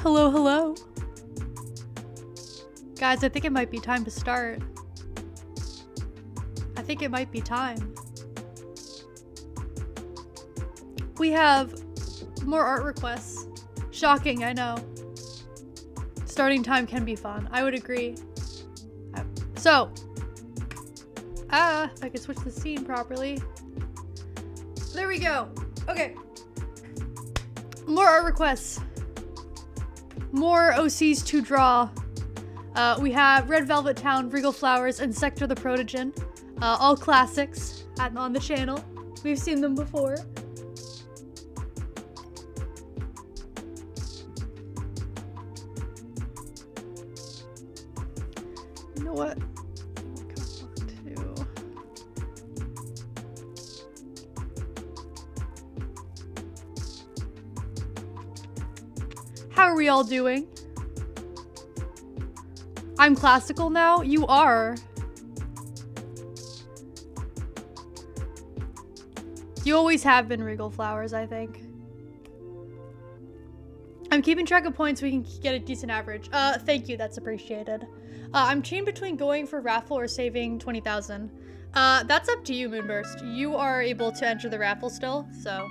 Hello, hello. Guys, I think it might be time to start. I think it might be time. We have more art requests. Shocking, I know. Starting time can be fun. I would agree. So, if I could switch the scene properly. There we go. Okay. More art requests. More OCs to draw. We have Red Velvet Town, Regal Flowers, and Sector the Protogen. All classics on the channel. We've seen them before. You know what? How are we all doing? I'm classical now? You are. You always have been Regal Flowers, I think. I'm keeping track of points so we can get a decent average. Thank you, that's appreciated. I'm chained between going for raffle or saving 20,000. That's up to you, Moonburst. You are able to enter the raffle still, so.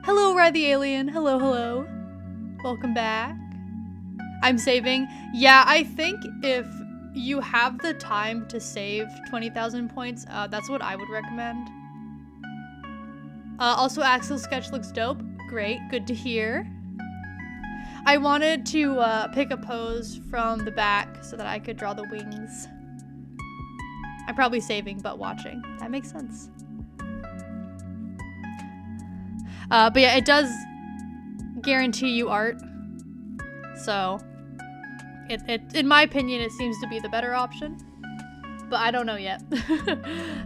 Hello, Ride the Alien. Hello, hello. Welcome back. I'm saving. Yeah, I think if you have the time to save 20,000 points, that's what I would recommend. Also, Axel's sketch looks dope. Great, good to hear. I wanted to pick a pose from the back so that I could draw the wings. I'm probably saving, but watching. That makes sense. But yeah, it does guarantee you art. So, in my opinion, it seems to be the better option. But I don't know yet.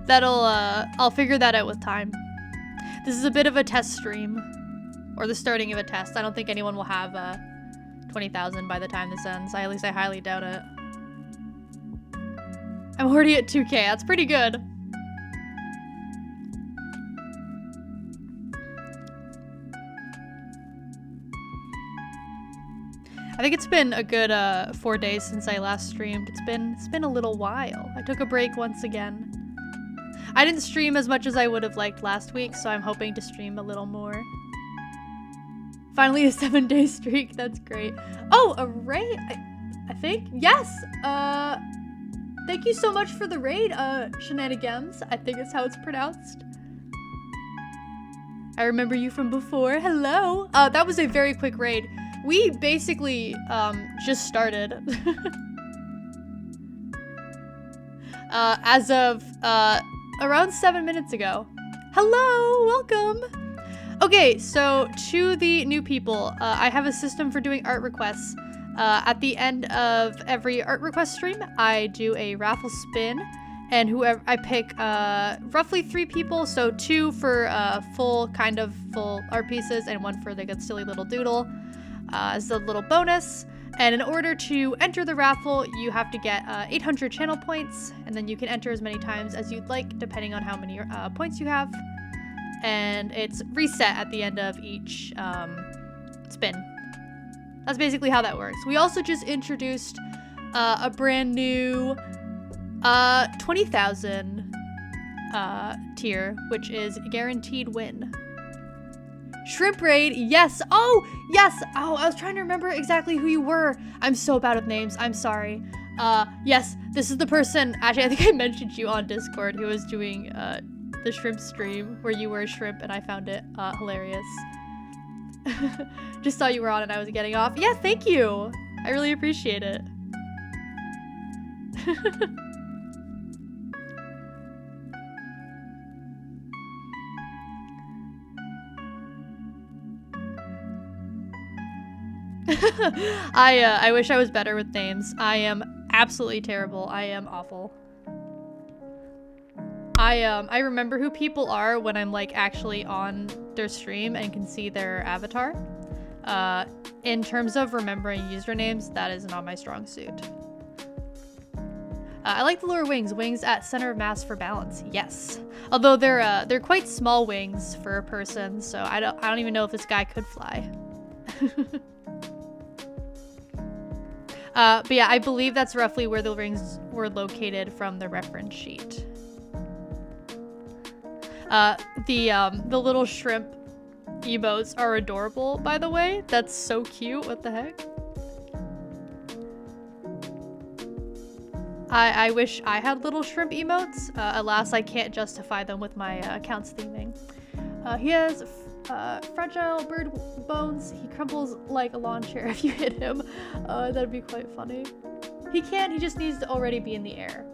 I'll figure that out with time. This is a bit of a test stream. Or the starting of a test. I don't think anyone will have 20,000 by the time this ends. At least I highly doubt it. I'm already at 2K. That's pretty good. I think it's been a good 4 days since I last streamed. It's been a little while. I took a break once again. I didn't stream as much as I would have liked last week, so I'm hoping to stream a little more. Finally a 7-day streak. That's great. Oh, a raid, I think? Yes. Thank you so much for the raid, Shenanigans. I think it's how it's pronounced. I remember you from before. Hello. That was a very quick raid. We basically just started. As of around 7 minutes ago. Hello, welcome. Okay, so to the new people, I have a system for doing art requests. At the end of every art request stream, I do a raffle spin, and whoever I pick roughly 3 people, so 2 for full art pieces and 1 for the good silly little doodle as a little bonus. And in order to enter the raffle, you have to get 800 channel points, and then you can enter as many times as you'd like, depending on how many points you have. And it's reset at the end of each spin. That's basically how that works. We also just introduced a brand new 20,000 tier, which is guaranteed win. Shrimp raid, yes. Oh, yes. Oh, I was trying to remember exactly who you were. I'm so bad with names. I'm sorry. Yes, this is the person. Actually, I think I mentioned you on Discord who was doing the shrimp stream where you were a shrimp, and I found it hilarious. Just saw you were on and I was getting off. Yeah, thank you. I really appreciate it. I wish I was better with names. I am absolutely terrible. I am awful. I remember who people are when I'm like actually on their stream and can see their avatar. In terms of remembering usernames, that is not my strong suit. I like the lower wings. Wings at center of mass for balance. Yes. Although they're quite small wings for a person, so I don't even know if this guy could fly. But yeah, I believe that's roughly where the rings were located from the reference sheet. The little shrimp emotes are adorable, by the way. That's so cute. What the heck? I wish I had little shrimp emotes. Alas, I can't justify them with my account's theming. He has fragile bird bones. He crumbles like a lawn chair if you hit him. That'd be quite funny. He can't, he just needs to already be in the air.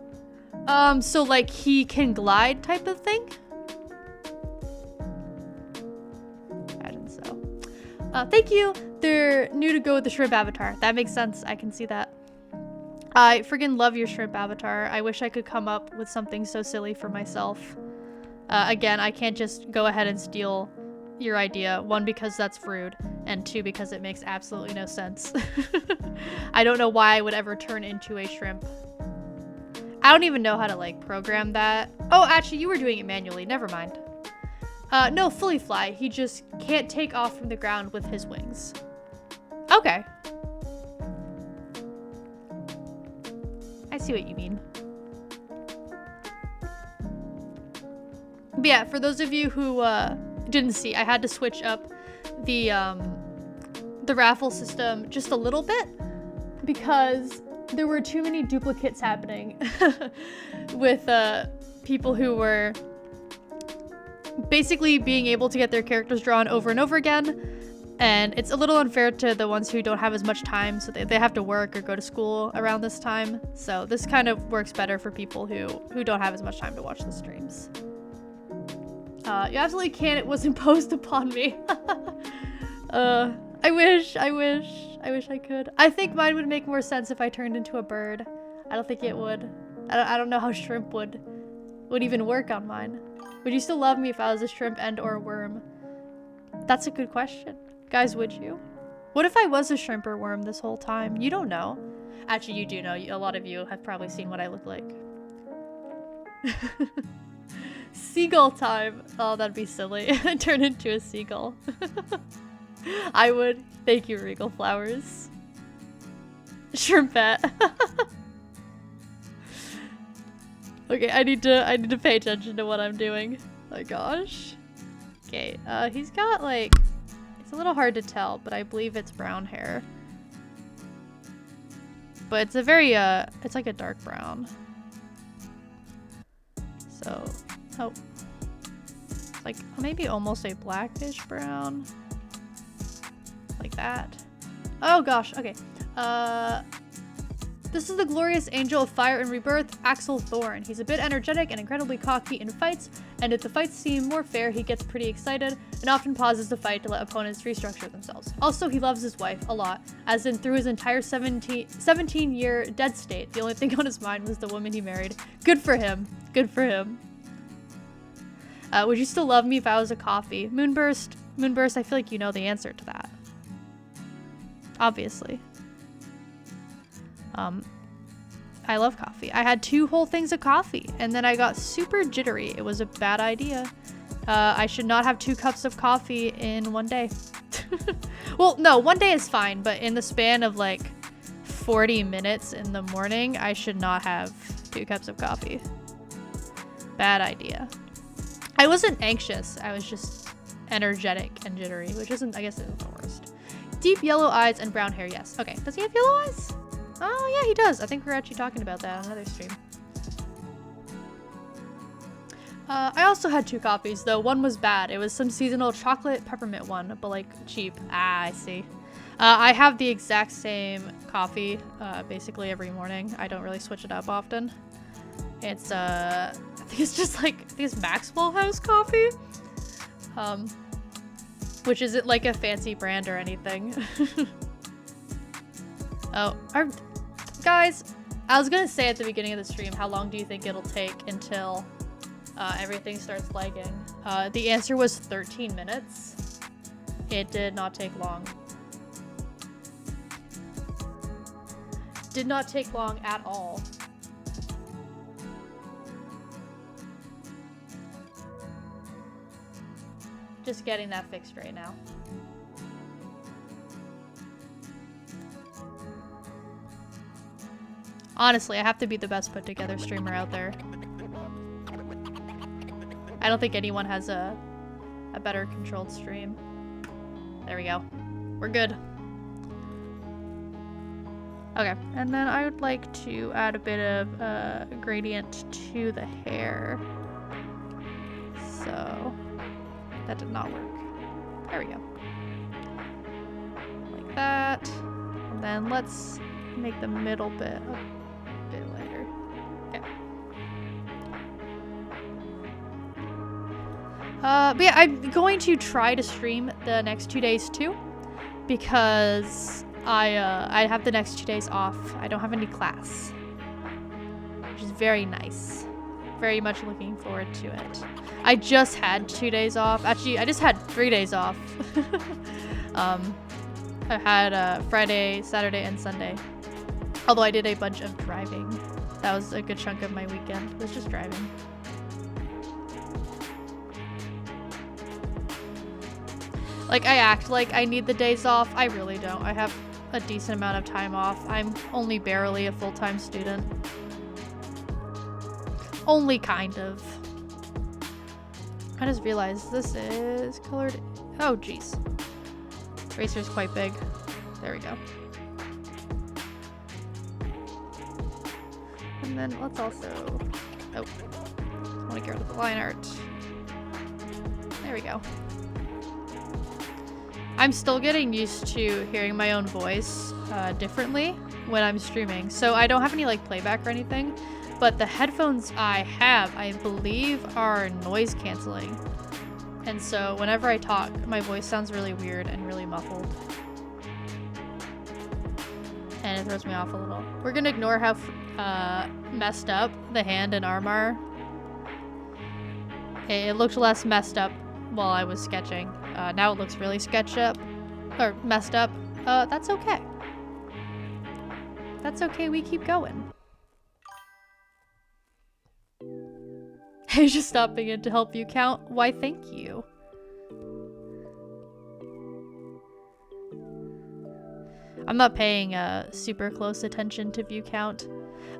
So like he can glide type of thing? Imagine so. Thank you. They're new to go with the shrimp avatar. That makes sense. I can see that. I friggin' love your shrimp avatar. I wish I could come up with something so silly for myself. Again, I can't just go ahead and steal your idea. One, because that's rude, and two, because it makes absolutely no sense. I don't know why I would ever turn into a shrimp. I don't even know how to like program that. Oh, actually, you were doing it manually. Never mind. No, fully fly. He just can't take off from the ground with his wings. Okay. I see what you mean. But yeah, for those of you who didn't see, I had to switch up the raffle system just a little bit because there were too many duplicates happening with people who were basically being able to get their characters drawn over and over again. And it's a little unfair to the ones who don't have as much time, so they have to work or go to school around this time. So this kind of works better for people who don't have as much time to watch the streams. You absolutely can't. It was imposed upon me. I wish I could. I think mine would make more sense if I turned into a bird. I don't think it would. I don't know how shrimp would even work on mine. Would you still love me if I was a shrimp and or a worm? That's a good question. Guys, would you? What if I was a shrimp or worm this whole time? You don't know. Actually, you do know. A lot of you have probably seen what I look like. Seagull time. Oh, that'd be silly. Turn into a seagull. I would. Thank you, Regal Flowers. Shrimpette. Okay, I need to pay attention to what I'm doing. Oh my gosh. Okay, he's got like, it's a little hard to tell, but I believe it's brown hair. But it's a very, it's like a dark brown. So, oh, like maybe almost a blackish brown. Like that. Oh gosh, okay. This is the glorious angel of fire and rebirth, Axel Thorn. He's a bit energetic and incredibly cocky in fights, and if the fights seem more fair, he gets pretty excited and often pauses the fight to let opponents restructure themselves. Also, he loves his wife a lot, as in through his entire 17-year dead state, the only thing on his mind was the woman he married. Good for him. Good for him. Would you still love me if I was a coffee? Moonburst, I feel like you know the answer to that. Obviously. I love coffee. I had 2 whole things of coffee and then I got super jittery. It was a bad idea. I should not have 2 cups of coffee in one day. Well, no, one day is fine, but in the span of like 40 minutes in the morning, I should not have 2 cups of coffee. Bad idea. I wasn't anxious. I was just energetic and jittery, which isn't, I guess, isn't the worst. Deep yellow eyes and brown hair, yes. Okay, does he have yellow eyes? Oh, yeah, he does. I think we were actually talking about that on another stream. I also had 2 coffees, though. One was bad. It was some seasonal chocolate peppermint one, but, like, cheap. Ah, I see. I have the exact same coffee, basically every morning. I don't really switch it up often. It's, I think it's just, like, I think it's Maxwell House coffee. Which isn't, like, a fancy brand or anything. Oh, guys, I was gonna say at the beginning of the stream, how long do you think it'll take until everything starts lagging? The answer was 13 minutes. It did not take long. Did not take long at all. Just getting that fixed right now. Honestly, I have to be the best put together streamer out there. I don't think anyone has a better controlled stream. There we go. We're good. Okay, and then I would like to add a bit of gradient to the hair. So that did not work. There we go. Like that. And then let's make the middle bit a bit lighter. Okay. But yeah, I'm going to try to stream the next 2 days too, because I have the next 2 days off. I don't have any class, which is very nice. Very much looking forward to it. I just had 2 days off. Actually, I just had 3 days off. I had Friday, Saturday, and Sunday. Although I did a bunch of driving. That was a good chunk of my weekend. It was just driving. Like, I act like I need the days off. I really don't. I have a decent amount of time off. I'm only barely a full-time student. Only kind of. I just realized this is colored. Oh, jeez. Eraser's quite big. There we go. And then let's also... Oh. I want to get rid of the line art. There we go. I'm still getting used to hearing my own voice differently when I'm streaming. So I don't have any like playback or anything, but the headphones I have, I believe, are noise canceling. And so whenever I talk, my voice sounds really weird and really muffled. And it throws me off a little. We're gonna ignore how messed up the hand and arm are. It looked less messed up while I was sketching. Now it looks really sketched up, or messed up. That's okay. That's okay, we keep going. Hey, just stopping in to help you count. Why, thank you. I'm not paying super close attention to view count.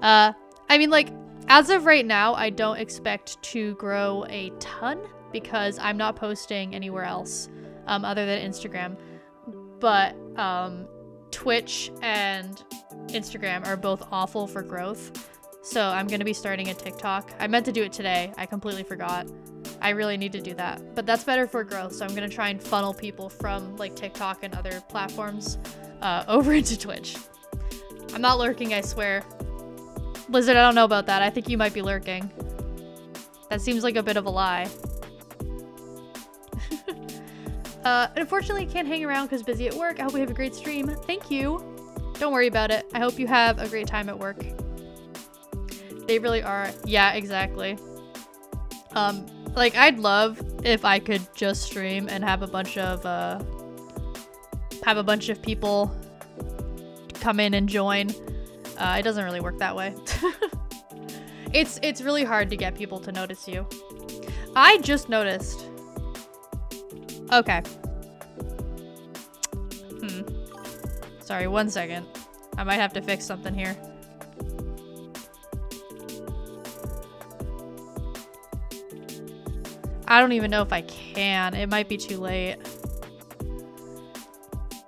I mean, like, as of right now, I don't expect to grow a ton because I'm not posting anywhere else other than Instagram. But Twitch and Instagram are both awful for growth. So I'm going to be starting a TikTok. I meant to do it today. I completely forgot. I really need to do that. But that's better for growth. So I'm going to try and funnel people from like TikTok and other platforms over into Twitch. I'm not lurking, I swear. Blizzard, I don't know about that. I think you might be lurking. That seems like a bit of a lie. Unfortunately, can't hang around because busy at work. I hope we have a great stream. Thank you. Don't worry about it. I hope you have a great time at work. They really are. Yeah, exactly. Like, I'd love if I could just stream and have a bunch of people come in and join. It doesn't really work that way. It's really hard to get people to notice you. I just noticed. Okay. Sorry, 1 second. I might have to fix something here. I don't even know if I can. It might be too late.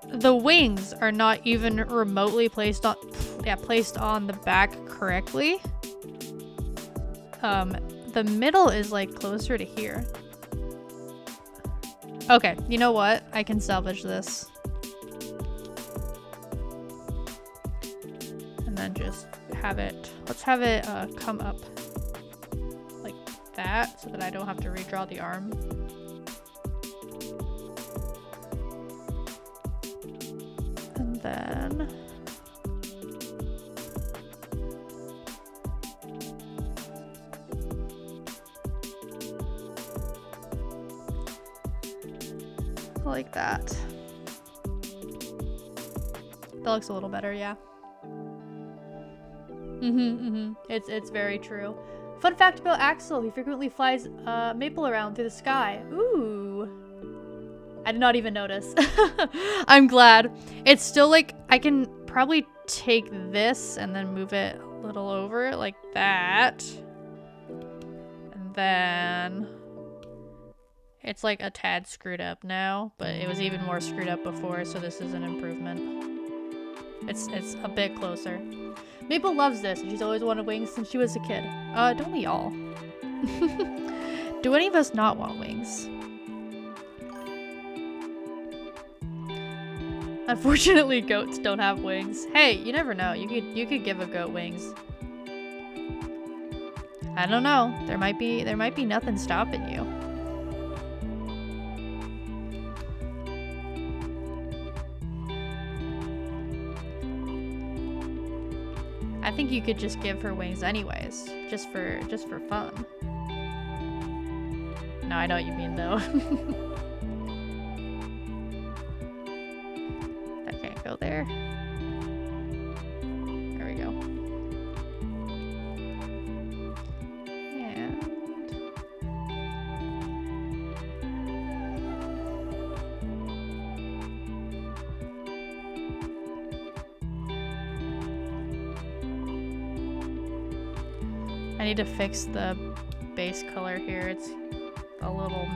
The wings are not even remotely placed on the back correctly. The middle is like closer to here. Okay, you know what? I can salvage this. And then just have it, let's have it come up like that so that I don't have to redraw the arm. And then like that. That looks a little better, yeah. It's very true. Fun fact about Axel, he frequently flies Maple around through the sky. Ooh. I did not even notice. I'm glad. It's still like, I can probably take this and then move it little over it like that. And then it's like a tad screwed up now, but it was even more screwed up before, so this is an improvement. It's a bit closer. Maple loves this, and she's always wanted wings since she was a kid. Don't we all? Do any of us not want wings? Unfortunately, goats don't have wings. Hey, you never know. You could give a goat wings. I don't know. There might be nothing stopping you. I think you could just give her wings anyways, just for fun. No, I know what you mean though. That can't go there. There we go. And I need to fix the base color here. It's a little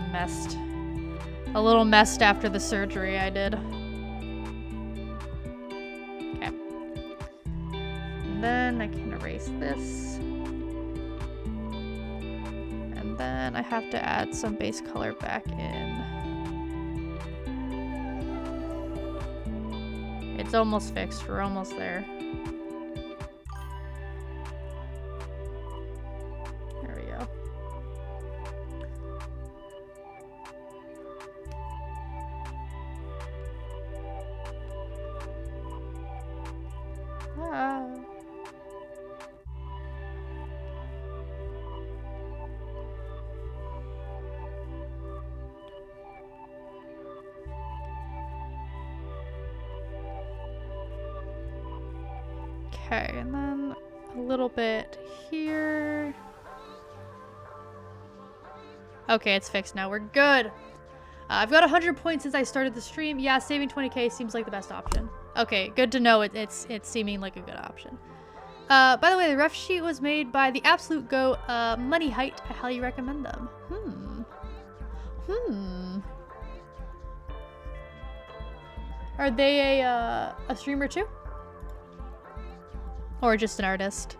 messed after the surgery I did. Okay. And then I can erase this. And then I have to add some base color back in. It's almost fixed. We're almost there. Okay, and then a little bit here. Okay, it's fixed now. We're good. I've got 100 points since I started the stream. Yeah, saving 20k seems like the best option. Okay, good to know. It's seeming like a good option. By the way, the ref sheet was made by the absolute go Money Height. I highly recommend them. Are they a streamer too? Or just an artist?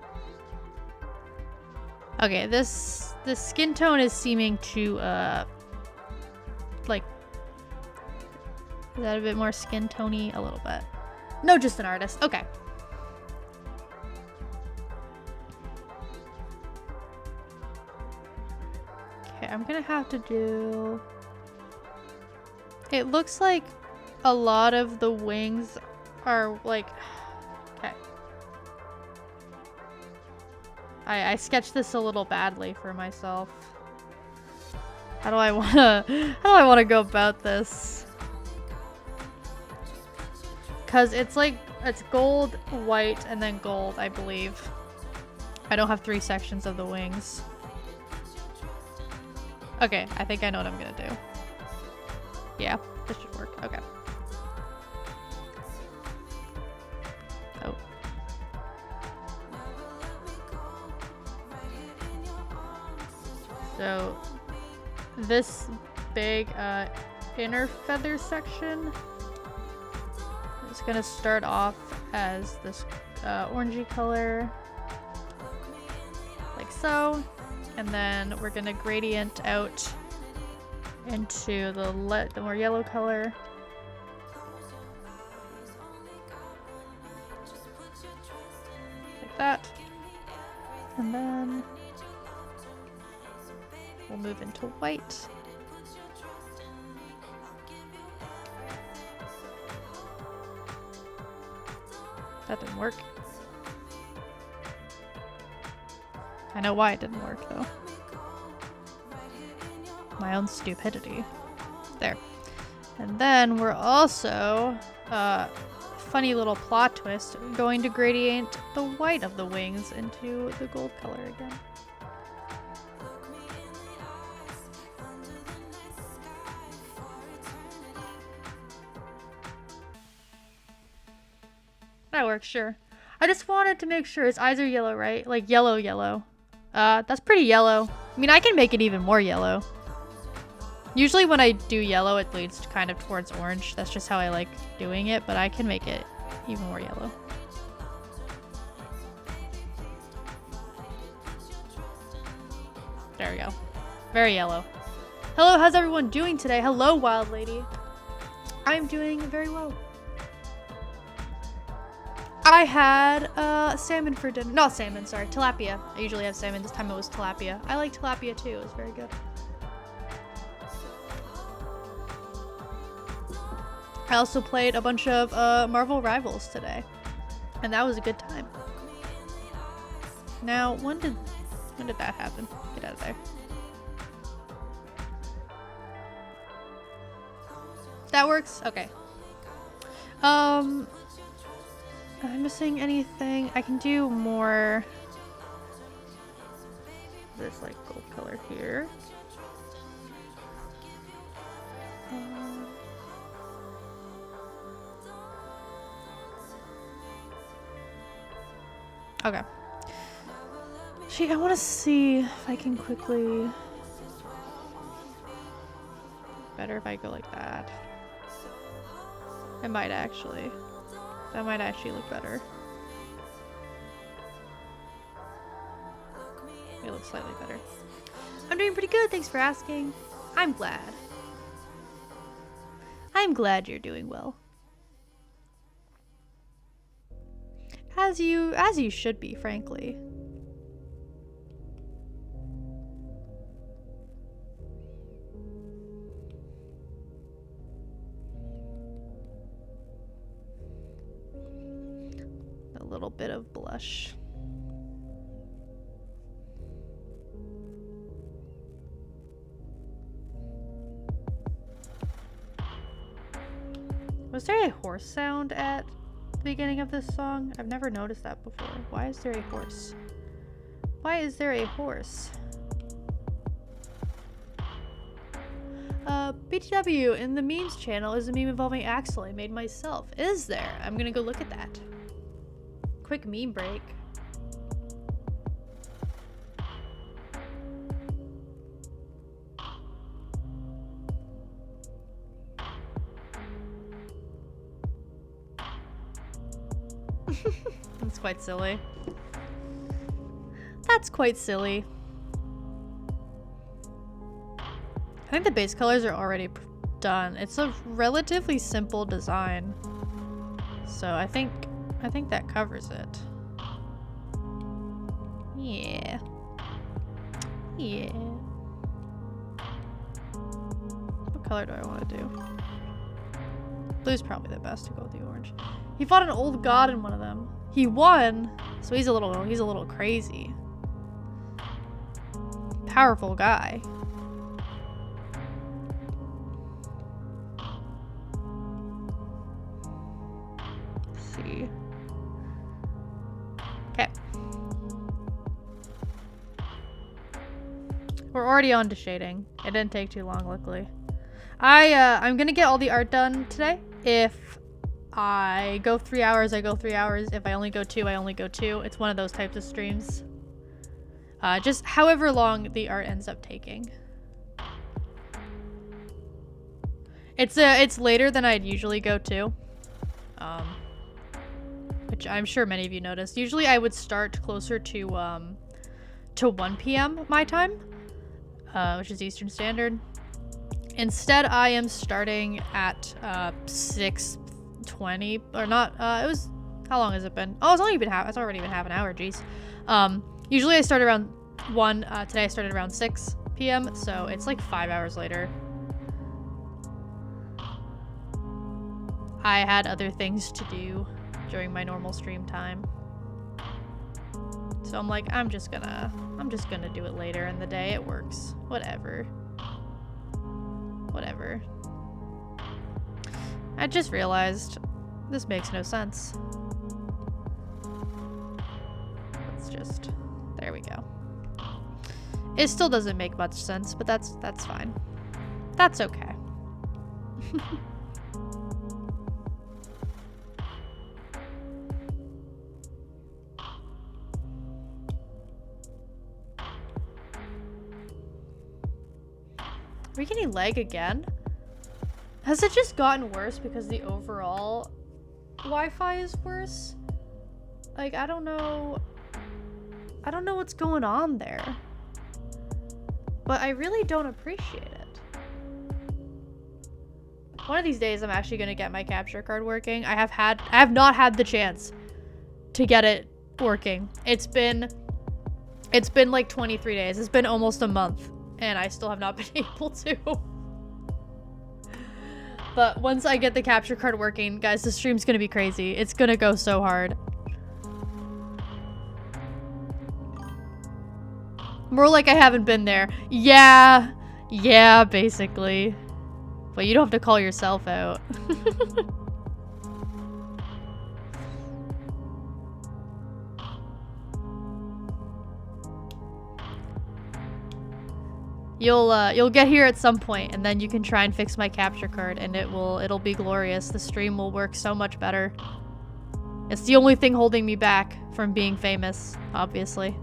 Okay, the skin tone is seeming to like, is that a bit more skin tony? A little bit. No, just an artist. Okay. Okay, I'm gonna have to do... It looks like a lot of the wings are like... Okay. I sketched this a little badly for myself. How do I wanna go about this? Cause it's like, it's gold, white, and then gold, I believe. I don't have 3 sections of the wings. Okay, I think I know what I'm gonna do. Yeah, this should work. Okay. Oh. So, this big inner feather section is gonna start off as this orangey color, like so. And then we're gonna gradient out into the more yellow color. Like that. And then we'll move into white. That didn't work. I know why it didn't work, though. My own stupidity. There. And then we're also, funny little plot twist, going to gradient the white of the wings into the gold color again. That works, sure. I just wanted to make sure his eyes are yellow, right? Like yellow, yellow. That's pretty yellow. I mean, I can make it even more yellow. Usually when I do yellow, it leads kind of towards orange. That's just how I like doing it, but I can make it even more yellow. There we go. Very yellow. Hello, how's everyone doing today? Hello, wild lady. I'm doing very well. I had salmon for dinner. Not salmon, sorry. Tilapia. I usually have salmon. This time it was tilapia. I like tilapia too. It was very good. I also played a bunch of Marvel Rivals today. And that was a good time. Now, when did that happen? Get out of there. That works? Okay. Am I missing anything? I can do more this like gold color here. Okay. Gee, I want to see if I can quickly... Better if I go like that. It might actually. That might actually look better. It looks slightly better. I'm doing pretty good, thanks for asking. I'm glad. I'm glad you're doing well. As you should be, frankly. A little bit of blush. Was there a horse sound at the beginning of this song? I've never noticed that before. Why is there a horse? Why is there a horse? BTW in the memes channel is a meme involving Axel I made myself. Is there? I'm gonna go look at that. Quick meme break. That's quite silly. That's quite silly. I think the base colors are already done. It's a relatively simple design. So I think that covers it. Yeah. Yeah. What color do I want to do? Blue's probably the best to go with the orange. He fought an old god in one of them. He won, so he's a little crazy. Powerful guy. Let's see. Okay. We're already on to shading. It didn't take too long, luckily. I'm gonna get all the art done today. If I go 3 hours, I go 3 hours. If I only go 2, I only go 2. It's one of those types of streams. Just however long the art ends up taking. It's later than I'd usually go to. Which I'm sure many of you noticed. Usually I would start closer to 1 p.m. my time, which is Eastern Standard. Instead, I am starting at 6:20 or not. It was, how long has it been? Oh, it's already been half an hour. Geez. Usually I start around 1. Today I started around 6 p.m. So it's like 5 hours later. I had other things to do during my normal stream time. So I'm like, I'm just gonna do it later in the day. It works. Whatever. Whatever. I just realized this makes no sense. Let's just, there we go. It still doesn't make much sense, but that's fine. That's okay. we getting lag again? Has it just gotten worse because the overall Wi-Fi is worse? Like, I don't know what's going on there. But I really don't appreciate it. One of these days I'm actually gonna get my capture card working. I have not had the chance to get it working. It's been like 23 days. It's been almost a month and I still have not been able to. But once I get the capture card working, guys, the stream's gonna be crazy. It's gonna go so hard. More like I haven't been there. Yeah, basically. But you don't have to call yourself out. You'll get here at some point, and then you can try and fix my capture card, and it'll be glorious. The stream will work so much better. It's the only thing holding me back from being famous, obviously.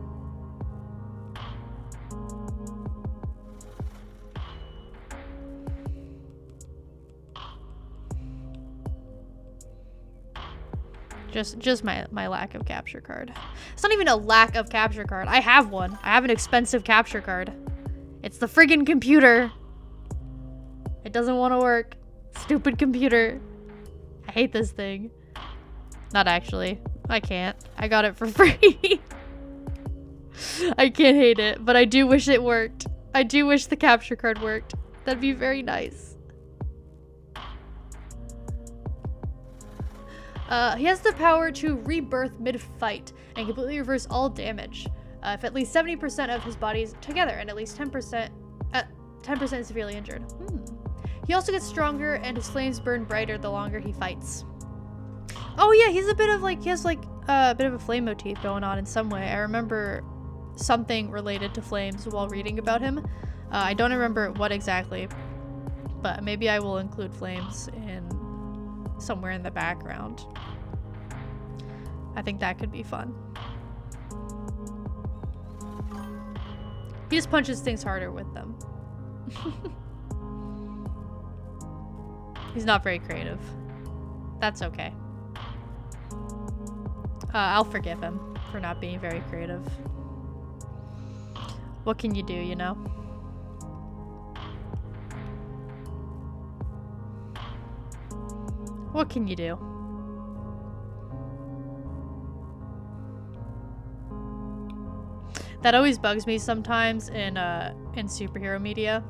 Just my lack of capture card. It's not even a lack of capture card. I have one. I have an expensive capture card. It's the friggin' computer. It doesn't want to work. Stupid computer. I hate this thing. Not actually. I can't. I got it for free. I can't hate it, but I do wish it worked. I do wish the capture card worked. That'd be very nice. He has the power to rebirth mid-fight and completely reverse all damage. If at least 70% of his body is together and at least 10% is severely injured. He also gets stronger and his flames burn brighter the longer he fights. Oh yeah, he's a bit of like, he has like a bit of a flame motif going on in some way. I remember something related to flames while reading about him. I don't remember what exactly, but maybe I will include flames in somewhere in the background. I think that could be fun. He just punches things harder with them. He's not very creative. That's okay. I'll forgive him for not being very creative. What can you do, you know? What can you do? That always bugs me sometimes in superhero media,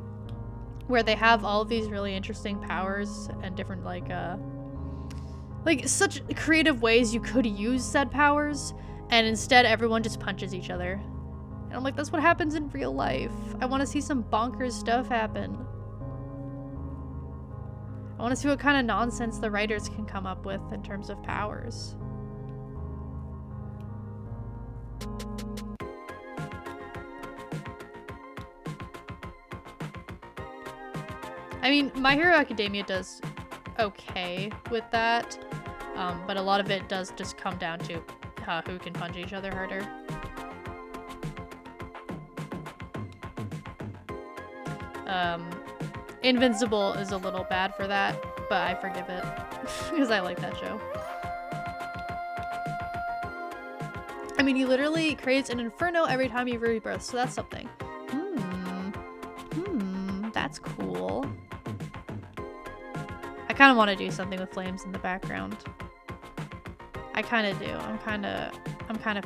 where they have all of these really interesting powers and different like such creative ways you could use said powers, and instead everyone just punches each other. And I'm like, that's what happens in real life. I want to see some bonkers stuff happen. I want to see what kind of nonsense the writers can come up with in terms of powers. I mean, My Hero Academia does okay with that, but a lot of it does just come down to who can punch each other harder. Invincible is a little bad for that, but I forgive it because I like that show. I mean, he literally creates an inferno every time he rebirths, so that's something. That's cool. I kind of want to do something with flames in the background. I kind of do. I'm kind of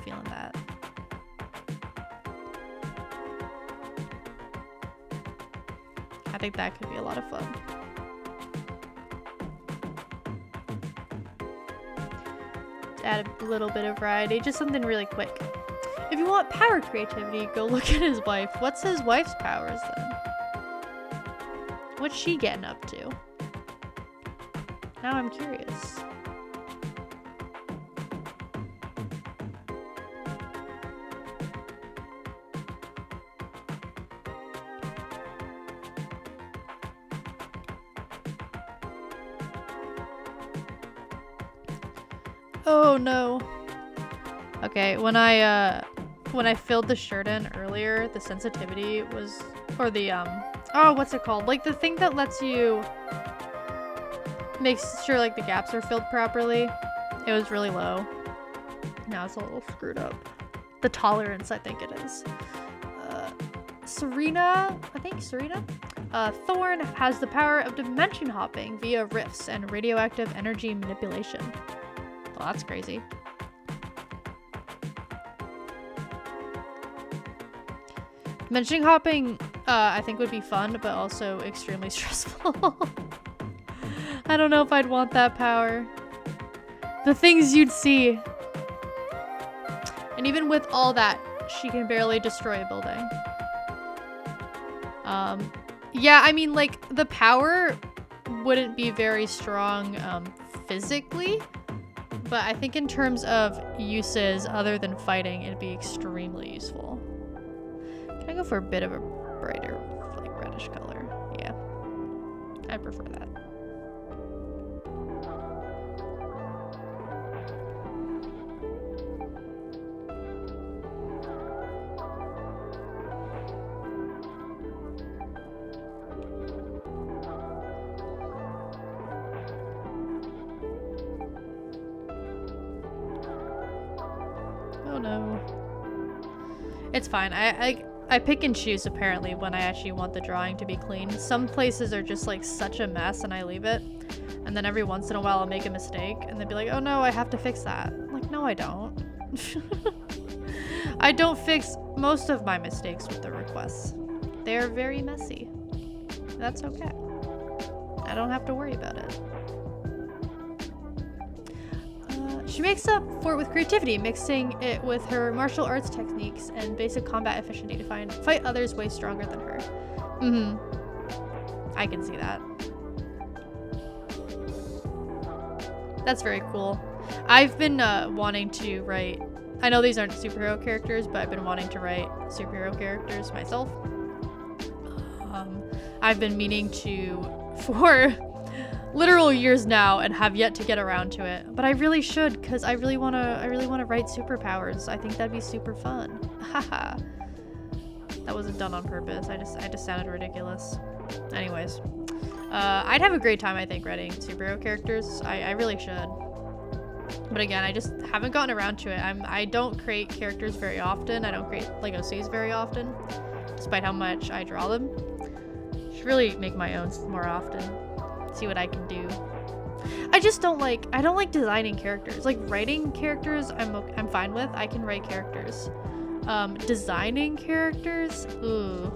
feeling that. I think that could be a lot of fun. To add a little bit of variety, just something really quick. If you want power creativity, go look at his wife. What's his wife's powers then? What's she getting up to? Now I'm curious. Oh no. Okay, when I filled the shirt in earlier, the sensitivity was Or the, oh, what's it called? Like the thing that lets you make sure like the gaps are filled properly. It was really low. Now it's a little screwed up. The tolerance, I think it is. Serena, Thorn has the power of dimension hopping via rifts and radioactive energy manipulation. Well, that's crazy. Dimension hopping, I think would be fun, but also extremely stressful. I don't know if I'd want that power. The things you'd see. And even with all that, she can barely destroy a building. Yeah, I mean, like, the power wouldn't be very strong, physically, but I think in terms of uses other than fighting, it'd be extremely useful. Can I go for a bit of a brighter, like, reddish color? Yeah, I prefer that. Oh no. It's fine. I pick and choose apparently when I actually want the drawing to be clean. Some places are just like such a mess and I leave it. And then every once in a while I'll make a mistake and they'll be like, oh no, I have to fix that. I'm like, no, I don't. I don't fix most of my mistakes with the requests. They're very messy. That's okay. I don't have to worry about it. She makes up for it with creativity, mixing it with her martial arts techniques and basic combat efficiency to fight others way stronger than her. I can see that. That's very cool. I've been wanting to write... I know these aren't superhero characters, but I've been wanting to write superhero characters myself. I've been meaning to for literal years now and have yet to get around to it. But I really should, because I really wanna write superpowers. I think that'd be super fun. Haha. That wasn't done on purpose. I just sounded ridiculous. Anyways. I'd have a great time, I think, writing superhero characters. I really should. But again, I just haven't gotten around to it. I don't create characters very often. I don't create Lego Cs very often, despite how much I draw them. Should really make my own more often. See what I can do. I don't like designing characters. Like writing characters, I'm fine with. I can write characters. Designing characters, ooh.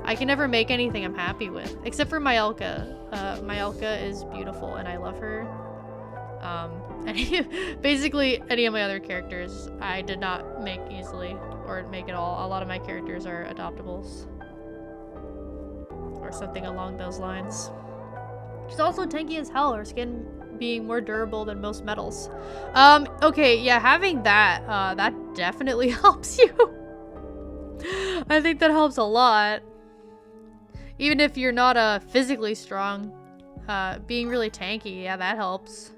I can never make anything I'm happy with, except for Myelka. Myelka is beautiful and I love her. Basically any of my other characters I did not make easily or make at all. A lot of my characters are adoptables or something along those lines. She's also tanky as hell, her skin being more durable than most metals. Okay, yeah, having that, that definitely helps you. I think that helps a lot. Even if you're not physically strong, being really tanky, yeah, that helps.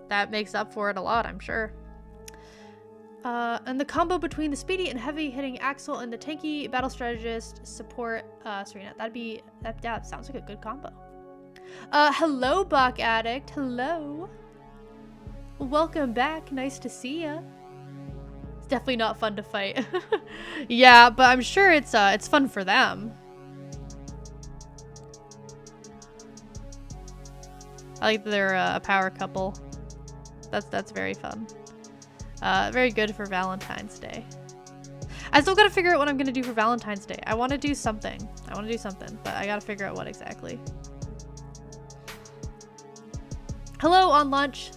That makes up for it a lot, I'm sure. And the combo between the speedy and heavy hitting Axel and the tanky battle strategist support Serena. That sounds like a good combo. Hello, Bach Addict. Hello. Welcome back. Nice to see ya. It's definitely not fun to fight. Yeah, but I'm sure it's fun for them. I like that they're a power couple. That's very fun. Very good for Valentine's Day. I still gotta figure out what I'm gonna do for Valentine's Day. I want to do something. But I gotta figure out what exactly. Hello on lunch.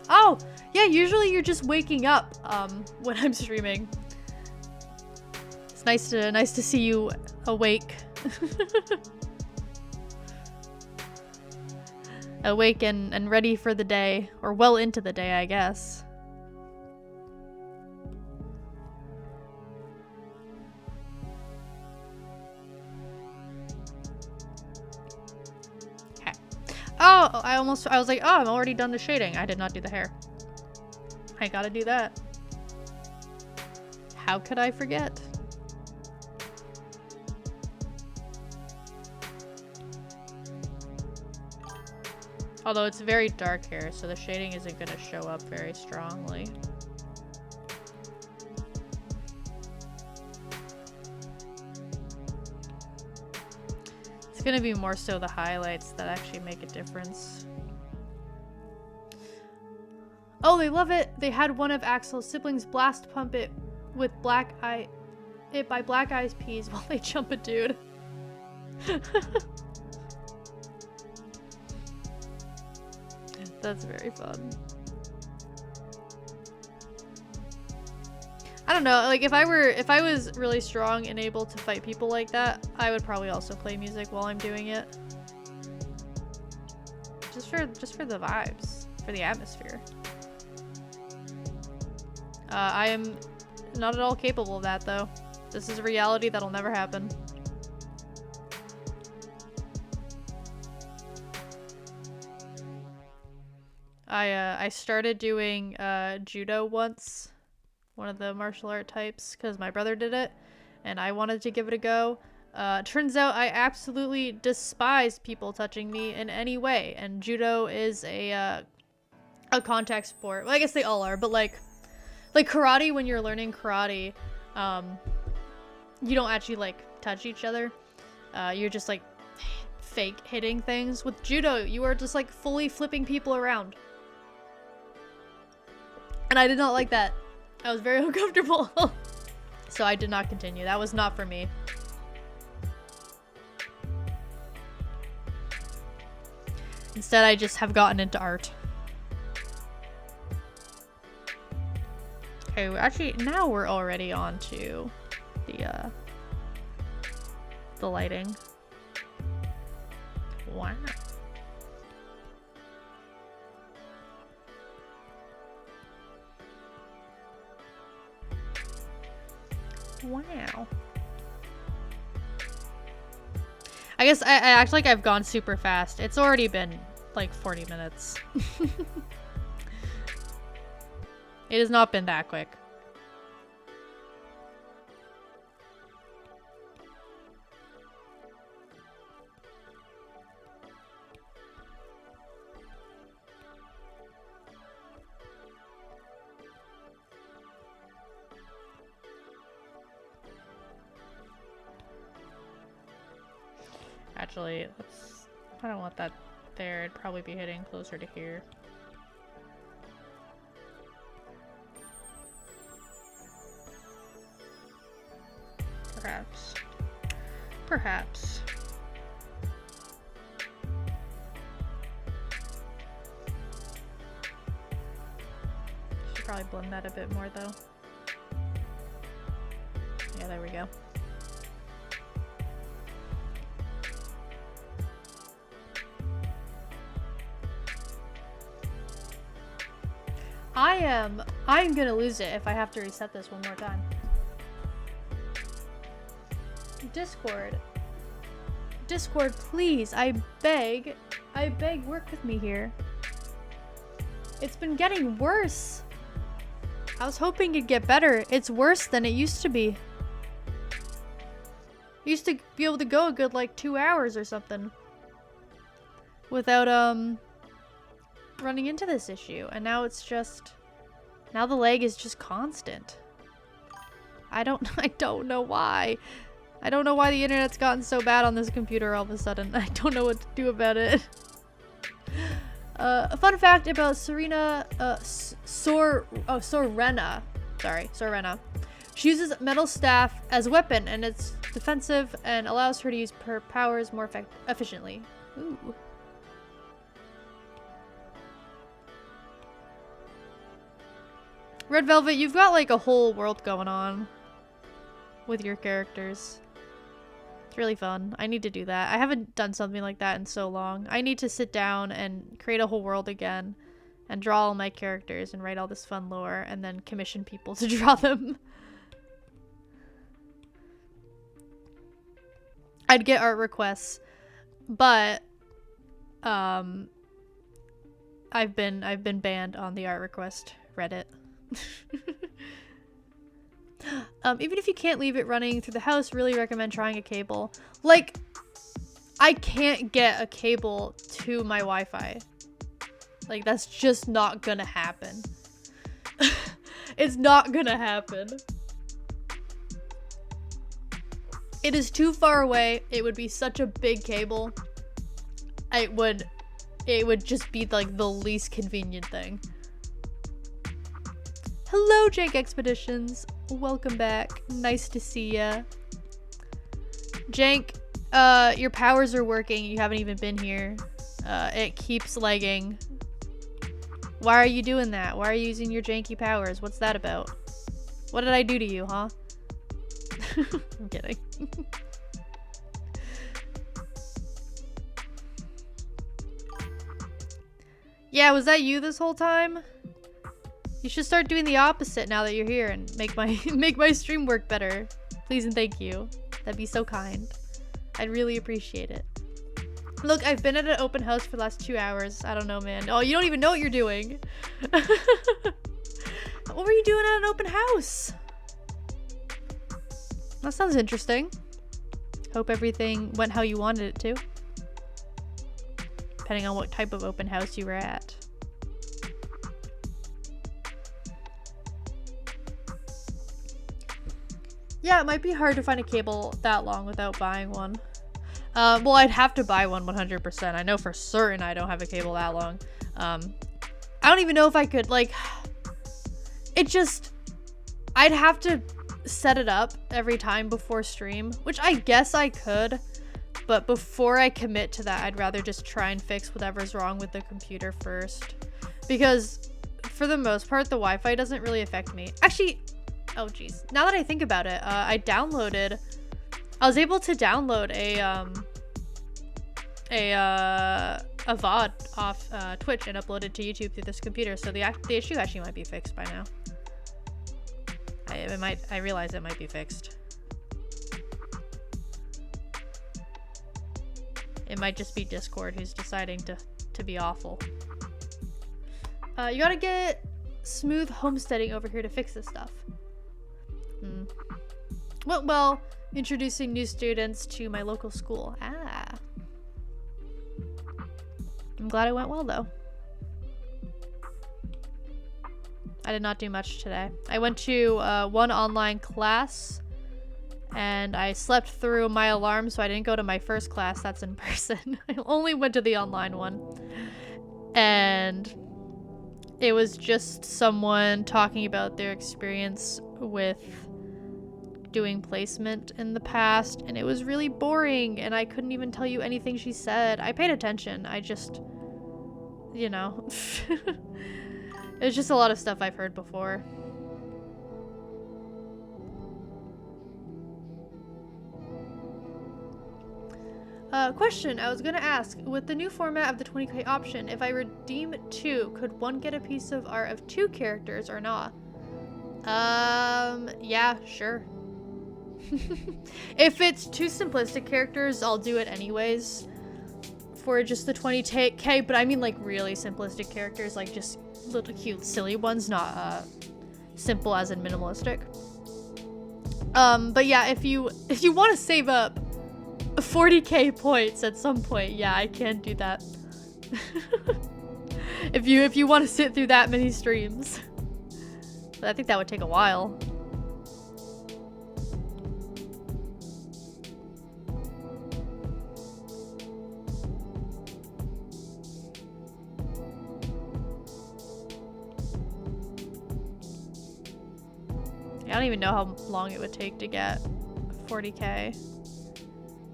Oh, yeah, usually you're just waking up when I'm streaming. It's nice to see you awake. Awake and ready for the day, or well into the day, I guess. Okay. Oh, I was like, oh, I'm already done the shading. I did not do the hair. I gotta do that. How could I forget? Although it's very dark here, so the shading isn't going to show up very strongly. It's going to be more so the highlights that actually make a difference. Oh, they love it! They had one of Axel's siblings blast pump it with black eye... it by Black Eyes Peas while they jump a dude. That's very fun. I don't know, like if I was really strong and able to fight people like that, I would probably also play music while I'm doing it. Just for the vibes, for the atmosphere. I am not at all capable of that though. This is a reality that'll never happen. I started doing judo once, one of the martial art types, because my brother did it, and I wanted to give it a go. Turns out I absolutely despise people touching me in any way, and judo is a contact sport. Well, I guess they all are, but like karate, when you're learning karate, you don't actually like touch each other. You're just like fake hitting things. With judo, you are just like fully flipping people around. And I did not like that. I was very uncomfortable. So I did not continue. That was not for me. Instead, I just have gotten into art. Okay, actually, now we're already on to the lighting. Wow. Wow. I guess I act like I've gone super fast. It's already been like 40 minutes. It has not been that quick. Actually, I don't want that there. It'd probably be hitting closer to here. Perhaps. Perhaps. Should probably blend that a bit more though. Yeah, there we go. I'm gonna lose it if I have to reset this one more time. Discord, please, I beg, work with me here. It's been getting worse. I was hoping it'd get better. It's worse than it used to be. I used to be able to go a good like 2 hours or something without running into this issue, and now it's just, now the lag is just constant. I don't know why. I don't know why the internet's gotten so bad on this computer all of a sudden. I don't know what to do about it. A fun fact about Sorena. Sorena. She uses metal staff as a weapon, and it's defensive and allows her to use her powers more efficiently. Ooh. Red Velvet, you've got like a whole world going on with your characters. It's really fun. I need to do that. I haven't done something like that in so long. I need to sit down and create a whole world again and draw all my characters and write all this fun lore and then commission people to draw them. I'd get art requests, but I've been banned on the art request Reddit. Even if you can't leave it running through the house, really recommend trying a cable. Like, I can't get a cable to my Wi-Fi. Like, that's just not gonna happen. It's not gonna happen. It is too far away. It would be such a big cable. It would just be like the least convenient thing. Hello, Jank Expeditions. Welcome back. Nice to see ya. Jank, your powers are working. You haven't even been here. It keeps lagging. Why are you doing that? Why are you using your janky powers? What's that about? What did I do to you, huh? I'm kidding. Yeah, was that you this whole time? You should start doing the opposite now that you're here and make my stream work better. Please and thank you. That'd be so kind. I'd really appreciate it. Look, I've been at an open house for the last 2 hours. I don't know, man. Oh, you don't even know what you're doing. What were you doing at an open house? That sounds interesting. Hope everything went how you wanted it to. Depending on what type of open house you were at. Yeah, it might be hard to find a cable that long without buying one. Well, I'd have to buy one 100%. I know for certain I don't have a cable that long. I don't even know if I could, like... I'd have to set it up every time before stream, which I guess I could. But before I commit to that, I'd rather just try and fix whatever's wrong with the computer first. Because, for the most part, the Wi-Fi doesn't really affect me. Actually... Oh geez. Now that I think about it, I was able to download a VOD off Twitch and upload it to YouTube through this computer, so the issue actually might be fixed by now. I realize it might be fixed. It might just be Discord who's deciding to be awful. You gotta get smooth homesteading over here to fix this stuff. Well, introducing new students to my local school. Ah. I'm glad it went well, though. I did not do much today. I went to one online class, and I slept through my alarm, so I didn't go to my first class. That's in person. I only went to the online one. And it was just someone talking about their experience with doing placement in the past, and it was really boring, and I couldn't even tell you anything she said. I paid attention. I just, you know, it's just a lot of stuff I've heard before. Question I was gonna ask, with the new format of the 20k option, if I redeem 2, could one get a piece of art of 2 characters or not? Yeah, sure. If it's 2 simplistic characters, I'll do it anyways for just the 20k, but I mean like really simplistic characters, like just little cute silly ones, not simple as in minimalistic. But yeah, if you want to save up 40k points at some point, yeah, I can do that. if you want to sit through that many streams. But I think that would take a while. I don't even know how long it would take to get 40k.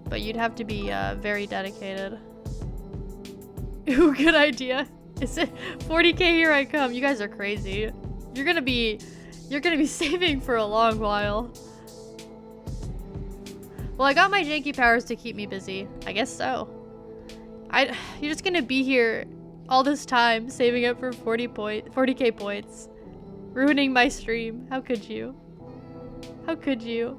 But you'd have to be very dedicated. Ooh, good idea. Is it 40k? Here I come. You guys are crazy. You're gonna be saving for a long while. Well, I got my janky powers to keep me busy. I guess so. You're just gonna be here all this time saving up for 40k points. Ruining my stream. How could you? How could you?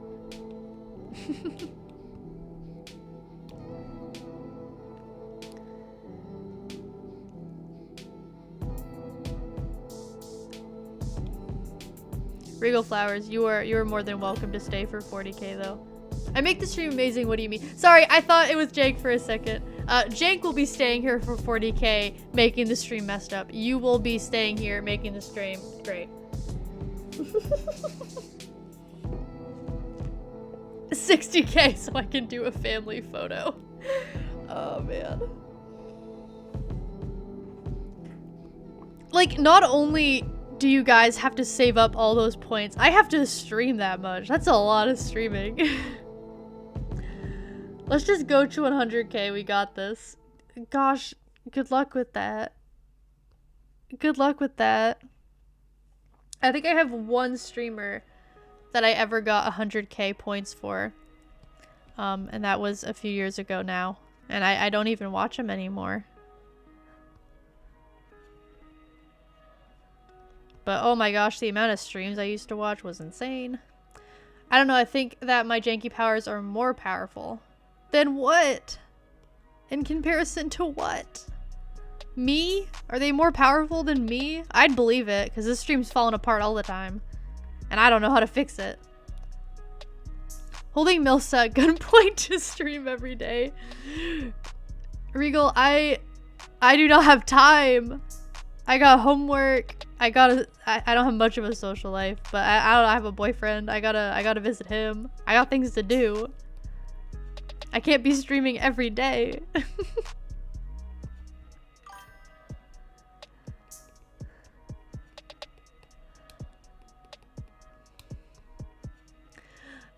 Regal Flowers, you are more than welcome to stay for 40k though. I make the stream amazing. What do you mean? Sorry, I thought it was Jank for a second. Jank will be staying here for 40k, making the stream messed up. You will be staying here, making the stream great. 60k so I can do a family photo. Oh, man. Like, not only do you guys have to save up all those points, I have to stream that much. That's a lot of streaming. Let's just go to 100k. We got this. Gosh, good luck with that. Good luck with that. I think I have one streamer that I ever got 100k points for. And that was a few years ago now. And I don't even watch him anymore. But oh my gosh, the amount of streams I used to watch was insane. I don't know, I think that my janky powers are more powerful. Then what? In comparison to what? Me? Are they more powerful than me? I'd believe it, because this stream's falling apart all the time. And I don't know how to fix it. Holding Milsa at gunpoint to stream every day. Regal, I do not have time. I got homework. I don't have much of a social life, but I have a boyfriend. I gotta visit him. I got things to do. I can't be streaming every day.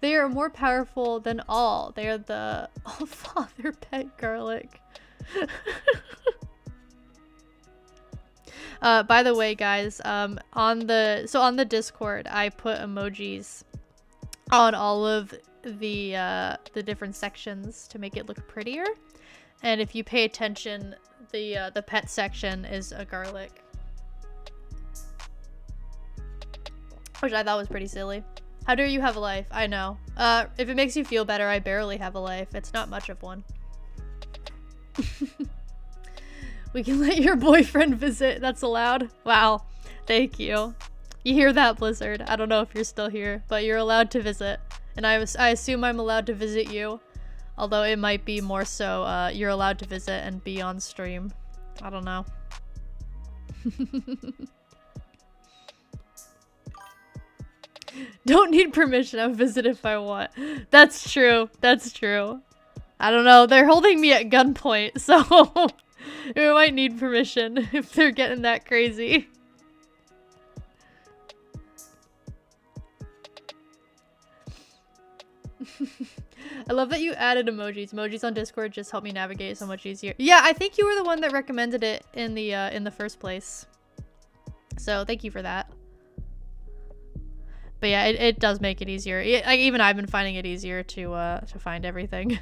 They are more powerful than all. They are the all-father pet garlic. By the way, guys, on the Discord, I put emojis on all of the different sections to make it look prettier. And if you pay attention, the pet section is a garlic, which I thought was pretty silly. How dare you have a life? I know. If it makes you feel better, I barely have a life. It's not much of one. We can let your boyfriend visit. That's allowed. Wow. Thank you. You hear that, Blizzard? I don't know if you're still here, but you're allowed to visit. And I assume I'm allowed to visit you. Although it might be more so you're allowed to visit and be on stream. I don't know. Don't need permission. I'll visit if I want. That's true. That's true. I don't know. They're holding me at gunpoint, so we might need permission if they're getting that crazy. I love that you added emojis. Emojis on Discord just help me navigate so much easier. Yeah, I think you were the one that recommended it in the first place. So thank you for that. But yeah, it does make it easier. Even I've been finding it easier to find everything.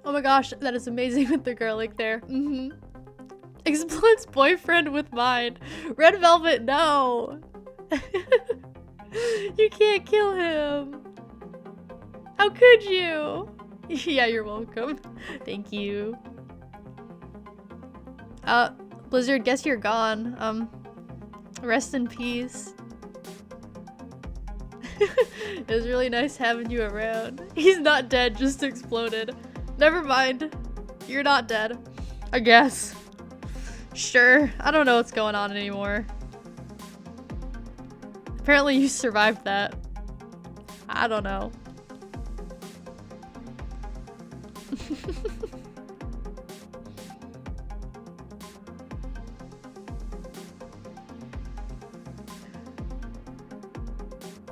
Oh my gosh, that is amazing with the garlic there. Explodes boyfriend with mine. Red Velvet, no. You can't kill him. How could you? Yeah, you're welcome. Thank you. Blizzard, guess you're gone. Rest in peace. It was really nice having you around. He's not dead, just exploded. Never mind. You're not dead. I guess. Sure. I don't know what's going on anymore. Apparently you survived that. I don't know.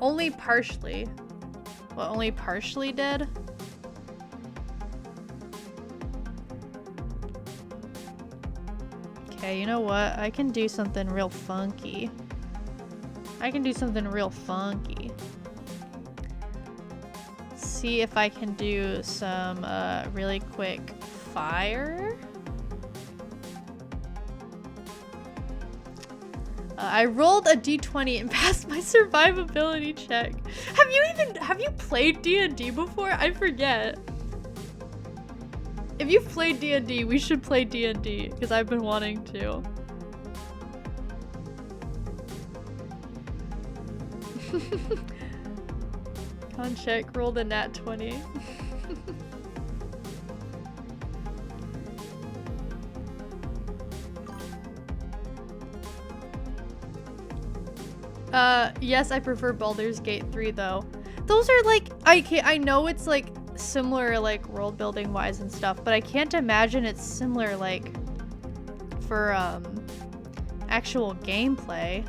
Only partially. What, only partially dead? Okay, you know what? I can do something real funky. See if I can do some really quick fire. I rolled a d20 and passed my survivability check. Have you played D&D before? I forget. If you've played D&D, we should play D&D because I've been wanting to. Con check, rolled a nat 20. Yes, I prefer Baldur's Gate 3 though. Those are like, I know it's like similar like world building wise and stuff, but I can't imagine it's similar like for actual gameplay.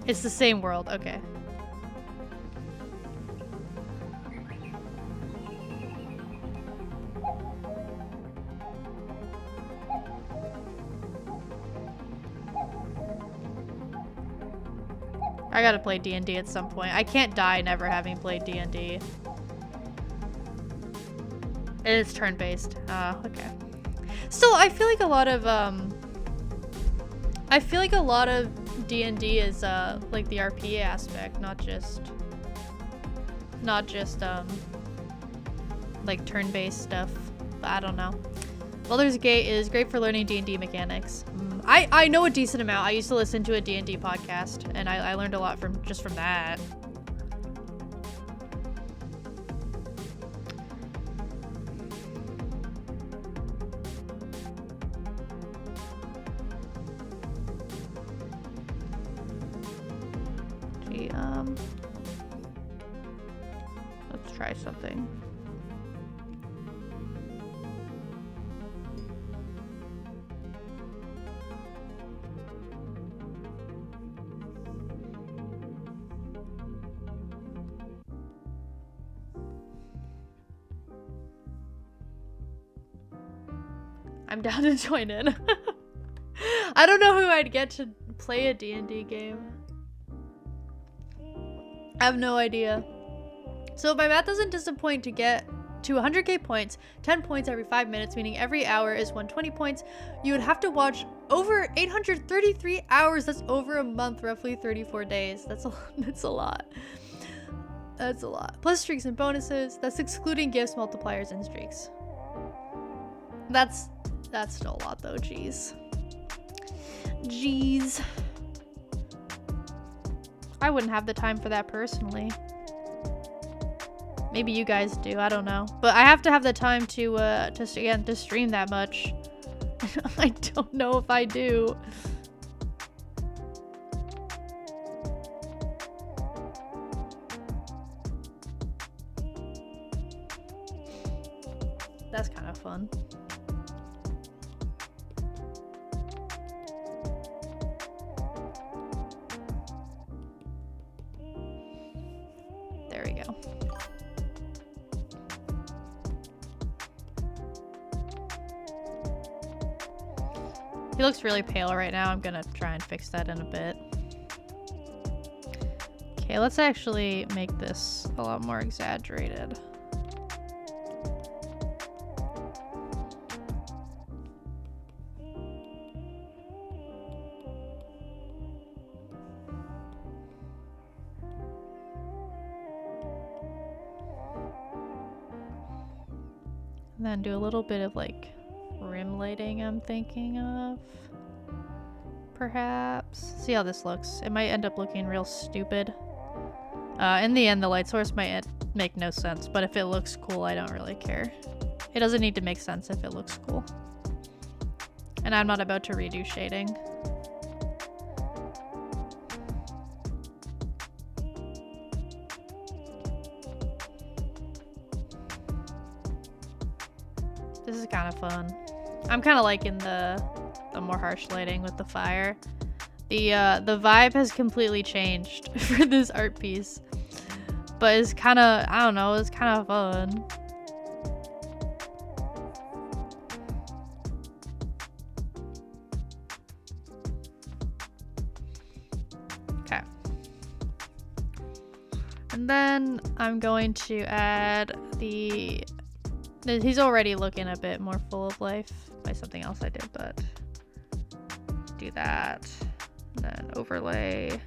It's the same world, okay. I gotta play D&D at some point. I can't die never having played D&D. It is turn-based. Okay. Still, I feel like a lot of D&D is like the RP aspect, not just like turn-based stuff. But I don't know. Baldur's Gate is great for learning D&D mechanics. I know a decent amount. I used to listen to a D&D podcast, and I learned a lot from that. Gee, let's try something. I'm down to join in. I don't know who I'd get to play a D&D game. I have no idea. So if my math doesn't disappoint, to get to 100k points, 10 points every 5 minutes, meaning every hour is 120 points, you would have to watch over 833 hours. That's over a month, roughly 34 days. That's a lot. That's a lot. Plus streaks and bonuses. That's excluding gifts, multipliers, and streaks. That's still a lot though, jeez. Jeez. I wouldn't have the time for that personally. Maybe you guys do, I don't know. But I have to have the time to stream that much. I don't know if I do. That's kind of fun. There we go. He looks really pale right now. I'm gonna try and fix that in a bit. Okay, let's actually make this a lot more exaggerated. And then do a little bit of like rim lighting I'm thinking of. Perhaps. See how this looks. It might end up looking real stupid. In the end, the light source might make no sense, but if it looks cool, I don't really care. It doesn't need to make sense if it looks cool. And I'm not about to redo shading. This is kind of fun. I'm kind of liking the more harsh lighting with the fire. The vibe has completely changed for this art piece. But it's kind of, I don't know, it's kind of fun. Okay. And then I'm going to add the He's already looking a bit more full of life by something else I did, but do that. Then overlay.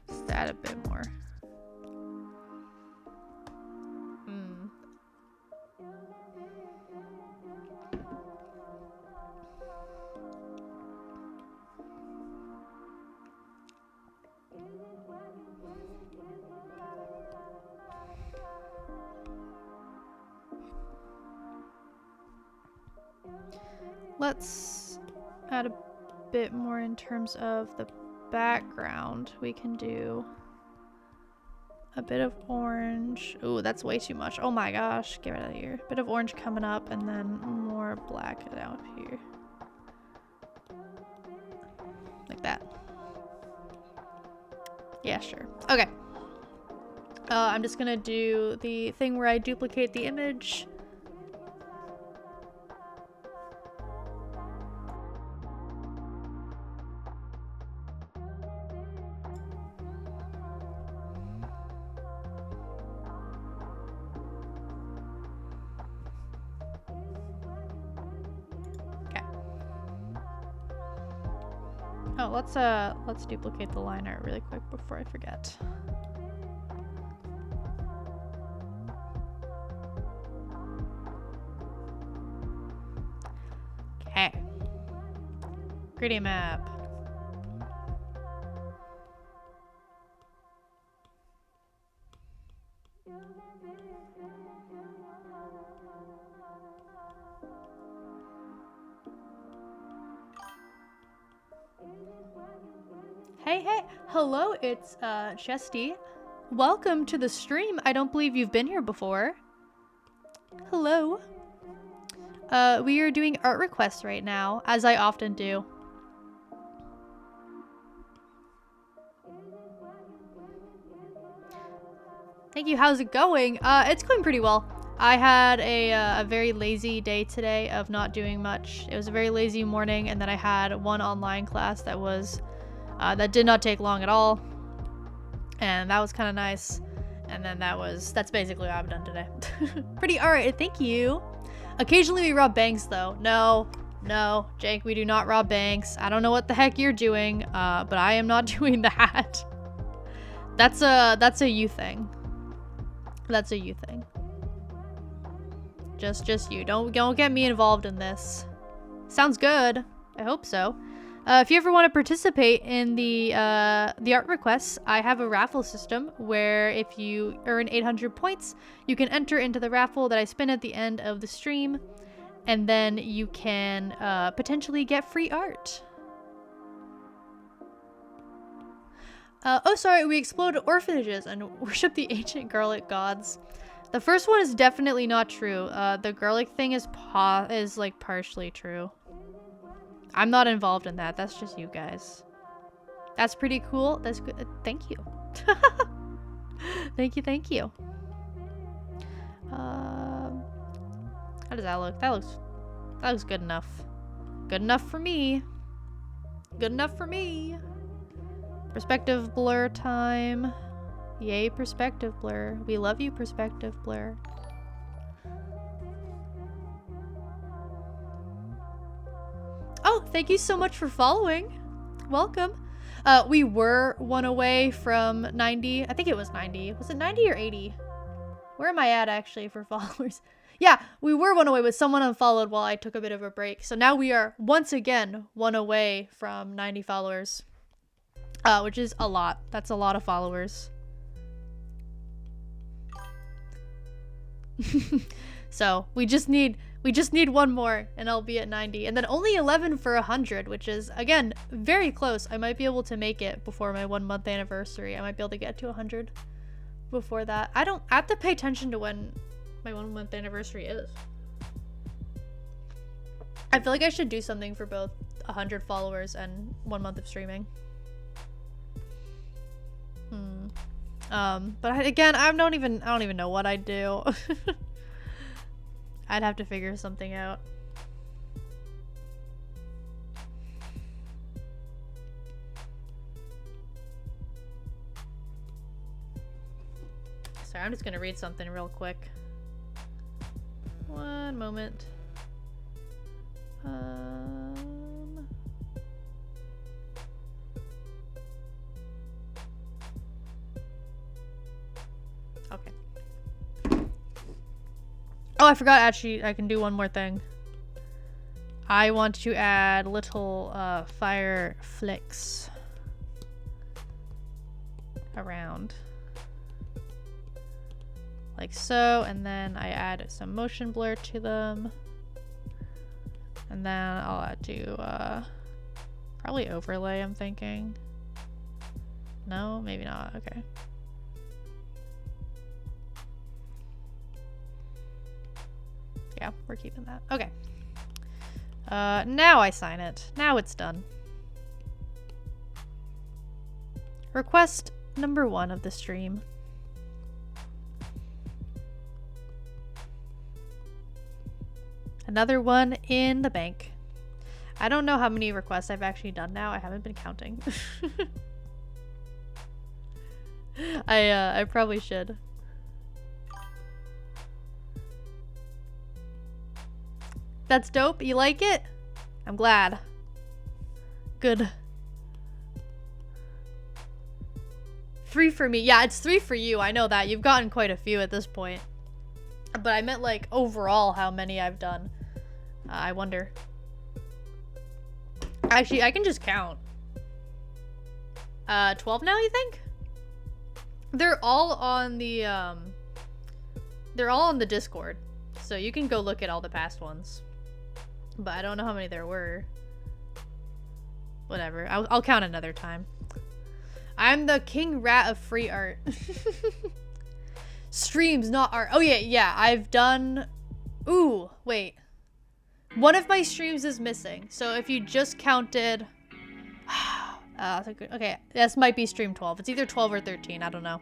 Just add a bit more. Let's add a bit more in terms of the background. We can do a bit of orange. Ooh, that's way too much. Oh my gosh, get out of here. Bit of orange coming up and then more black down here. Like that. Yeah, sure. Okay. I'm just gonna do the thing where I duplicate the image. Oh, let's duplicate the line art really quick before I forget. Okay. Gradient map. Hey, hello, it's Chesty. Welcome to the stream. I don't believe you've been here before. Hello. We are doing art requests right now, as I often do. Thank you. How's it going? It's going pretty well. I had a very lazy day today of not doing much. It was a very lazy morning, and then I had one online class that was that did not take long at all, and that was kind of nice. And then that's basically what I've done today. Pretty alright, thank you. Occasionally we rob banks though. No, Jake, we do not rob banks. I don't know what the heck you're doing, but I am not doing that. That's a you thing. That's a you thing. Just you. Don't get me involved in this. Sounds good. I hope so. If you ever want to participate in the art requests, I have a raffle system where if you earn 800 points, you can enter into the raffle that I spin at the end of the stream, and then you can potentially get free art. Oh, sorry, we exploded orphanages and worship the ancient garlic gods. The first one is definitely not true. The garlic thing is like partially true. I'm not involved in that. That's just you guys. That's pretty cool. That's good. Thank you. Thank you. How does that look? That looks good enough. Good enough for me. Good enough for me. Perspective blur time. Yay, perspective blur. We love you, perspective blur. Oh, thank you so much for following. Welcome. We were one away from 90. I think it was 90. Was it 90 or 80? Where am I at actually for followers? Yeah, we were one away, but someone unfollowed while I took a bit of a break. So now we are once again one away from 90 followers. Which is a lot. That's a lot of followers. So we just need one more and I'll be at 90, and then only 11 for 100, which is again very close. I might be able to make it before my 1 month anniversary. I might be able to get to 100 before that. I have to pay attention to when my 1 month anniversary is. I feel like I should do something for both 100 followers and 1 month of streaming. But again, I don't even know what I'd do. I'd have to figure something out. Sorry, I'm just gonna read something real quick. One moment. Okay. Oh, I forgot actually I can do one more thing. I want to add little fire flicks around. Like so, and then I add some motion blur to them. And then I'll do probably overlay, I'm thinking. No, maybe not. Okay. Yeah, we're keeping that. Okay. Now I sign it. Now it's done. Request number 1 of the stream. Another one in the bank. I don't know how many requests I've actually done now. I haven't been counting. I probably should. That's dope. You like it? I'm glad. Good. 3 for me. Yeah, it's 3 for you. I know that. You've gotten quite a few at this point. But I meant like overall how many I've done. I wonder. Actually, I can just count. 12 now, you think? They're all on the Discord. So you can go look at all the past ones. But I don't know how many there were. Whatever. I'll count another time. I'm the king rat of free art. Streams, not art. Oh, yeah. I've done... Ooh, wait. One of my streams is missing. So if you just counted... okay, this might be stream 12. It's either 12 or 13. I don't know.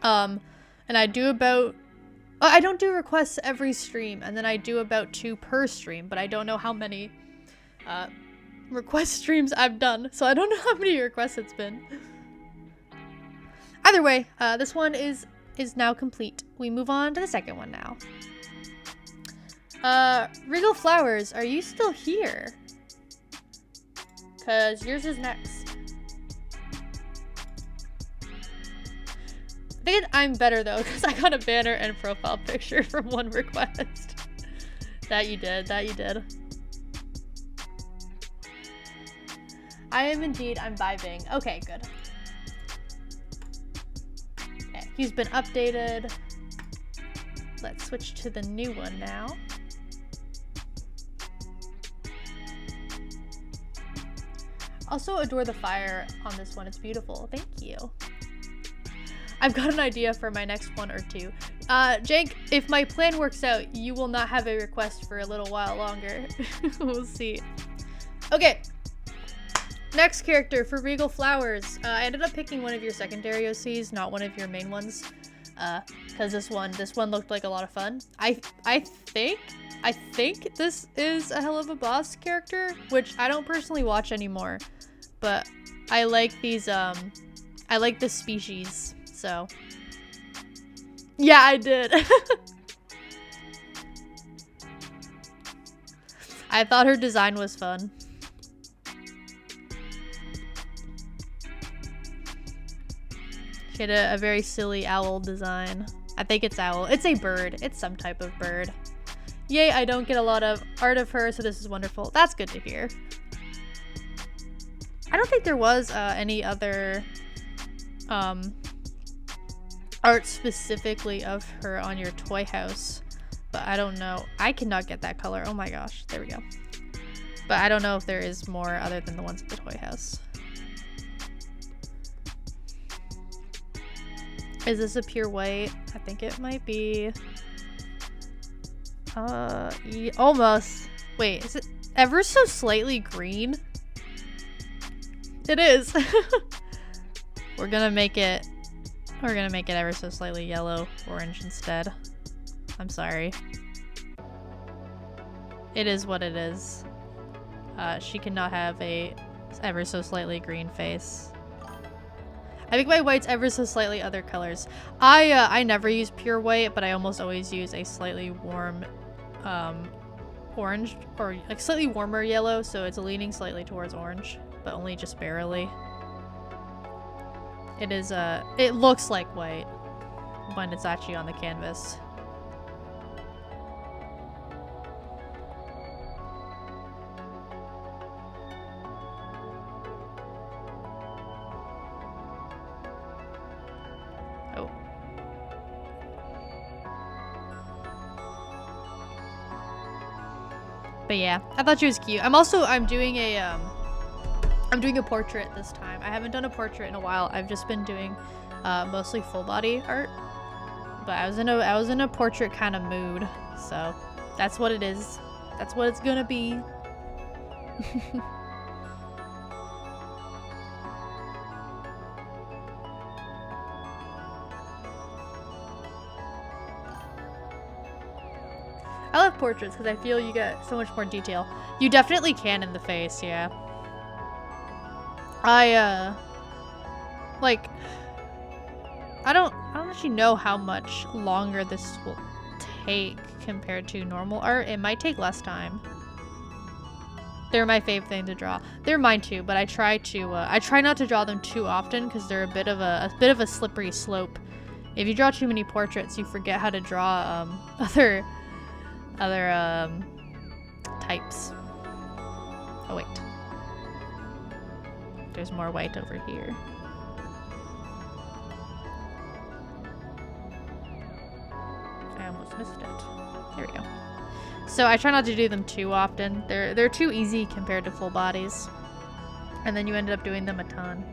And I do about... I don't do requests every stream, and then I do about 2 per stream, but I don't know how many request streams I've done, so I don't know how many requests it's been. Either way, this one is now complete. We move on to the second one now. Regal Flowers, are you still here? Because yours is next. I think I'm better though, because I got a banner and profile picture from one request. That you did. I am indeed, I'm vibing. Okay, good. Okay, he's been updated. Let's switch to the new one now. Also adore the fire on this one, it's beautiful. Thank you. I've got an idea for my next one or 2. Jake, if my plan works out, you will not have a request for a little while longer. We'll see. Okay. Next character for Regal Flowers. I ended up picking one of your secondary OCs, not one of your main ones. Because this one looked like a lot of fun. I think this is a hell of a boss character, which I don't personally watch anymore. But I like these, I like this species. So, yeah, I did. I thought her design was fun. She had a very silly owl design. I think it's owl. It's a bird. It's some type of bird. Yay, I don't get a lot of art of her, so this is wonderful. That's good to hear. I don't think there was any other art specifically of her on your toy house, but I don't know. I cannot get that color. Oh my gosh, there we go. But I don't know if there is more other than the ones at the toy house. Is this a pure white? I think it might be. Yeah, almost. Wait, is it ever so slightly green? It is. We're gonna make it ever so slightly yellow orange instead. I'm sorry. It is what it is. She cannot have a ever so slightly green face. I think my white's ever so slightly other colors. I never use pure white, but I almost always use a slightly warm orange, or like slightly warmer yellow, so it's leaning slightly towards orange, but only just barely. It is, it looks like white when it's actually on the canvas. Oh. But yeah, I thought she was cute. I'm doing a portrait this time. I haven't done a portrait in a while. I've just been doing mostly full body art. But I was in a portrait kind of mood, so that's what it is. That's what it's gonna be. I love portraits because I feel you get so much more detail. You definitely can in the face, yeah. Like, I don't actually know how much longer this will take compared to normal art. It might take less time. They're my fave thing to draw. They're mine too, but I try not to draw them too often because they're a bit of a slippery slope. If you draw too many portraits, you forget how to draw other types. Oh wait. There's more white over here. I almost missed it. There we go. So I try not to do them too often. They're too easy compared to full bodies. And then you ended up doing them a ton.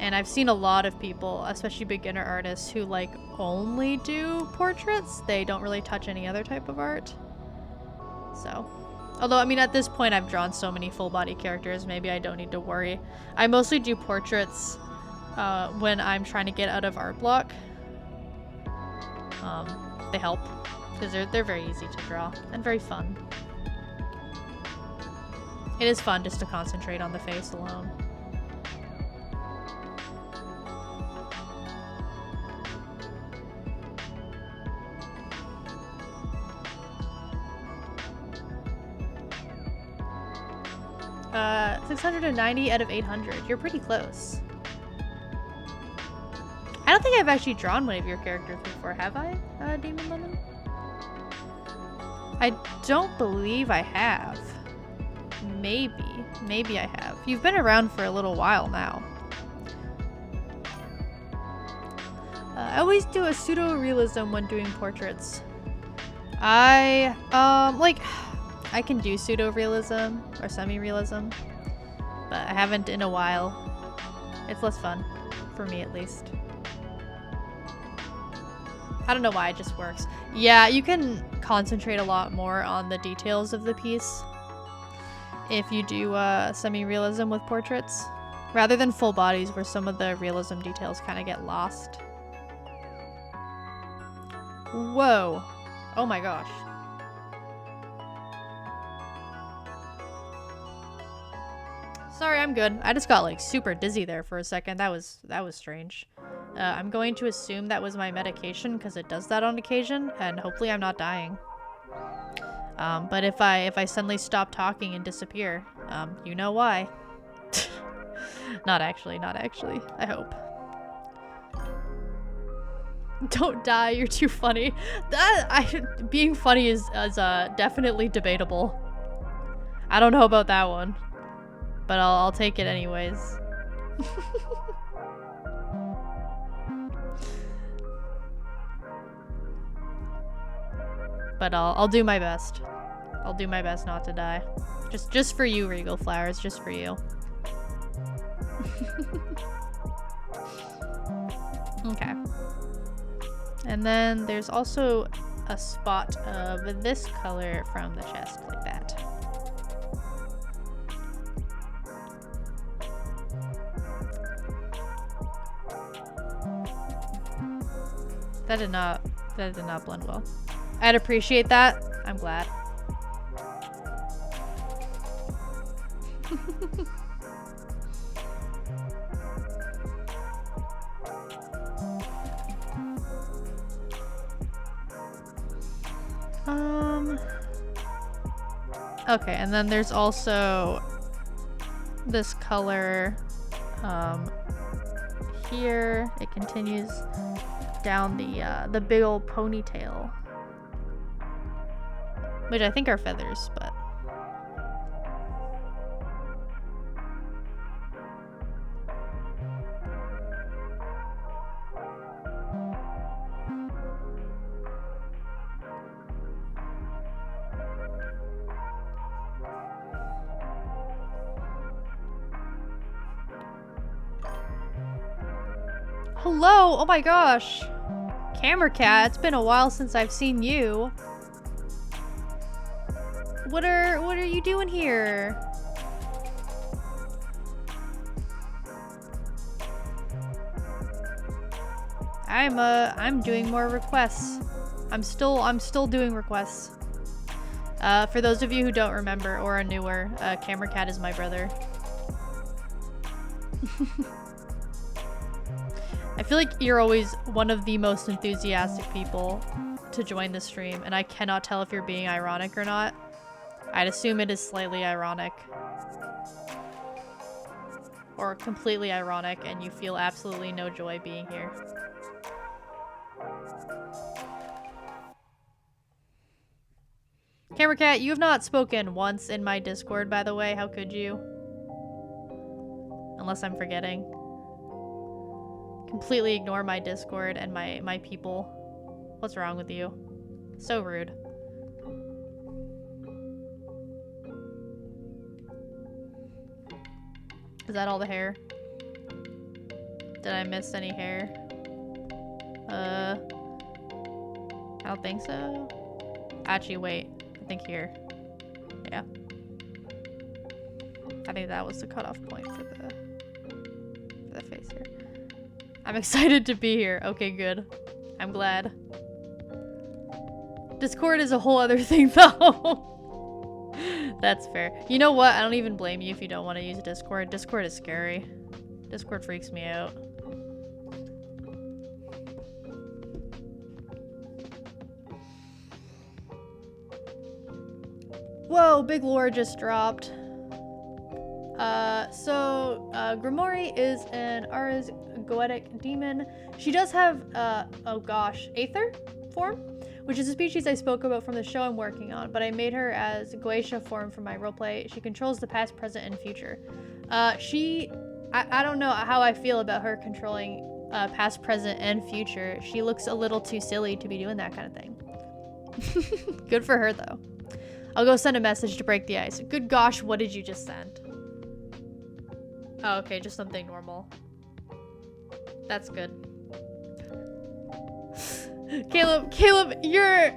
And I've seen a lot of people, especially beginner artists, who like only do portraits. They don't really touch any other type of art. So, although I mean at this point I've drawn so many full body characters, maybe I don't need to worry. I mostly do portraits when I'm trying to get out of art block. They help because they're very easy to draw and very fun. It is fun just to concentrate on the face alone. Uh, 690 out of 800. You're pretty close. I don't think I've actually drawn one of your characters before, have I, Demon Lemon? I don't believe I have. Maybe I have. You've been around for a little while now. I always do a pseudo-realism when doing portraits. I can do pseudo-realism or semi-realism, but I haven't in a while. It's less fun, for me at least. I don't know why, it just works. Yeah, you can concentrate a lot more on the details of the piece if you do semi-realism with portraits, rather than full bodies where some of the realism details kind of get lost. Whoa. Oh my gosh. Sorry, I'm good. I just got like super dizzy there for a second. That was strange. I'm going to assume that was my medication because it does that on occasion, and hopefully I'm not dying. But if I suddenly stop talking and disappear, you know why. Not actually. I hope. Don't die, you're too funny. Being funny is definitely debatable. I don't know about that one, but I'll take it anyways. But I'll do my best. I'll do my best not to die. Just for you, Regal Flowers, just for you. Okay. And then there's also a spot of this color from the chest, like that. That did not blend well. I'd appreciate that. I'm glad. Okay, and then there's also this color here. It continues down the big old ponytail, which I think are feathers, but hello! Oh my gosh! Camera Cat, it's been a while since I've seen you. What are you doing here? I'm doing more requests. I'm still doing requests. For those of you who don't remember or are newer, Camera Cat is my brother. I feel like you're always one of the most enthusiastic people to join the stream, and I cannot tell if you're being ironic or not. I'd assume it is slightly ironic. Or completely ironic, and you feel absolutely no joy being here. Camera Cat, you have not spoken once in my Discord, by the way. How could you? Unless I'm forgetting. Completely ignore my Discord and my people. What's wrong with you? So rude. Is that all the hair? Did I miss any hair? I don't think so. Actually, wait. I think here. Yeah. I think that was the cutoff point for the face here. I'm excited to be here. Okay, good. I'm glad. Discord is a whole other thing, though. That's fair. You know what? I don't even blame you if you don't want to use Discord. Discord is scary. Discord freaks me out. Whoa, big lore just dropped. Grimori is an Ars Goetic demon. She does have, oh gosh, Aether form, which is a species I spoke about from the show I'm working on, but I made her as Goetia form for my roleplay. She controls the past, present, and future. I don't know how I feel about her controlling past, present, and future. She looks a little too silly to be doing that kind of thing. Good for her, though. I'll go send a message to break the ice. Good gosh, what did you just send? Oh, okay, just something normal. That's good. Caleb, your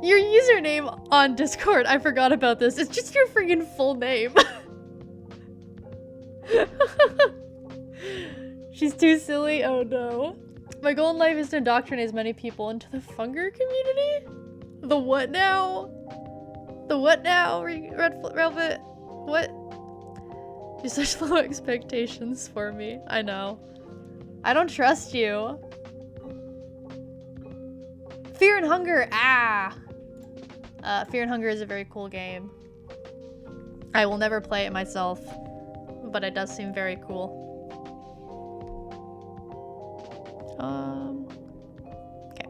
username on Discord, I forgot about this. It's just your freaking full name. She's too silly. Oh no. My goal in life is to indoctrinate as many people into the Funger community? The what now? The what now? Red Velvet? What? You have such low expectations for me. I know. I don't trust you. Fear and Hunger. Ah. Fear and Hunger is a very cool game. I will never play it myself, but it does seem very cool. Okay.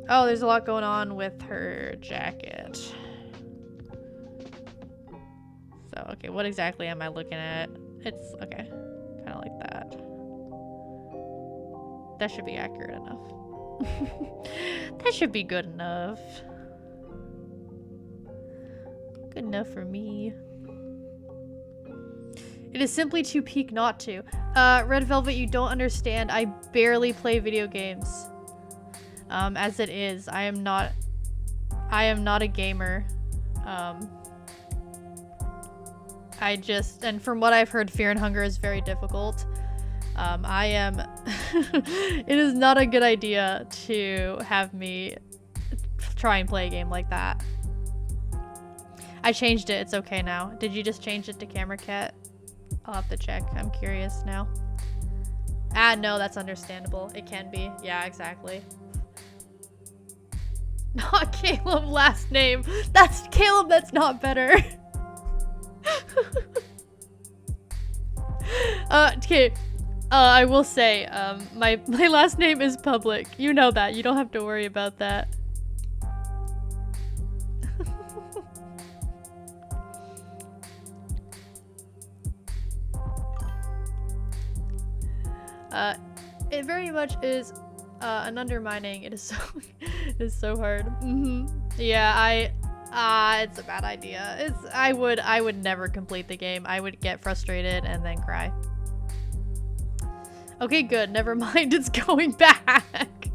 Oh, there's a lot going on with her jacket. So, okay, what exactly am I looking at? It's, okay, kind of like that. That should be accurate enough. That should be good enough. Good enough for me. It is simply too peak not to. Red Velvet, you don't understand. I barely play video games. As it is, I am not a gamer. And from what I've heard, Fear and Hunger is very difficult. It is not a good idea to have me try and play a game like that. I changed it. It's okay now. Did you just change it to Camera Cat? I'll have to check. I'm curious now. Ah, no, that's understandable. It can be. Yeah, exactly. Not Caleb last name. That's Caleb, that's not better. Okay. I will say, my last name is public. You know that. You don't have to worry about that. It very much is an undermining. It is so it is so hard. Yeah, it's a bad idea. I would never complete the game. I would get frustrated and then cry. Okay, good. Never mind. It's going back.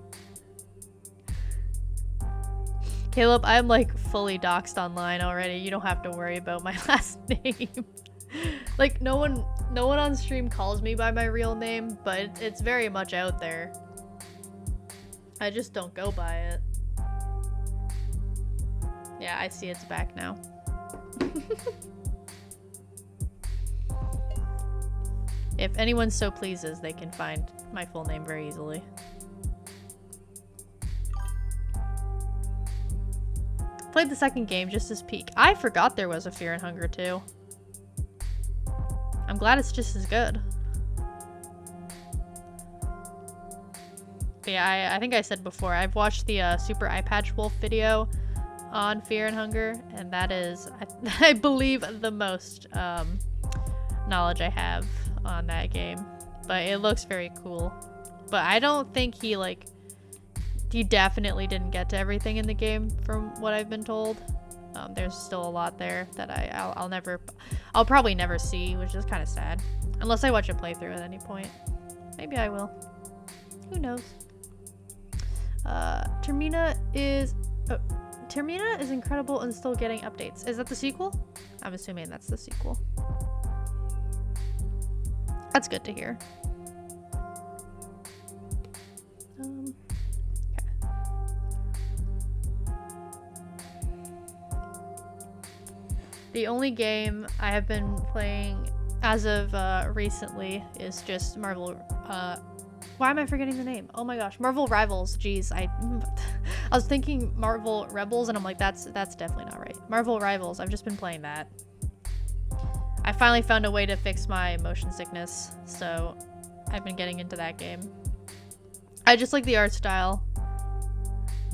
Caleb, I'm like fully doxxed online already. You don't have to worry about my last name. Like no one on stream calls me by my real name, but it's very much out there. I just don't go by it. Yeah, I see it's back now. If anyone so pleases, they can find my full name very easily. Played the second game just as peak. I forgot there was a Fear and Hunger too. I'm glad it's just as good. But yeah, I think I said before, I've watched the Super Eye Patch Wolf video on Fear and Hunger, and that is, I believe, the most knowledge I have on that game. But it looks very cool. But I don't think he definitely didn't get to everything in the game from what I've been told. There's still a lot there that I'll probably never see, which is kind of sad. Unless I watch a playthrough at any point. Maybe I will. Who knows? Termina is incredible and still getting updates. Is that the sequel? I'm assuming that's the sequel. That's good to hear. Okay. The only game I have been playing as of recently is just Marvel. Why am I forgetting the name? Oh my gosh, Marvel Rivals. Jeez, I was thinking Marvel Rebels, and I'm like, that's definitely not right. Marvel Rivals. I've just been playing that. I finally found a way to fix my motion sickness, so I've been getting into that game. I just like the art style.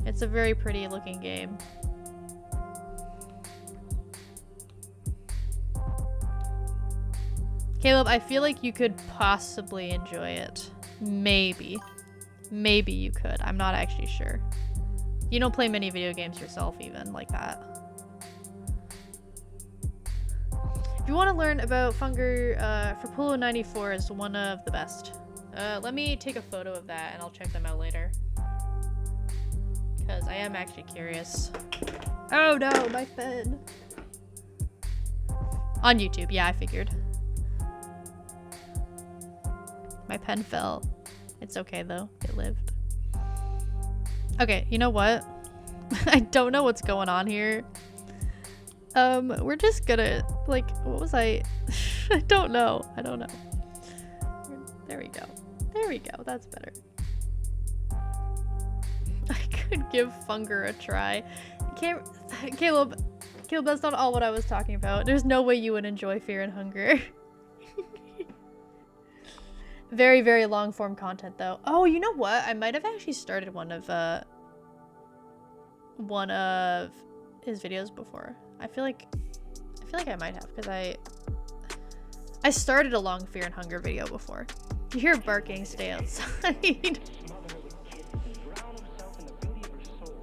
It's a very pretty looking game. Caleb, I feel like you could possibly enjoy it. Maybe. Maybe you could. I'm not actually sure. You don't play many video games yourself even like that. If you want to learn about Funger, Frapullo 94 is one of the best. Let me take a photo of that and I'll check them out later. Because I am actually curious. Oh no, my pen. On YouTube, yeah, I figured. My pen fell. It's okay though, it lived. Okay, you know what? I don't know what's going on here. We're just gonna, like, what was I? I don't know. There we go. There we go, that's better. I could give Funger a try. Caleb, that's not all what I was talking about. There's no way you would enjoy Fear and Hunger. Very, very long form content though. Oh, you know what? I might have actually started one of his videos before. I feel like I might have, because I started a long Fear and Hunger video before. You hear barking, stay outside.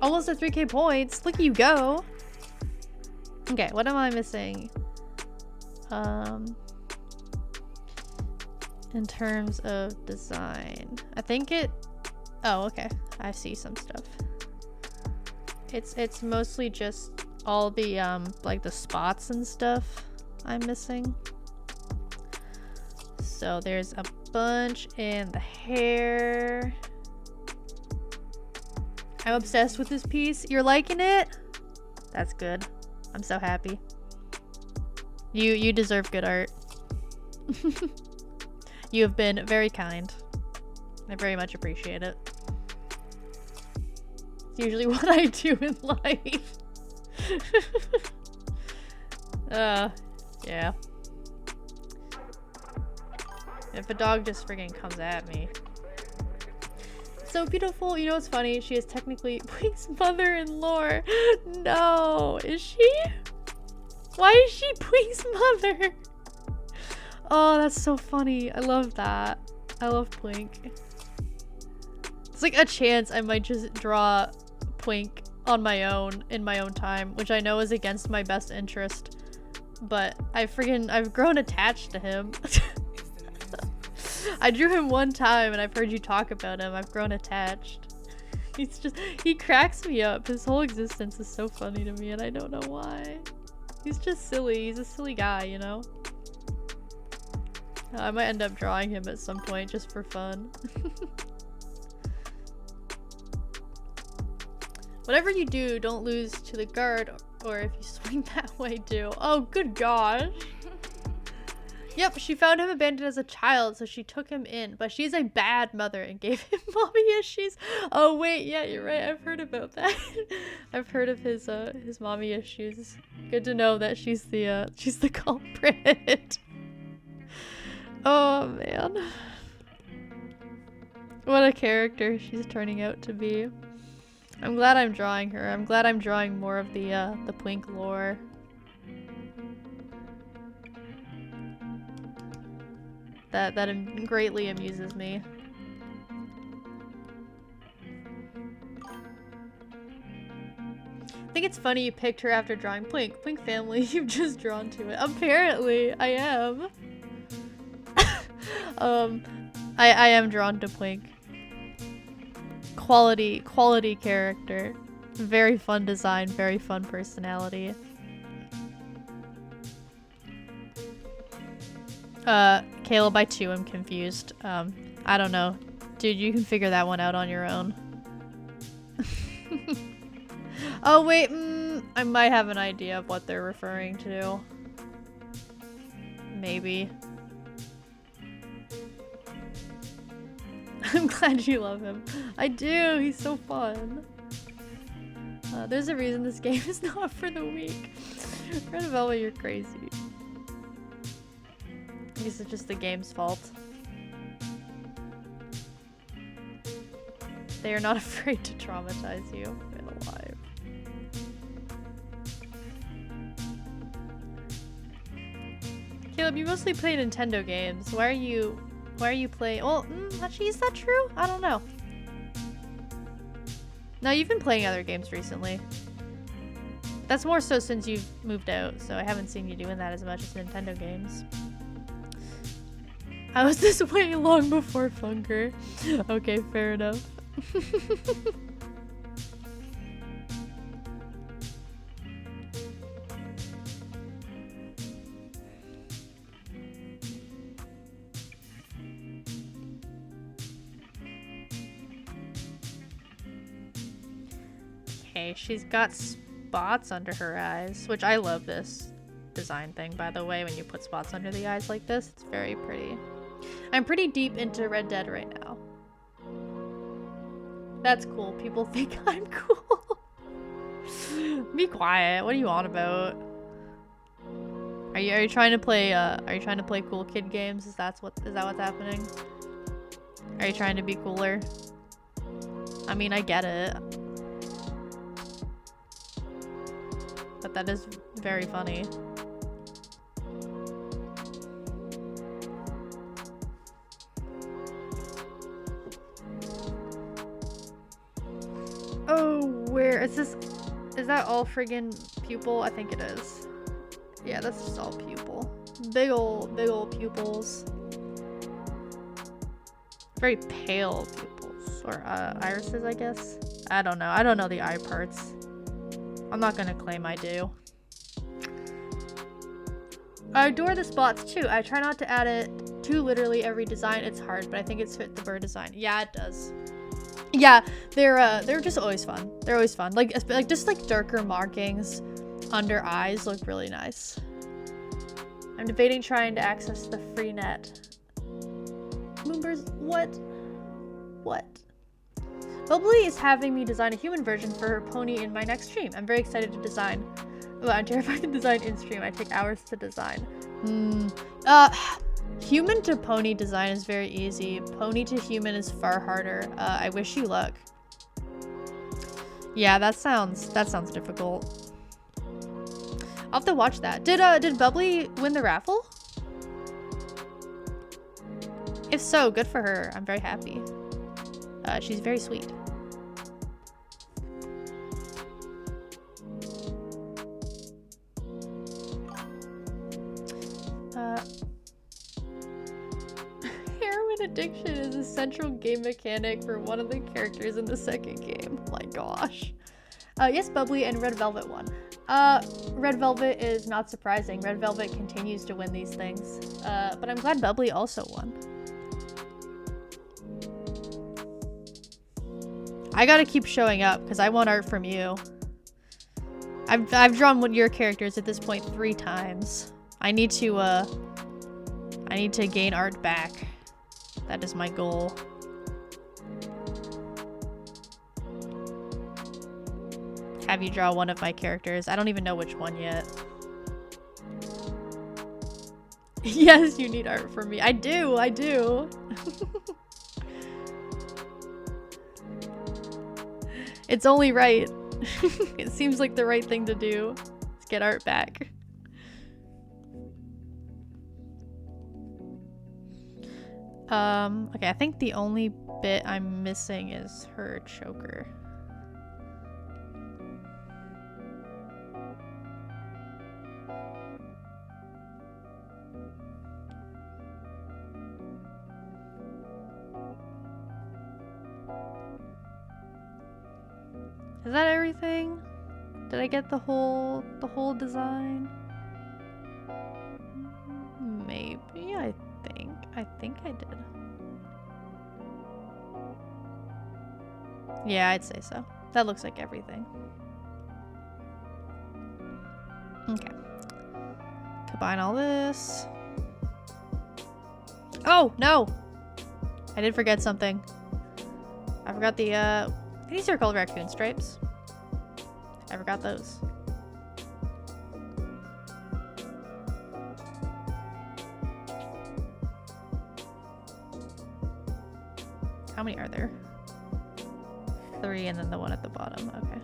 Almost at 3K points. Look at you go. Okay, what am I missing? In terms of design, I think it. Oh, okay. I see some stuff. It's mostly just all the like the spots and stuff I'm missing. So there's a bunch in the hair. I'm obsessed with this piece. You're liking it? That's good. I'm so happy. You deserve good art. You have been very kind. I very much appreciate it. It's usually what I do in life. Yeah. If a dog just friggin' comes at me. So beautiful. You know what's funny? She is technically Plink's mother-in-law. No, is she? Why is she Plink's mother? Oh, that's so funny. I love that. I love Plink. It's like a chance I might just draw Plink on my own in my own time, which I know is against my best interest. But I've grown attached to him. I drew him one time and I've heard you talk about him. I've grown attached. He cracks me up. His whole existence is so funny to me and I don't know why. He's just silly. He's a silly guy, you know? I might end up drawing him at some point just for fun. Whatever you do, don't lose to the guard, or if you swing that way, do. Oh, good gosh. Yep, she found him abandoned as a child, so she took him in, but she's a bad mother and gave him mommy issues. Oh wait, yeah, you're right. I've heard about that. I've heard of his mommy issues. Good to know that she's the culprit. Oh man. What a character she's turning out to be. I'm glad I'm drawing her. I'm glad I'm drawing more of the Plink lore. That greatly amuses me. I think it's funny you picked her after drawing Plink. Plink family, you've just drawn to it. Apparently, I am. I am drawn to Plink. Quality character. Very fun design, very fun personality. Caleb, I too am confused. I don't know. Dude, you can figure that one out on your own. Oh wait, I might have an idea of what they're referring to. Maybe. I'm glad you love him. I do, he's so fun. There's a reason this game is not for the weak. Red Velvet, you're crazy. I guess it's just the game's fault. They are not afraid to traumatize you in alive. Caleb, you mostly play Nintendo games. Why are you playing? Well, actually, is that true? I don't know. No, you've been playing other games recently. That's more so since you've moved out, so I haven't seen you doing that as much as Nintendo games. I was this way long before Funker. Okay, fair enough. Okay, she's got spots under her eyes, which I love this design thing, by the way, when you put spots under the eyes like this. It's very pretty. I'm pretty deep into Red Dead right now. That's cool. People think I'm cool. Be quiet. What are you on about? Are you trying to play cool kid games? Is that what's happening? Are you trying to be cooler? I mean, I get it. But that is very funny. Oh, where is this? Is that all friggin' pupil? I think it is. Yeah, that's just all pupil. Big ol' pupils. Very pale pupils. Or irises, I guess. I don't know. I don't know the eye parts. I'm not gonna claim I do. I adore the spots too. I try not to add it to literally every design. It's hard, but I think it's fit the bird design. Yeah, it does. Yeah, they're just always fun. They're always fun. Like just like darker markings under eyes look really nice. I'm debating trying to access the free net. Moonbirds, what? What? Bubbly is having me design a human version for her pony in my next stream. I'm very excited to design. Well, I'm terrified to design in stream. I take hours to design. Human to pony design is very easy. Pony to human is far harder. I wish you luck. Yeah, that sounds difficult. I'll have to watch that. Did Bubbly win the raffle? If so, good for her. I'm very happy. She's very sweet. Heroin addiction is a central game mechanic for one of the characters in the second game. Oh my gosh. Yes, Bubbly and Red Velvet won. Red Velvet is not surprising. Red Velvet continues to win these things. But I'm glad Bubbly also won. I gotta keep showing up because I want art from you. I've drawn one of your characters at this point 3 times. I need to gain art back. That is my goal. Have you draw one of my characters. I don't even know which one yet. Yes, you need art from me. I do. It's only right. It seems like the right thing to do. Let's get art back. Okay, I think the only bit I'm missing is her choker. Is that everything? Did I get the whole design? Maybe, I think I did. Yeah, I'd say so. That looks like everything. Okay. Combine all this. Oh, no! I did forget something. I forgot the, these are called raccoon stripes. I forgot those. How many are there? 3 and then the one at the bottom. Okay.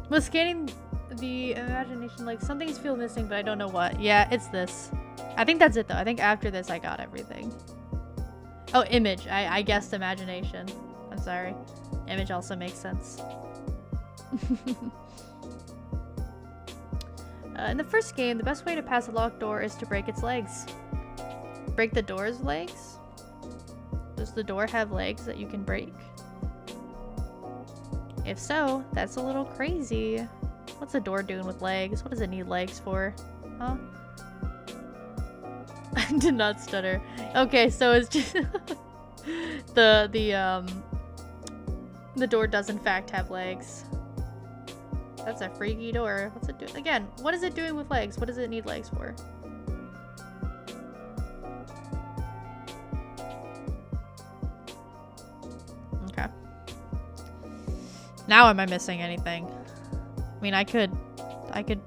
Was scanning the imagination like something's feel missing, but I don't know what. Yeah, it's this. I think that's it though. I think after this I got everything. Oh, image. I guessed imagination. I'm sorry. Image also makes sense. In the first game, the best way to pass a locked door is to break its legs. Break the door's legs? Does the door have legs that you can break? If so, that's a little crazy. What's a door doing with legs? What does it need legs for? Huh? I did not stutter. Okay, so it's just the door does in fact have legs. That's a freaky door. What's it doing? Again, what is it doing with legs? What does it need legs for? Okay. Now am I missing anything? I mean, I could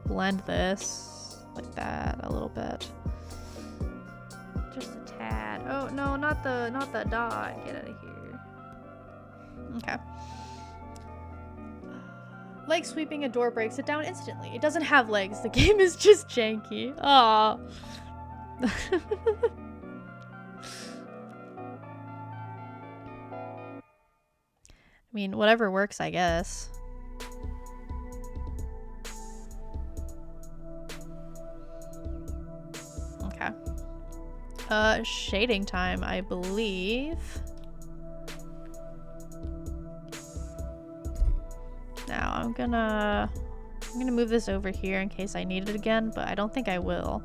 blend this like that a little bit. Just a tad. Oh no, not the dot. Get out of here. Okay. Leg sweeping a door breaks it down instantly. It doesn't have legs. The game is just janky. Aww. I mean, whatever works, I guess. Okay. Shading time, I believe. Now I'm gonna move this over here in case I need it again, but I don't think I will.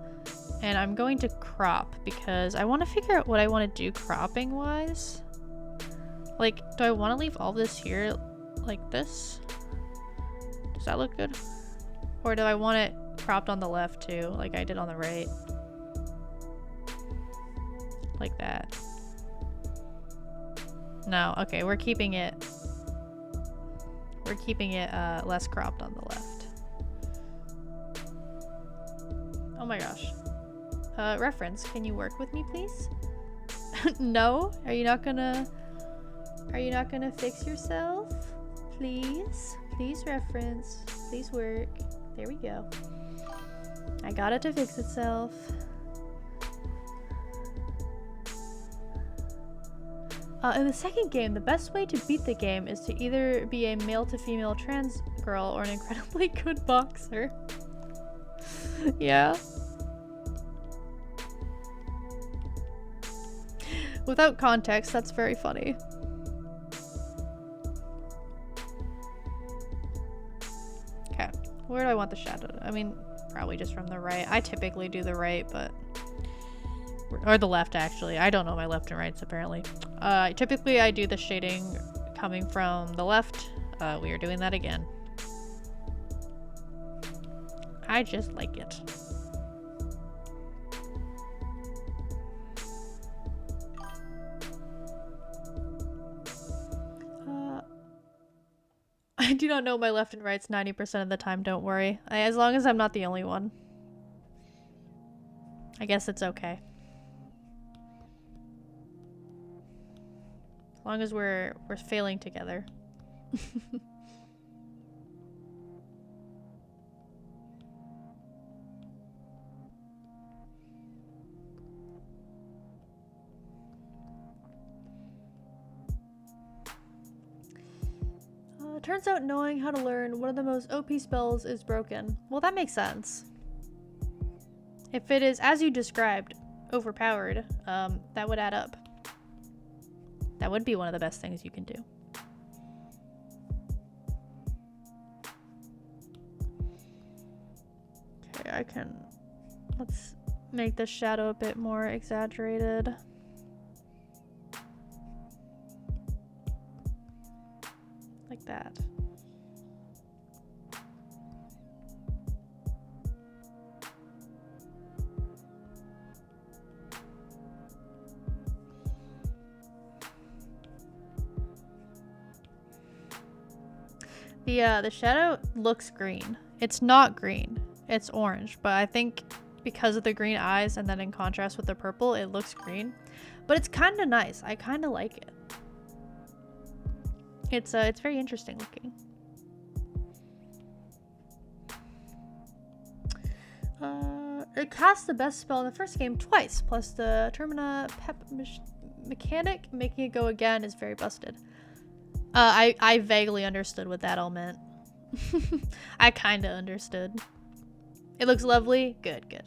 And I'm going to crop because I want to figure out what I want to do cropping wise. Like, do I want to leave all this here like this? Does that look good? Or do I want it cropped on the left too, like I did on the right? Like that. No, okay, we're keeping it less cropped on the left. Oh my gosh. Reference, can you work with me, please? No? Are you not gonna fix yourself? Please? Please, reference. Please work. There we go. I got it to fix itself. In the second game, the best way to beat the game is to either be a male to female trans girl or an incredibly good boxer. Yeah. Without context, that's very funny. Okay, where do I want the shadow? I mean, probably just from the right. I typically do the right, but... Or the left, actually. I don't know my left and rights, apparently. Typically, I do the shading coming from the left. We are doing that again. I just like it. I do not know my left and rights 90% of the time, don't worry. As long as I'm not the only one. I guess it's okay. As long as we're failing together. Turns out knowing how to learn one of the most OP spells is broken. Well, that makes sense. If it is, as you described, overpowered, that would add up. That would be one of the best things you can do. Okay, let's make the shadow a bit more exaggerated. Like that. The shadow looks green. It's not green. It's orange, but I think because of the green eyes and then in contrast with the purple, it looks green. But it's kind of nice. I kind of like it. It's very interesting looking. It cast the best spell in the first game twice, plus the Termina Pep mechanic making it go again is very busted. I vaguely understood what that all meant. I kinda understood. It looks lovely. Good, good.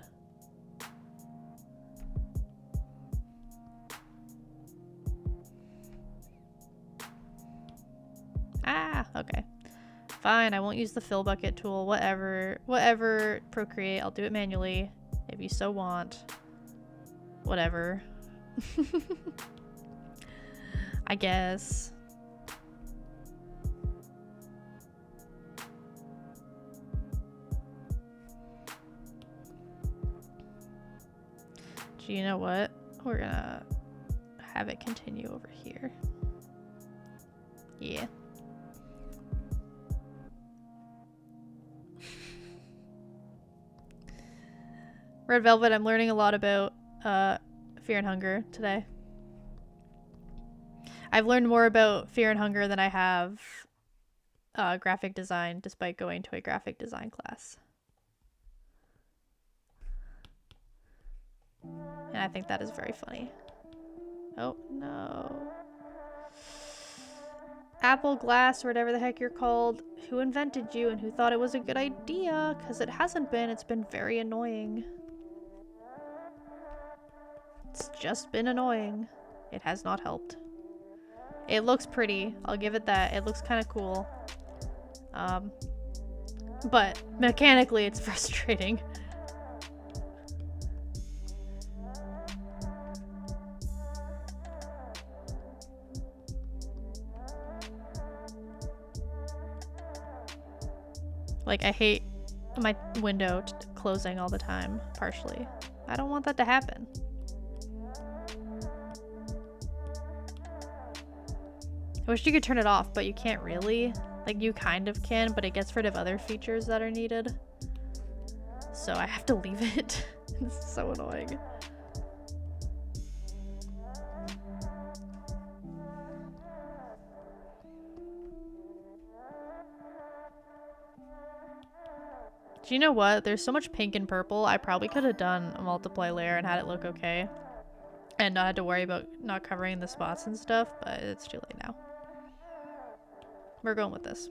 Ah, okay. Fine, I won't use the fill bucket tool. Whatever, Procreate. I'll do it manually if you so want. Whatever. I guess. You know what? We're gonna have it continue over here. Yeah. Red Velvet, I'm learning a lot about Fear and Hunger today. I've learned more about Fear and Hunger than I have graphic design, despite going to a graphic design class. And I think that is very funny. Oh, no. Apple Glass, or whatever the heck you're called. Who invented you and who thought it was a good idea? Because it hasn't been. It's been very annoying. It's just been annoying. It has not helped. It looks pretty. I'll give it that. It looks kind of cool. But mechanically, it's frustrating. Like, I hate my window closing all the time, partially. I don't want that to happen. I wish you could turn it off, but you can't really. Like, you kind of can, but it gets rid of other features that are needed. So I have to leave it. This is so annoying. Do you know what? There's so much pink and purple. I probably could have done a multiply layer and had it look okay. And not had to worry about not covering the spots and stuff, but it's too late now. We're going with this.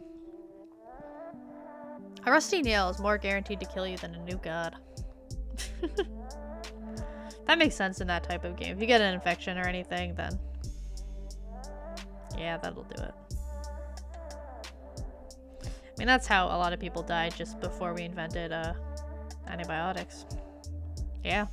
A rusty nail is more guaranteed to kill you than a new god. That makes sense in that type of game. If you get an infection or anything, then yeah, that'll do it. I mean, that's how a lot of people died just before we invented antibiotics. Yeah.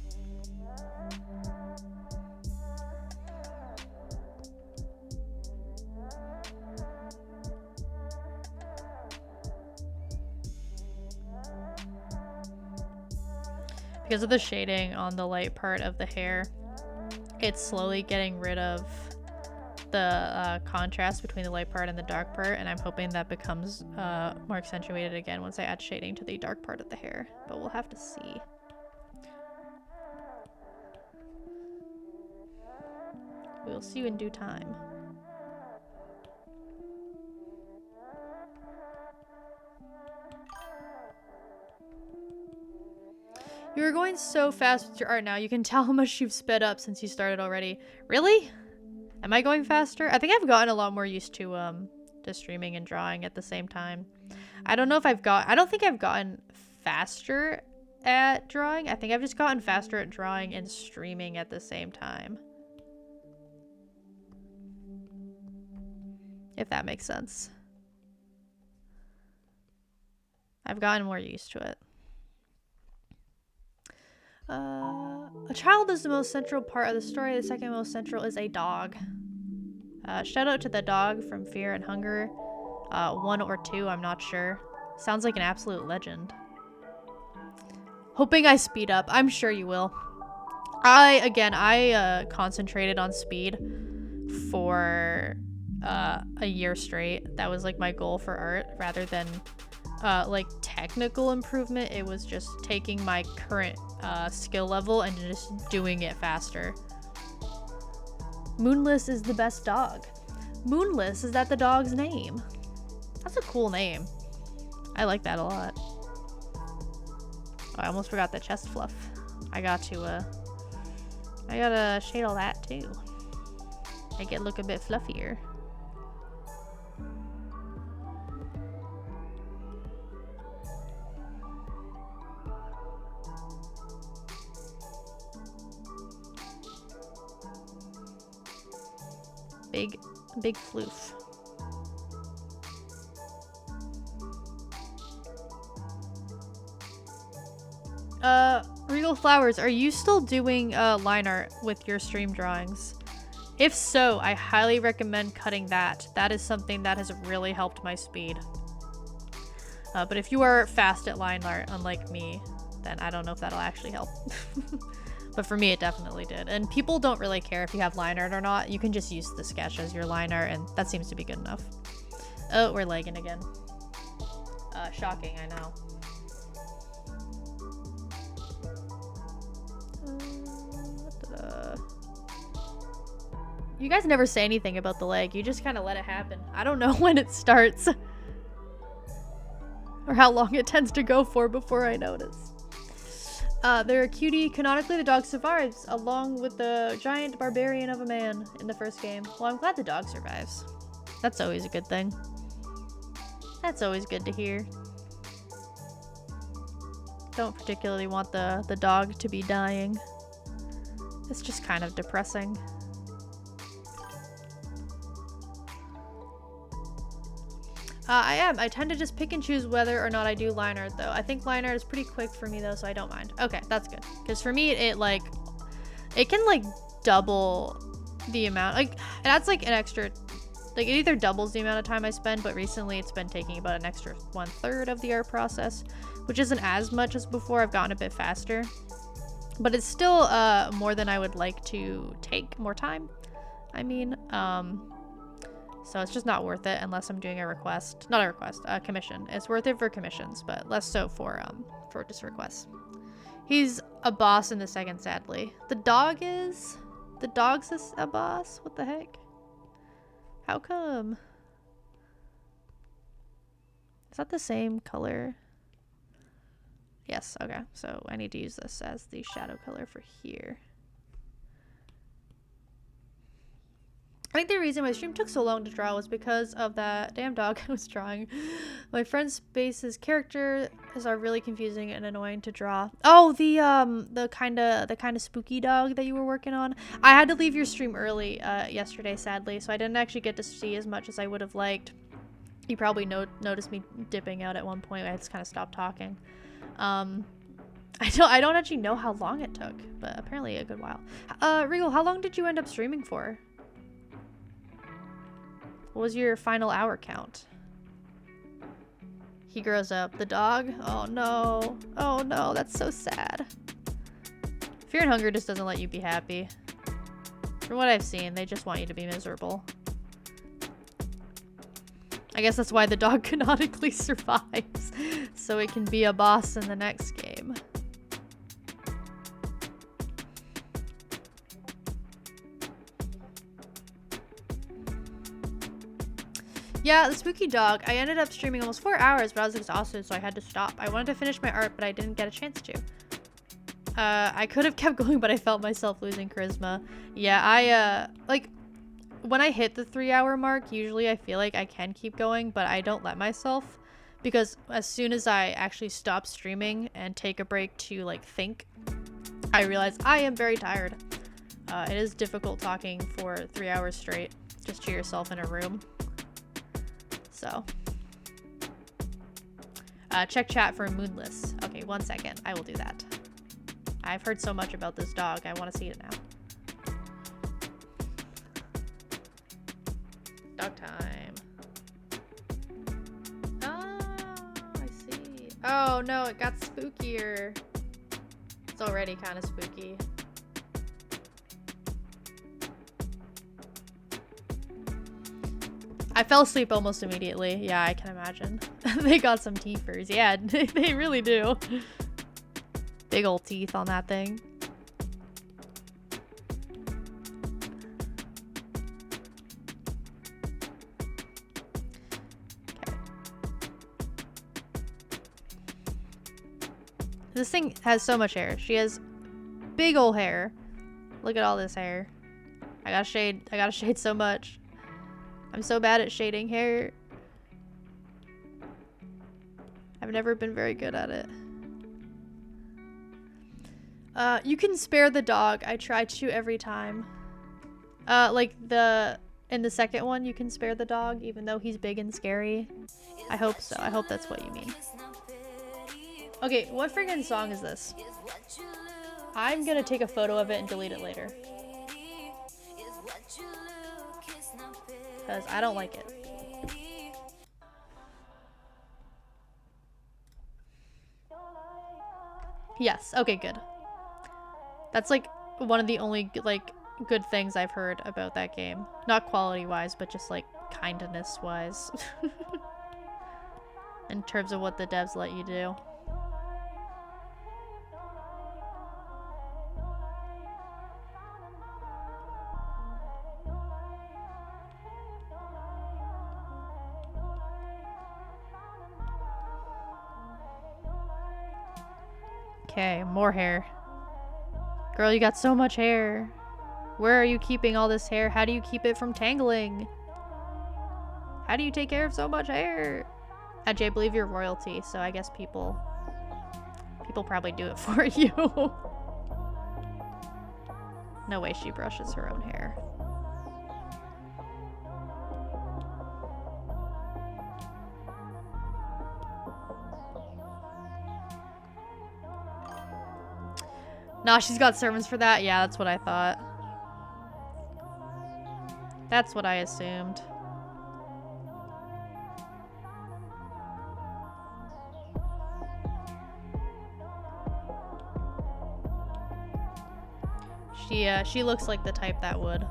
Because of the shading on the light part of the hair, it's slowly getting rid of the contrast between the light part and the dark part, and I'm hoping that becomes more accentuated again once I add shading to the dark part of the hair, but we'll have to see. We'll see you in due time. You are going so fast with your art now. You can tell how much you've sped up since you started already. Really? Am I going faster? I think I've gotten a lot more used to streaming and drawing at the same time. I don't know if I don't think I've gotten faster at drawing. I think I've just gotten faster at drawing and streaming at the same time. If that makes sense. I've gotten more used to it. A child is the most central part of the story. The second most central is a dog. Shout out to the dog from Fear and Hunger. 1 or 2, I'm not sure. Sounds like an absolute legend. Hoping I speed up. I'm sure you will. I concentrated on speed for a year straight. That was like my goal for art rather than like technical improvement. It was just taking my current skill level and just doing it faster. Moonless is the best dog. Moonless, is that the dog's name? That's a cool name. I like that a lot. Oh, I almost forgot the chest fluff. I gotta shade all that too. Make it look a bit fluffier. Big floof. Regal Flowers, are you still doing line art with your stream drawings? If so, I highly recommend cutting that. That is something that has really helped my speed. But if you are fast at line art, unlike me, then I don't know if that'll actually help. But for me, it definitely did. And people don't really care if you have line art or not. You can just use the sketch as your line art, and that seems to be good enough. Oh, we're lagging again. Shocking, I know. You guys never say anything about the lag. You just kind of let it happen. I don't know when it starts. Or how long it tends to go for before I notice. They're a cutie. Canonically, the dog survives, along with the giant barbarian of a man in the first game. Well, I'm glad the dog survives. That's always a good thing. That's always good to hear. Don't particularly want the dog to be dying. It's just kind of depressing. I am. I tend to just pick and choose whether or not I do line art, though. I think line art is pretty quick for me, though, so I don't mind. Okay, that's good. Because for me, it can, like, double the amount. Like, it adds, like, an extra... Like, it either doubles the amount of time I spend, but recently it's been taking about an extra 1/3 of the art process, which isn't as much as before. I've gotten a bit faster. But it's still more than I would like to take more time. I mean, So it's just not worth it unless I'm doing a request. Not a request, a commission. It's worth it for commissions, but less so for just requests. He's a boss in the second, sadly. The dog is? The dog's a boss? What the heck? How come? Is that the same color? Yes, okay. So I need to use this as the shadow color for here. I think the reason my stream took so long to draw was because of that damn dog I was drawing. My friend Space's characters are really confusing and annoying to draw. Oh, the kind of spooky dog that you were working on. I had to leave your stream early yesterday, sadly, so I didn't actually get to see as much as I would have liked. You probably noticed me dipping out at one point. I just kind of stopped talking. I don't actually know how long it took, but apparently a good while. Regal, how long did you end up streaming for? What was your final hour count? He grows up. The dog? Oh no. Oh no, that's so sad. Fear and Hunger just doesn't let you be happy. From what I've seen, they just want you to be miserable. I guess that's why the dog canonically survives. So it can be a boss in the next game. Yeah, the spooky dog. I ended up streaming almost 4 hours, but I was exhausted, so I had to stop. I wanted to finish my art, but I didn't get a chance to. I could have kept going, but I felt myself losing charisma. Yeah, like, when I hit the 3-hour mark, usually I feel like I can keep going, but I don't let myself. Because as soon as I actually stop streaming and take a break to, like, think, I realize I am very tired. It is difficult talking for 3 hours straight, just to yourself in a room. So, check chat for Moonless. Okay, 1 second. I will do that. I've heard so much about this dog. I want to see it now. Dog time. Oh, I see. Oh no, it got spookier. It's already kind of spooky. I fell asleep almost immediately. Yeah, I can imagine. They got some teethers. Yeah, they really do. Big old teeth on that thing. Okay. This thing has so much hair. She has big old hair. Look at all this hair. I gotta shade so much. I'm so bad at shading hair. I've never been very good at it. You can spare the dog. I try to every time. Like in the second one, you can spare the dog, even though he's big and scary. I hope so. I hope that's what you mean. Okay, what friggin' song is this? I'm gonna take a photo of it and delete it later. Because I don't like it. Yes, okay, good. That's like one of the only like good things I've heard about that game. Not quality-wise, but just like kindness-wise. In terms of what the devs let you do. Okay, more hair. Girl, you got so much hair. Where are you keeping all this hair? How do you keep it from tangling? How do you take care of so much hair? Ajay, I believe you're royalty, so I guess people probably do it for you. No way she brushes her own hair. Nah, she's got servants for that? Yeah, that's what I thought. That's what I assumed. She looks like the type that would.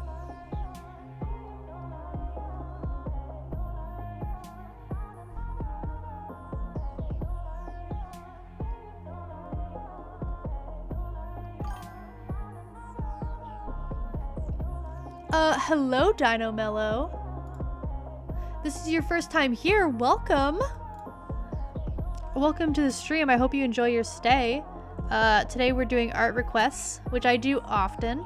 Hello, Dino Mellow. This is your first time here. Welcome. Welcome to the stream. I hope you enjoy your stay. Today we're doing art requests, which I do often.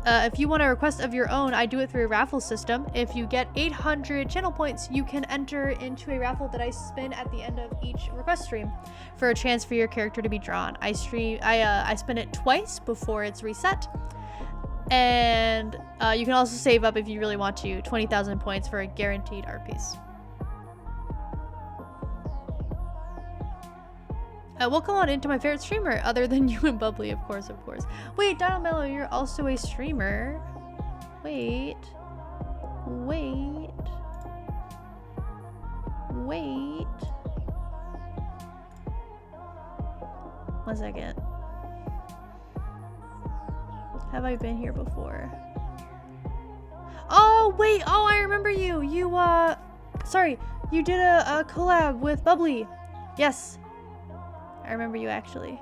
If you want a request of your own, I do it through a raffle system. If you get 800 channel points, you can enter into a raffle that I spin at the end of each request stream for a chance for your character to be drawn. I spin it twice before it's reset. And you can also save up if you really want to, 20,000 points for a guaranteed art piece. Welcome on into my favorite streamer, other than you and Bubbly, of course. Wait, Dino Mellow, you're also a streamer. Wait. 1 second. Have I been here before? Oh, wait. Oh, I remember you. You, sorry. You did a collab with Bubbly. Yes. I remember you, actually.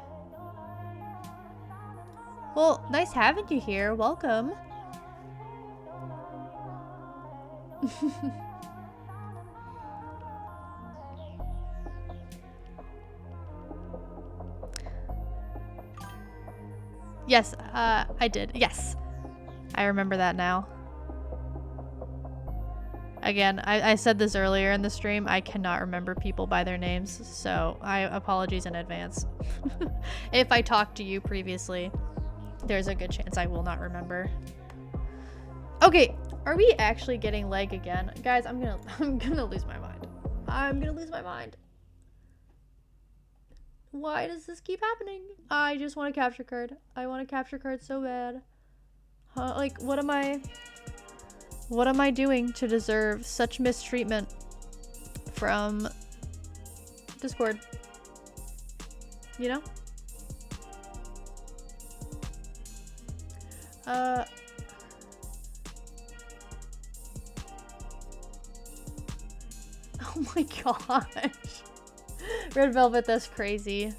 Well, nice having you here. Welcome. Yes, I did. Yes. I remember that now. Again, I said this earlier in the stream. I cannot remember people by their names, so apologies in advance. If I talked to you previously, there's a good chance I will not remember. Okay, are we actually getting lag again? Guys, I'm gonna lose my mind. I'm gonna lose my mind. Why does this keep happening? I just want a capture card. I want a capture card so bad. Huh? Like, what am I doing to deserve such mistreatment from Discord? You know? Oh my gosh. Red Velvet, that's crazy.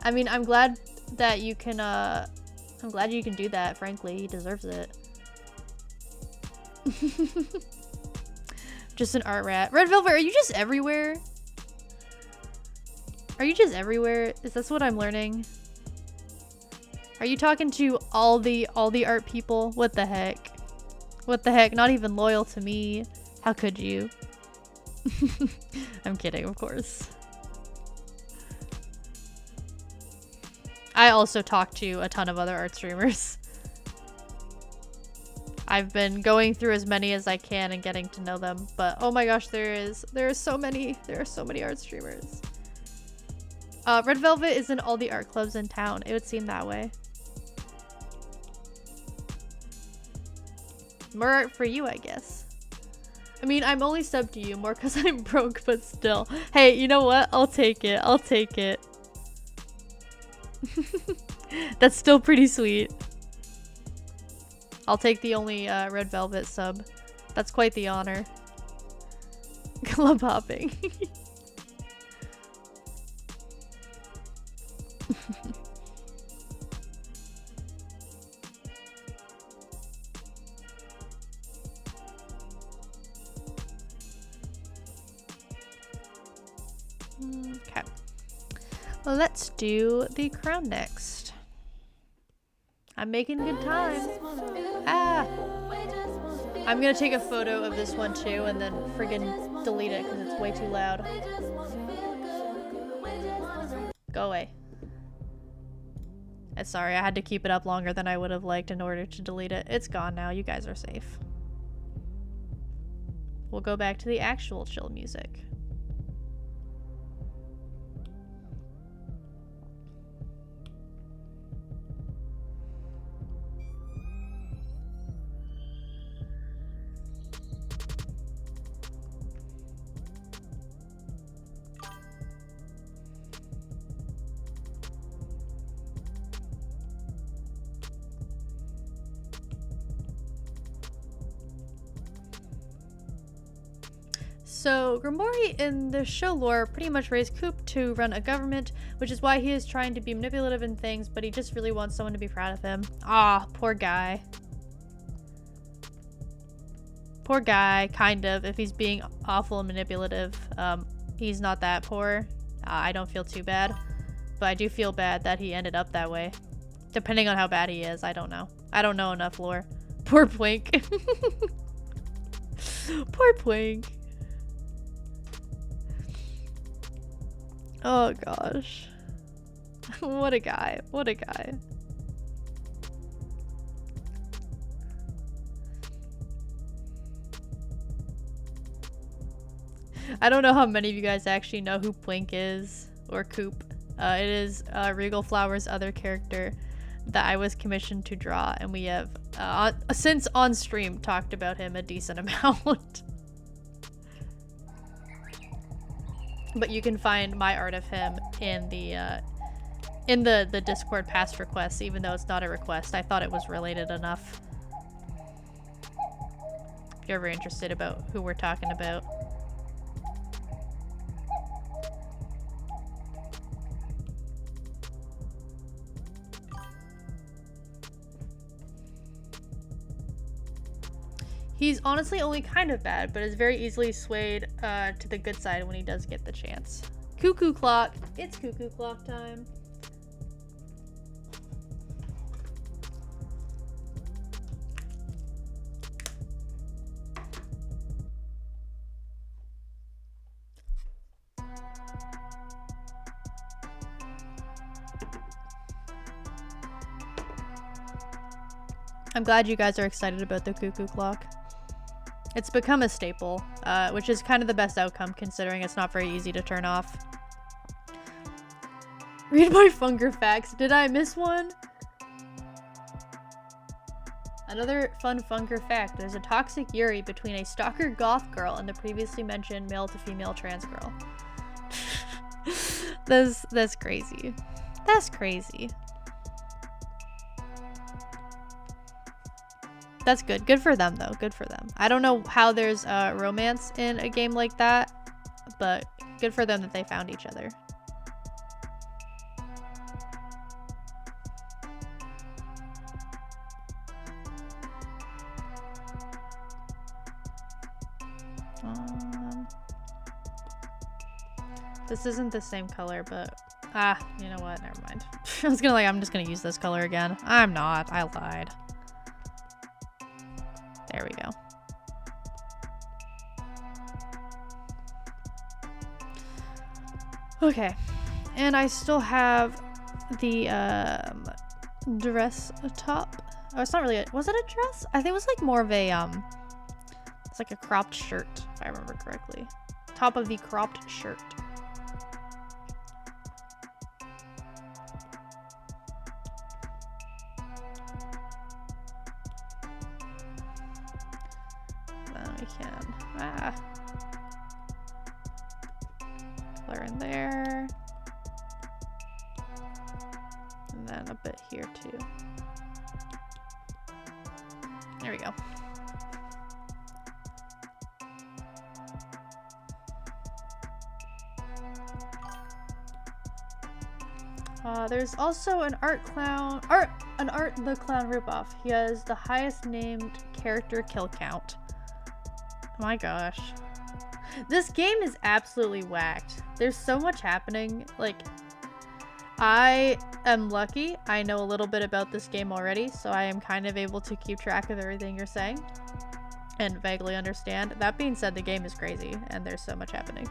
I mean, I'm glad that you can, I'm glad you can do that, frankly. He deserves it. Just an art rat. Red Velvet, are you just everywhere? Are you just everywhere? Is this what I'm learning? Are you talking to all the art people? What the heck? What the heck? Not even loyal to me. How could you? I'm kidding, of course. I also talk to a ton of other art streamers. I've been going through as many as I can and getting to know them, but oh my gosh, there are so many art streamers. Red Velvet is in all the art clubs in town. It would seem that way. More art for you, I guess. I mean, I'm only subbed to you more because I'm broke, but still. Hey, you know what? I'll take it. I'll take it. That's still pretty sweet. I'll take the only Red Velvet sub. That's quite the honor. Club hopping. Okay. Well, let's do the crown next. I'm making good time. Ah! I'm gonna take a photo of this one too and then friggin' delete it because it's way too loud. Go away. Sorry, I had to keep it up longer than I would have liked in order to delete it. It's gone now. You guys are safe. We'll go back to the actual chill music. So, Grimori in the show lore pretty much raised Coop to run a government, which is why he is trying to be manipulative in things, but he just really wants someone to be proud of him. Ah, poor guy. Poor guy, kind of. If he's being awful and manipulative, he's not that poor. I don't feel too bad. But I do feel bad that he ended up that way. Depending on how bad he is, I don't know. I don't know enough lore. Poor Twink. Poor Twink. Oh gosh. What a guy. What a guy. I don't know how many of you guys actually know who Plink is, or Coop. It is Regal Flower's other character that I was commissioned to draw, and we have, since on stream, talked about him a decent amount. But you can find my art of him in the Discord past requests, even though it's not a request. I thought it was related enough. If you're ever interested about who we're talking about. He's honestly only kind of bad, but is very easily swayed to the good side when he does get the chance. Cuckoo clock. It's cuckoo clock time. I'm glad you guys are excited about the cuckoo clock. It's become a staple, which is kind of the best outcome considering it's not very easy to turn off. Read my Funger facts. Did I miss one? Another fun Funger fact. There's a toxic Yuri between a stalker goth girl and the previously mentioned male to female trans girl. That's crazy. That's crazy. That's good. Good for them, though. Good for them. I don't know how there's romance in a game like that, but good for them that they found each other. This isn't the same color, but you know what? Never mind. I was I'm just gonna use this color again. I'm not. I lied. There we go. Okay, and I still have the dress top. Oh, it's not really was it a dress? I think it was like more of a it's like a cropped shirt, if I remember correctly. Top of the cropped shirt. Color in there. And then a bit here too. There we go. There's also an Art the Clown ripoff. He has the highest named character kill count. Oh my gosh. This game is absolutely whacked. There's so much happening. Like, I am lucky. I know a little bit about this game already, so I am kind of able to keep track of everything you're saying and vaguely understand. That being said, the game is crazy and there's so much happening.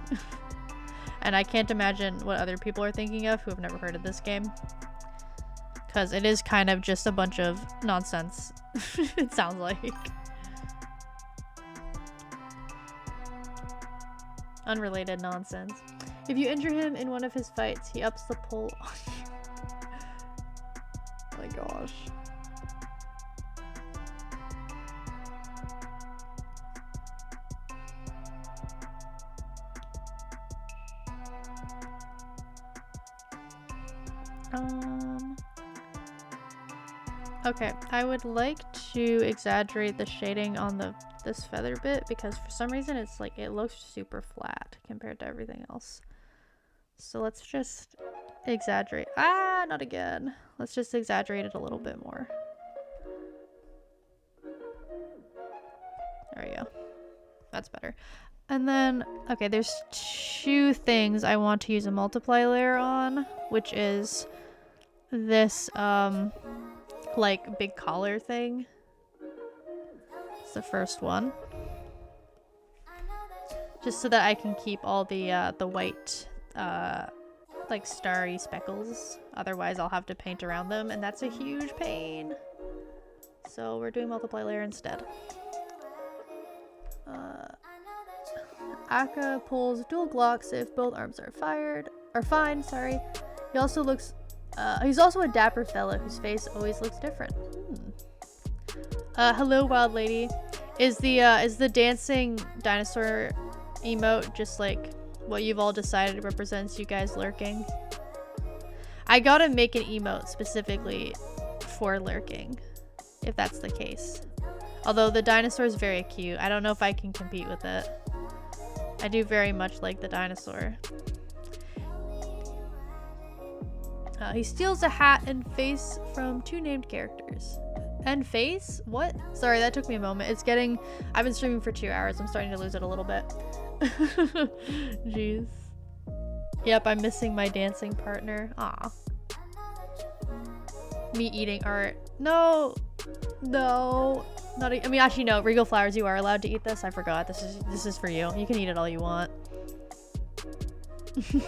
And I can't imagine what other people are thinking of who have never heard of this game. Because it is kind of just a bunch of nonsense, it sounds like. Unrelated nonsense. If you injure him in one of his fights, he ups the pull on you. Oh my gosh. Okay, I would like to exaggerate the shading on this feather bit because for some reason it's like it looks super flat compared to everything else. So let's just exaggerate. Not again. Let's just exaggerate it a little bit more. There we go. That's better. And then, okay, there's 2 things I want to use a multiply layer on, which is this, like, big collar thing. It's the first one. Just so that I can keep all the white, like, starry speckles. Otherwise, I'll have to paint around them, and that's a huge pain. So we're doing multiply layer instead. Akka pulls dual Glocks if both arms are fine, sorry. He also looks, he's also a dapper fella whose face always looks different. Hello, wild lady. Is the dancing dinosaur emote just like what you've all decided represents you guys lurking? I gotta make an emote specifically for lurking, if that's the case. Although the dinosaur is very cute. I don't know if I can compete with it. I do very much like the dinosaur. He steals a hat and face from 2 named characters. And face? What? Sorry, that took me a moment. It's getting... I've been streaming for 2 hours. I'm starting to lose it a little bit. Jeez. Yep, I'm missing my dancing partner. Aw. Me eating art. No. No. Not I mean, actually, no. Regal Flowers, you are allowed to eat this. I forgot. This is for you. You can eat it all you want. You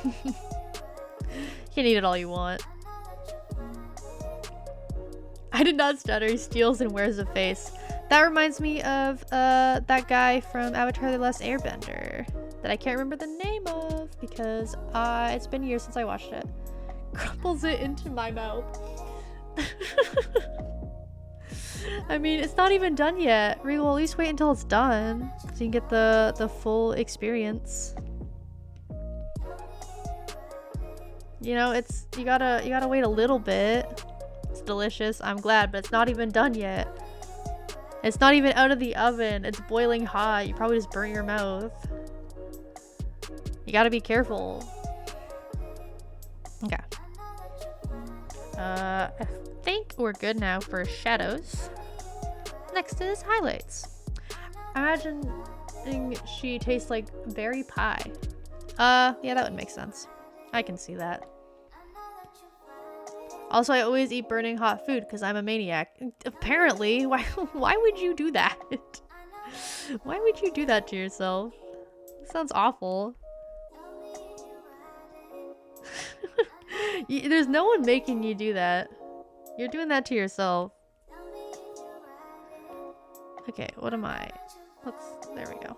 can eat it all you want. I did not stutter. He steals and wears a face. That reminds me of that guy from Avatar: The Last Airbender that I can't remember the name of because it's been years since I watched it. Crumples it into my mouth. I mean, it's not even done yet. Regal, at least wait until it's done so you can get the full experience. You know, you gotta wait a little bit. It's delicious. I'm glad, but it's not even done yet. It's not even out of the oven. It's boiling hot. You probably just burnt your mouth. You gotta be careful. Okay. I think we're good now for shadows. Next is highlights. Imagining she tastes like berry pie. Yeah, that would make sense. I can see that. Also, I always eat burning hot food because I'm a maniac. Apparently, why would you do that? Why would you do that to yourself? It sounds awful. There's no one making you do that. You're doing that to yourself. Okay, what am I? There we go.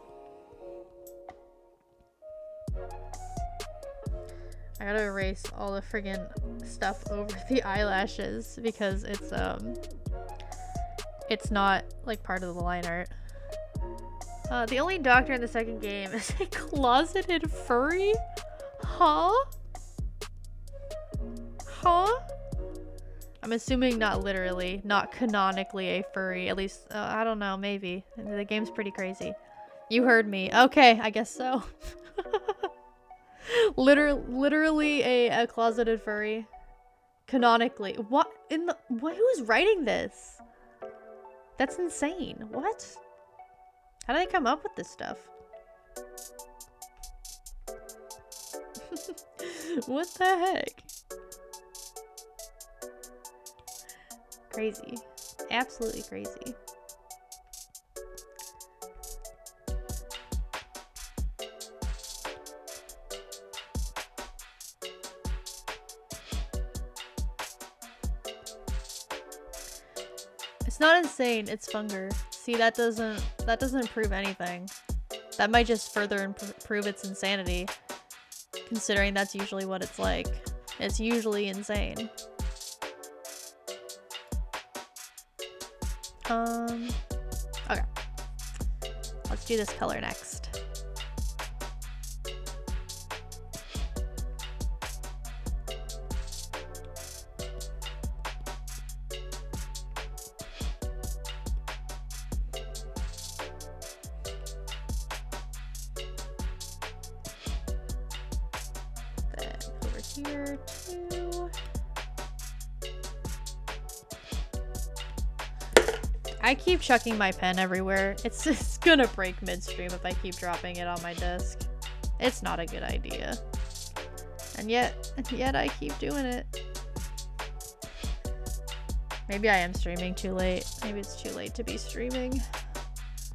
I gotta erase all the friggin' stuff over the eyelashes because it's not like part of the line art. The only doctor in the second game is a closeted furry? Huh? Huh? I'm assuming not literally, not canonically a furry. At least, I don't know, maybe. The game's pretty crazy. You heard me. Okay, I guess so. Literally a closeted furry. Canonically. What? Who's writing this? That's insane. What? How do they come up with this stuff? What the heck? Crazy. Absolutely crazy. It's not insane, it's Funger. See, that doesn't prove anything. That might just further improve its insanity, considering that's usually what it's like. It's usually insane. Okay. Let's do this color next. Then over here too. I keep chucking my pen everywhere. It's gonna break midstream if I keep dropping it on my desk. It's not a good idea. And yet I keep doing it. Maybe I am streaming too late. Maybe it's too late to be streaming.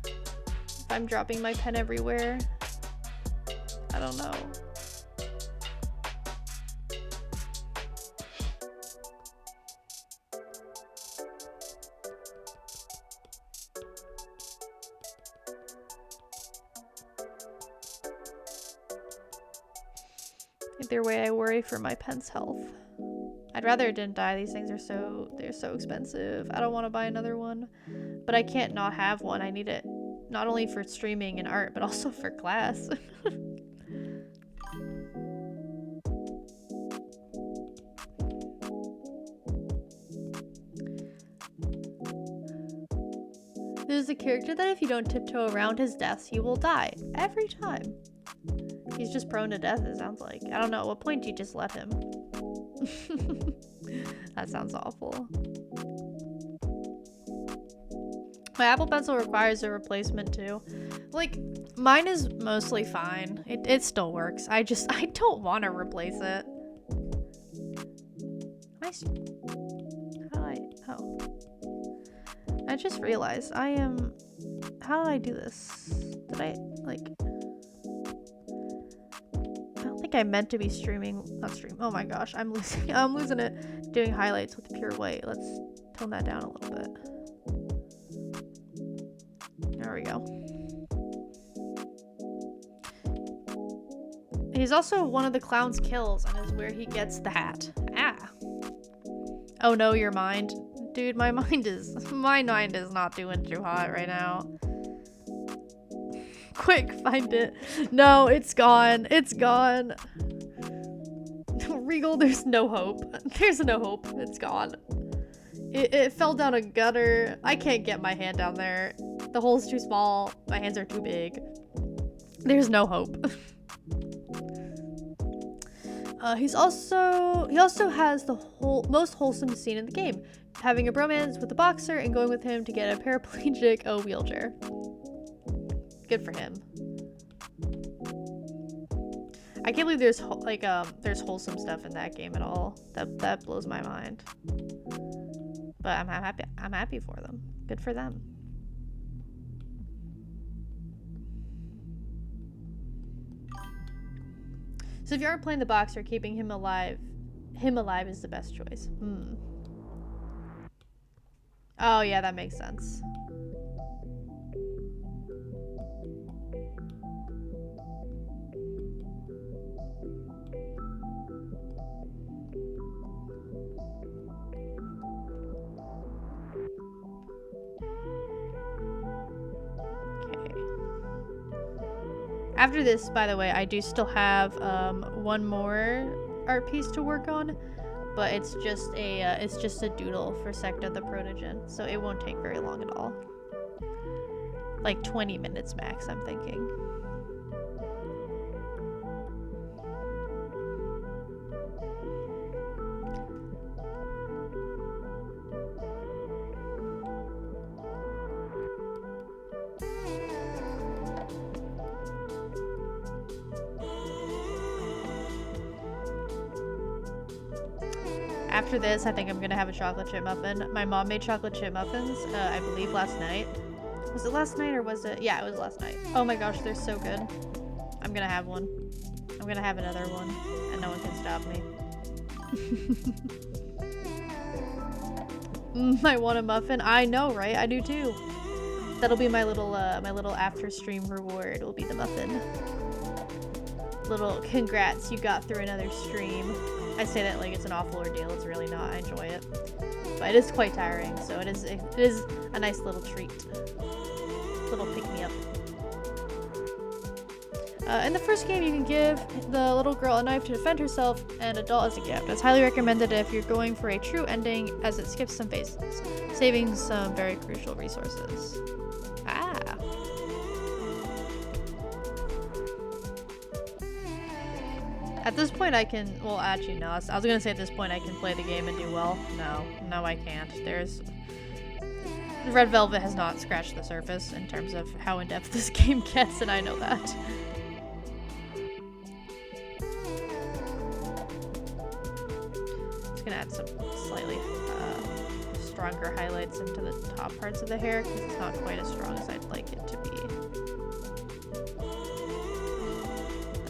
If I'm dropping my pen everywhere. I don't know. Either way, I worry for my pen's health. I'd rather it didn't die. These things are they're so expensive. I don't want to buy another one, but I can't not have one. I need it not only for streaming and art, but also for class. There's a character that if you don't tiptoe around his deaths, he will die every time. He's just prone to death, it sounds like. I don't know, at what point do you just let him? That sounds awful. My Apple Pencil requires a replacement too. Like, mine is mostly fine. It still works. I don't want to replace it. I just realized how did I do this? Did I, like... I don't think I meant to be oh my gosh, I'm losing it. Doing highlights with pure white. Let's tone that down a little bit. There we go. He's also one of the clown's kills and is where he gets the hat. Ah. Oh no, your mind. Dude, my mind is not doing too hot right now. Quick, find it. No, it's gone. It's gone. Regal, there's no hope. There's no hope. It's gone. It fell down a gutter. I can't get my hand down there. The hole's too small. My hands are too big. There's no hope. He also has the most wholesome scene in the game, having a bromance with a boxer and going with him to get a paraplegic wheelchair. Good for him. I can't believe there's wholesome stuff in that game at all. That blows my mind. But I'm happy. I'm happy for them. Good for them. So if you aren't playing the boxer, keeping him alive is the best choice. Oh yeah, that makes sense. After this, by the way, I do still have one more art piece to work on, but it's just a doodle for Secta the Protogen, so it won't take very long at all. Like 20 minutes max, I'm thinking. After this, I think I'm gonna have a chocolate chip muffin. My mom made chocolate chip muffins, I believe last night. Was it last night or was it? Yeah, it was last night. Oh my gosh, they're so good. I'm gonna have one. I'm gonna have another one, and no one can stop me. I want a muffin. I know, right? I do too. That'll be my little after stream reward. Will be the muffin. Little congrats, you got through another stream. I say that like it's an awful ordeal. It's really not. I enjoy it, but it is quite tiring. So it is a nice little treat, little pick me up. In the first game, you can give the little girl a knife to defend herself and a doll as a gift. It's highly recommended if you're going for a true ending, as it skips some phases, saving some very crucial resources. Ah. At this point I can, well actually no, I was gonna say at this point I can play the game and do well. No, I can't. Red Velvet has not scratched the surface in terms of how in-depth this game gets, and I know that. Just gonna add some slightly stronger highlights into the top parts of the hair because it's not quite as strong as I'd like it to be.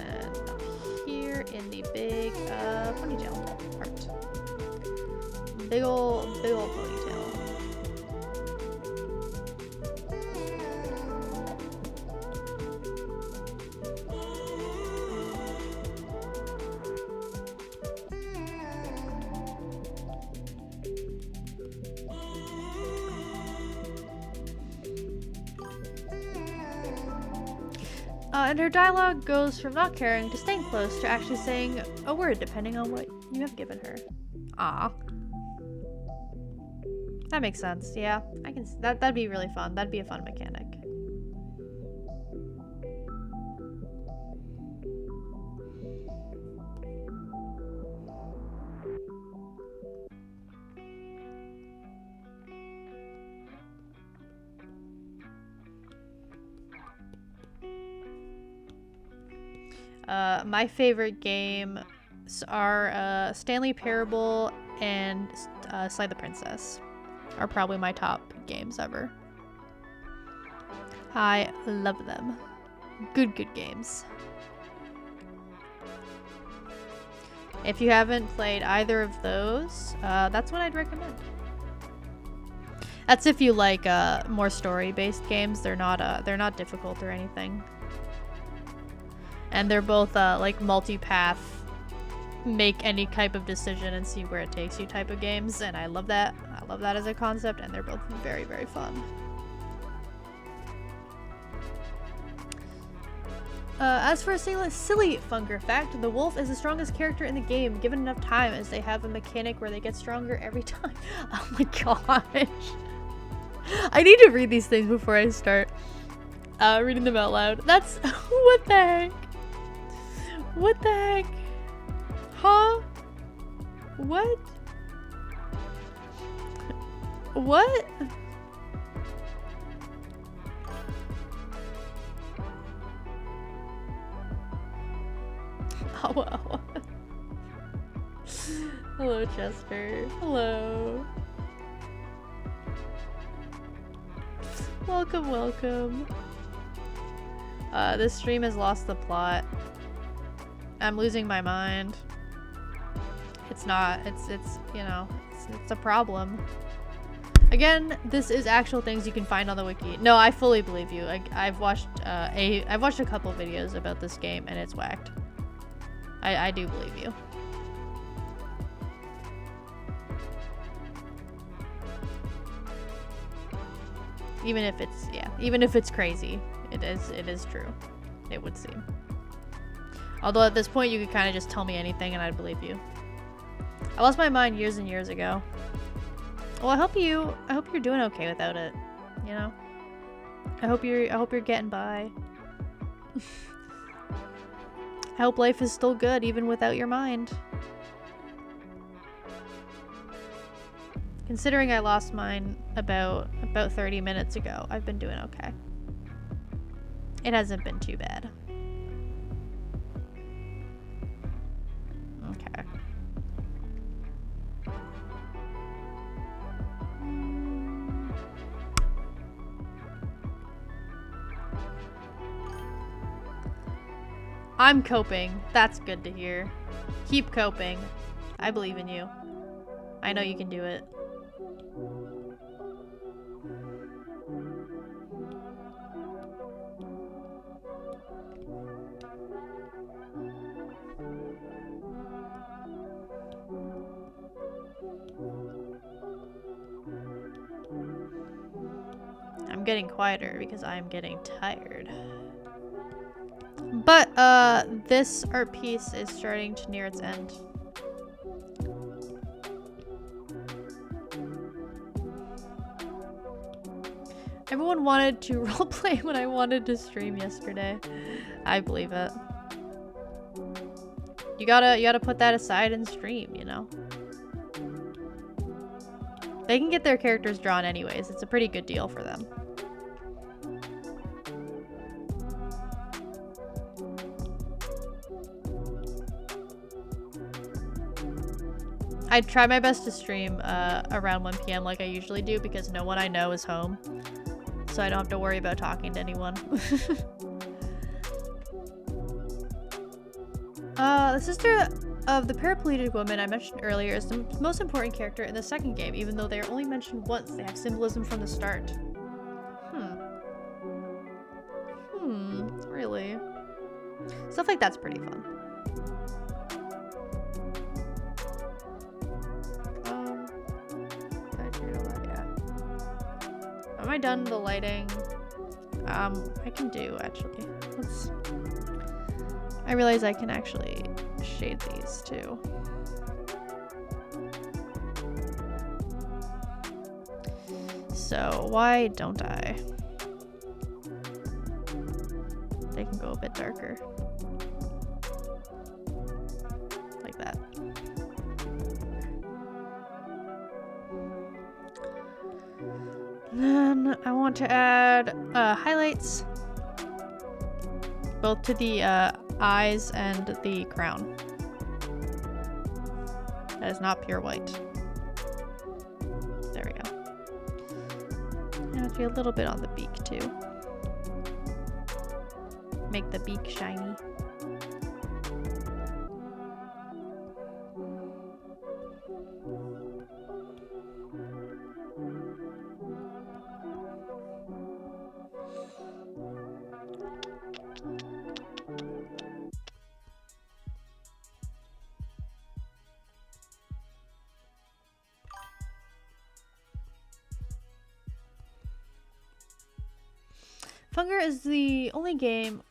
And up here in the big ponytail part. Big ol' ponytail. And her dialogue goes from not caring to staying close to actually saying a word depending on what you have given her. Ah, that makes sense. Yeah, I can. That'd be really fun. That'd be a fun mechanic. My favorite games are Stanley Parable and Slay the Princess are probably my top games ever. I love them. Good games. If you haven't played either of those, that's what I'd recommend. That's if you like more story-based games. They're not difficult or anything. And they're both like multi-path, make any type of decision and see where it takes you type of games, and I love that. I love that as a concept, and they're both very fun. As for a silly funker fact, the wolf is the strongest character in the game given enough time, as they have a mechanic where they get stronger every time. Oh my gosh. I need to read these things before I start reading them out loud. That's what the heck? What the heck? Huh? What? What? Oh, wow. Hello, Chester. Hello. Welcome. This stream has lost the plot. I'm losing my mind. It's not, it's you know, it's a problem. Again, this is actual things you can find on the wiki. No, I fully believe you. I've watched a couple videos about this game and it's whacked. I do believe you. Even if it's crazy, it is true. It would seem. Although at this point you could kind of just tell me anything and I'd believe you. I lost my mind years and years ago. Well, I hope you're doing okay without it, you know? I hope you're getting by. I hope life is still good even without your mind. Considering I lost mine about 30 minutes ago, I've been doing okay. It hasn't been too bad. Okay. I'm coping. That's good to hear. Keep coping. I believe in you. I know you can do it. I'm getting quieter because I'm getting tired. But this art piece is starting to near its end. Everyone wanted to roleplay when I wanted to stream yesterday. I believe it. You gotta put that aside and stream, you know? They can get their characters drawn anyways. It's a pretty good deal for them. I try my best to stream around 1 p.m. like I usually do because no one I know is home. So I don't have to worry about talking to anyone. The sister of the paraplegic woman I mentioned earlier is the most important character in the second game, even though they are only mentioned once. They have symbolism from the start. Really? Stuff like that's pretty fun. Am I done the lighting? I can do actually. I realize I can actually shade these too. So why don't I? They can go a bit darker. Like that. Then I want to add highlights both to the eyes and the crown. That is not pure white. There we go. And I'll do a little bit on the beak too. Make the beak shiny. Funger is the only game,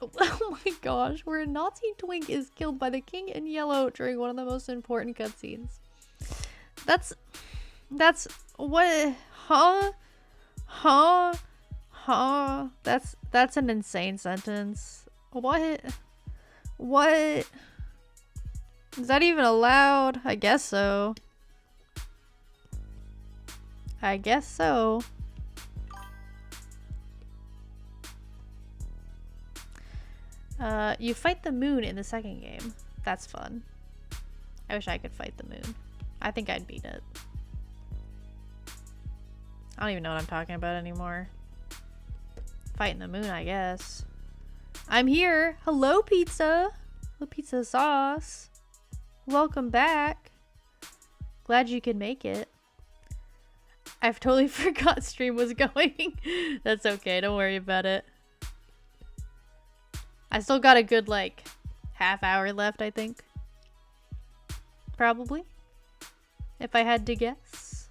oh my gosh, where a Nazi twink is killed by the King in Yellow during one of the most important cutscenes. That's what, that's an insane sentence. What is that even allowed? I guess so. I guess so. You fight the moon in the second game. That's fun. I wish I could fight the moon. I think I'd beat it. I don't even know what I'm talking about anymore. Fighting the moon, I guess. I'm here. Hello, pizza. Hello, pizza sauce. Welcome back. Glad you could make it. I've totally forgot stream was going. That's okay. Don't worry about it. I still got a good, like, half hour left, I think. Probably. If I had to guess.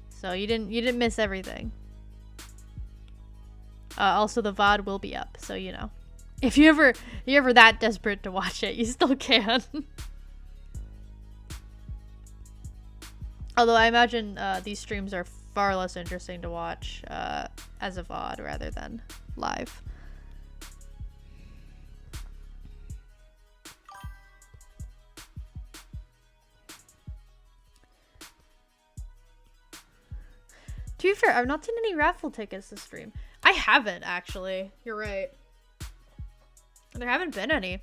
So you didn't miss everything. Also the VOD will be up, so you know. If you're ever that desperate to watch it, you still can. Although I imagine these streams are far less interesting to watch as a VOD rather than live. To be fair, I've not seen any raffle tickets this stream. I haven't, actually. You're right. There haven't been any.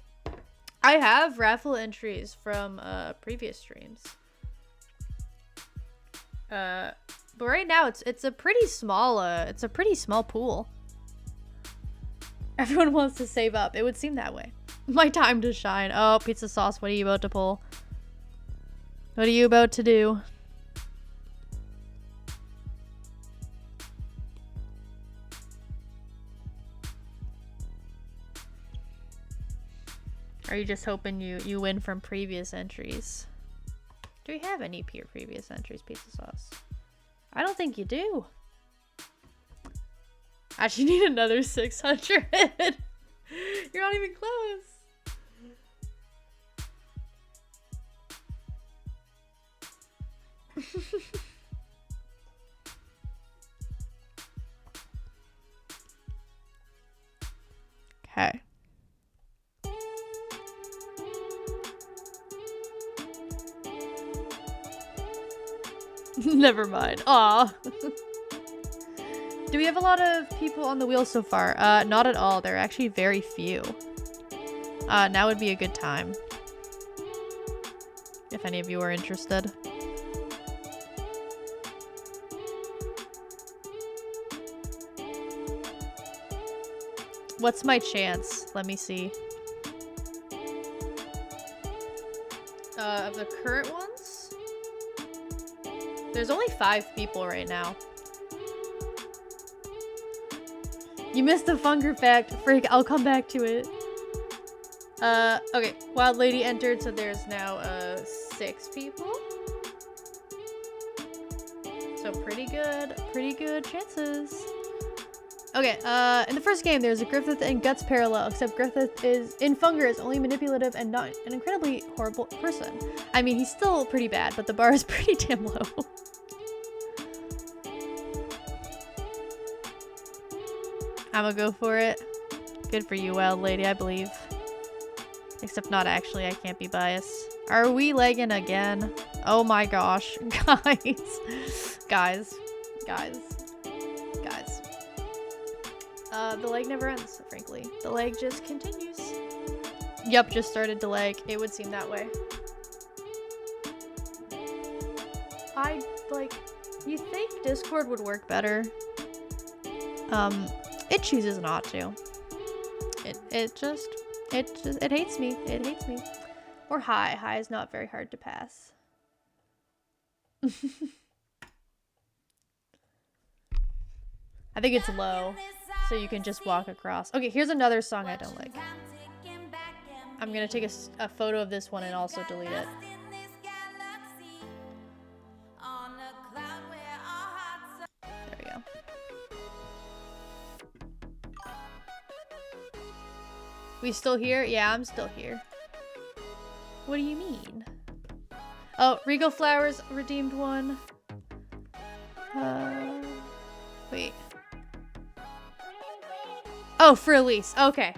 I have raffle entries from previous streams. But right now it's a pretty small pool. Everyone wants to save up. It would seem that way. My time to shine. Oh, pizza sauce, what are you about to pull? What are you about to do? Are you just hoping you win from previous entries? Do we have any previous entries, pizza sauce? I don't think you do. Actually, need another 600. You're not even close. Okay. Never mind. Aw. Do we have a lot of people on the wheel so far? Not at all. There are actually very few. Now would be a good time. If any of you are interested. What's my chance? Let me see. Of the current ones? There's only 5 people right now. You missed the Funger fact. Freak, I'll come back to it. Okay. Wild Lady entered, so there's now, 6 people. So pretty good chances. Okay, in the first game, there's a Griffith and Guts parallel, except Griffith is, in Funger, is only manipulative and not an incredibly horrible person. I mean, he's still pretty bad, but the bar is pretty damn low. I'ma go for it. Good for you, Wild Lady, I believe. Except not actually, I can't be biased. Are we lagging again? Oh my gosh. Guys. The lag never ends, frankly. The lag just continues. Yup, just started to lag. It would seem that way. You think Discord would work better? It chooses not to. It hates me. It hates me. Or high. High is not very hard to pass. I think it's low, so you can just walk across. Okay, here's another song I don't like. I'm gonna take a photo of this one and also delete it. There we go. We still here? Yeah, I'm still here. What do you mean? Oh, Regal Flowers redeemed one. Wait. Oh, for Elise. Okay.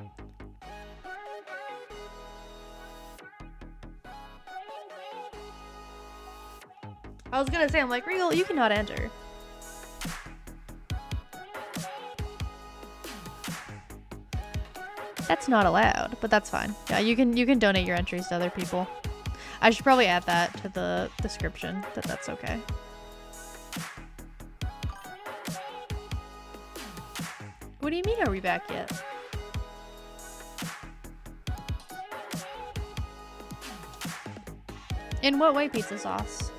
I was gonna say, I'm like, Regal, you cannot enter. That's not allowed, but that's fine. Yeah, you can donate your entries to other people. I should probably add that to the description, that's okay. What do you mean, are we back yet? In what way, pizza sauce?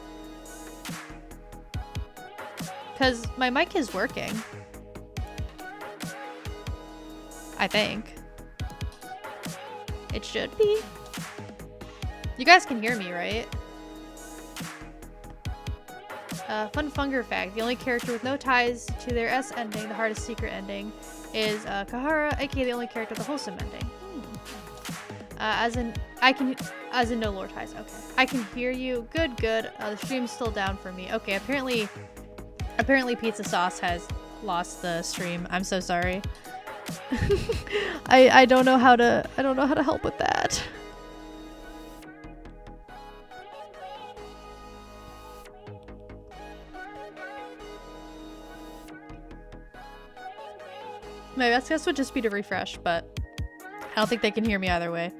Because my mic is working. I think. It should be. You guys can hear me, right? Fun Funger fact. The only character with no ties to their S ending, the hardest secret ending, is Kahara, aka the only character with a wholesome ending. As in no lore ties. Okay. I can hear you. Good. The stream's still down for me. Okay, apparently pizza sauce has lost the stream. I'm so sorry. I don't know how to help with that. My best guess would just be to refresh, but I don't think they can hear me either way.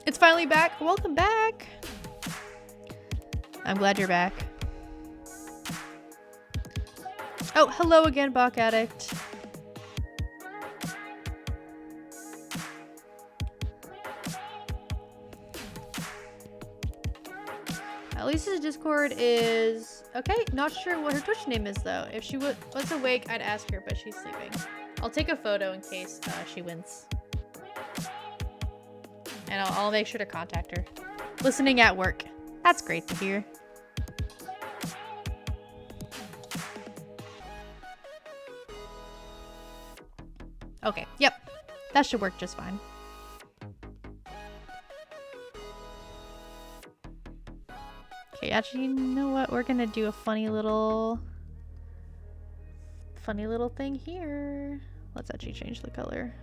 It's finally back. Welcome back. I'm glad you're back. Oh, hello again, Bach Addict. Lisa's Discord is okay. Not sure what her Twitch name is though. If she was awake, I'd ask her, but she's sleeping. I'll take a photo in case she wins, and I'll make sure to contact her. Listening at work. That's great to hear. Okay. Yep. That should work just fine. Okay, actually, you know what? We're gonna do a funny little thing here. Let's actually change the color.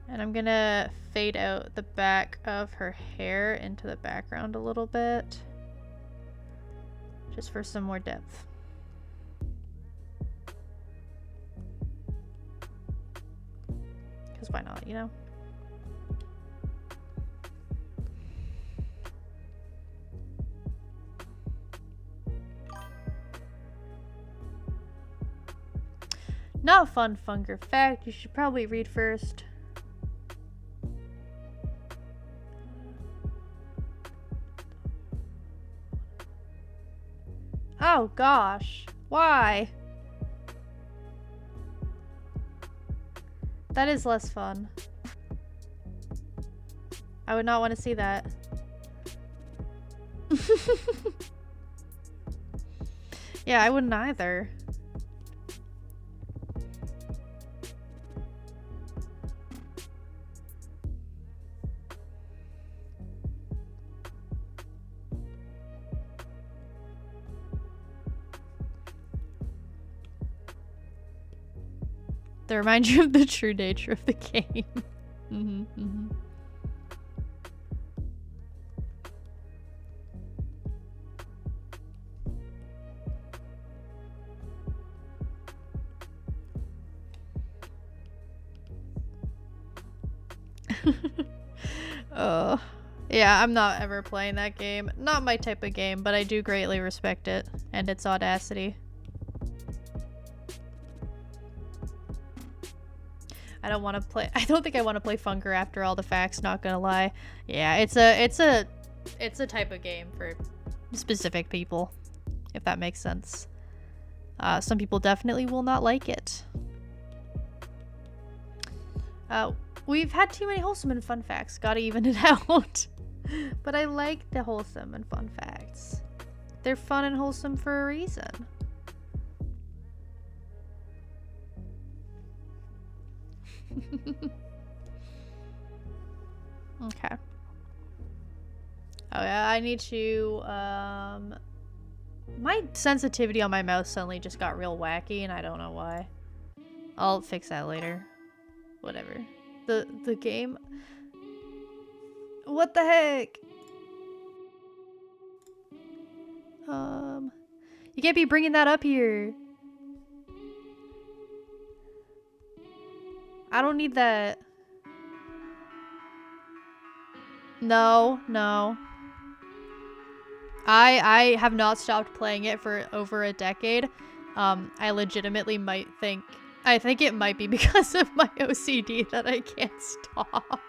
And I'm gonna fade out the back of her hair into the background a little bit. Just for some more depth. Because why not, you know? Not a fun funker fact. You should probably read first. Oh gosh. Why? That is less fun. I would not want to see that. Yeah, I wouldn't either. They remind you of the true nature of the game. Oh, yeah, I'm not ever playing that game. Not my type of game, but I do greatly respect it and its audacity. I don't want to play. I don't think I want to play Funker after all the facts. Not gonna lie. Yeah, it's a type of game for specific people, if that makes sense. Some people definitely will not like it. We've had too many wholesome and fun facts. Gotta even it out. But I like the wholesome and fun facts. They're fun and wholesome for a reason. Okay. Oh yeah, I need to, my sensitivity on my mouse suddenly just got real wacky and I don't know why. I'll fix that later. Whatever. The game. What the heck? You can't be bringing that up here. I don't need that. No, no. I have not stopped playing it for over a decade. I legitimately might think, I think it might be because of my OCD that I can't stop.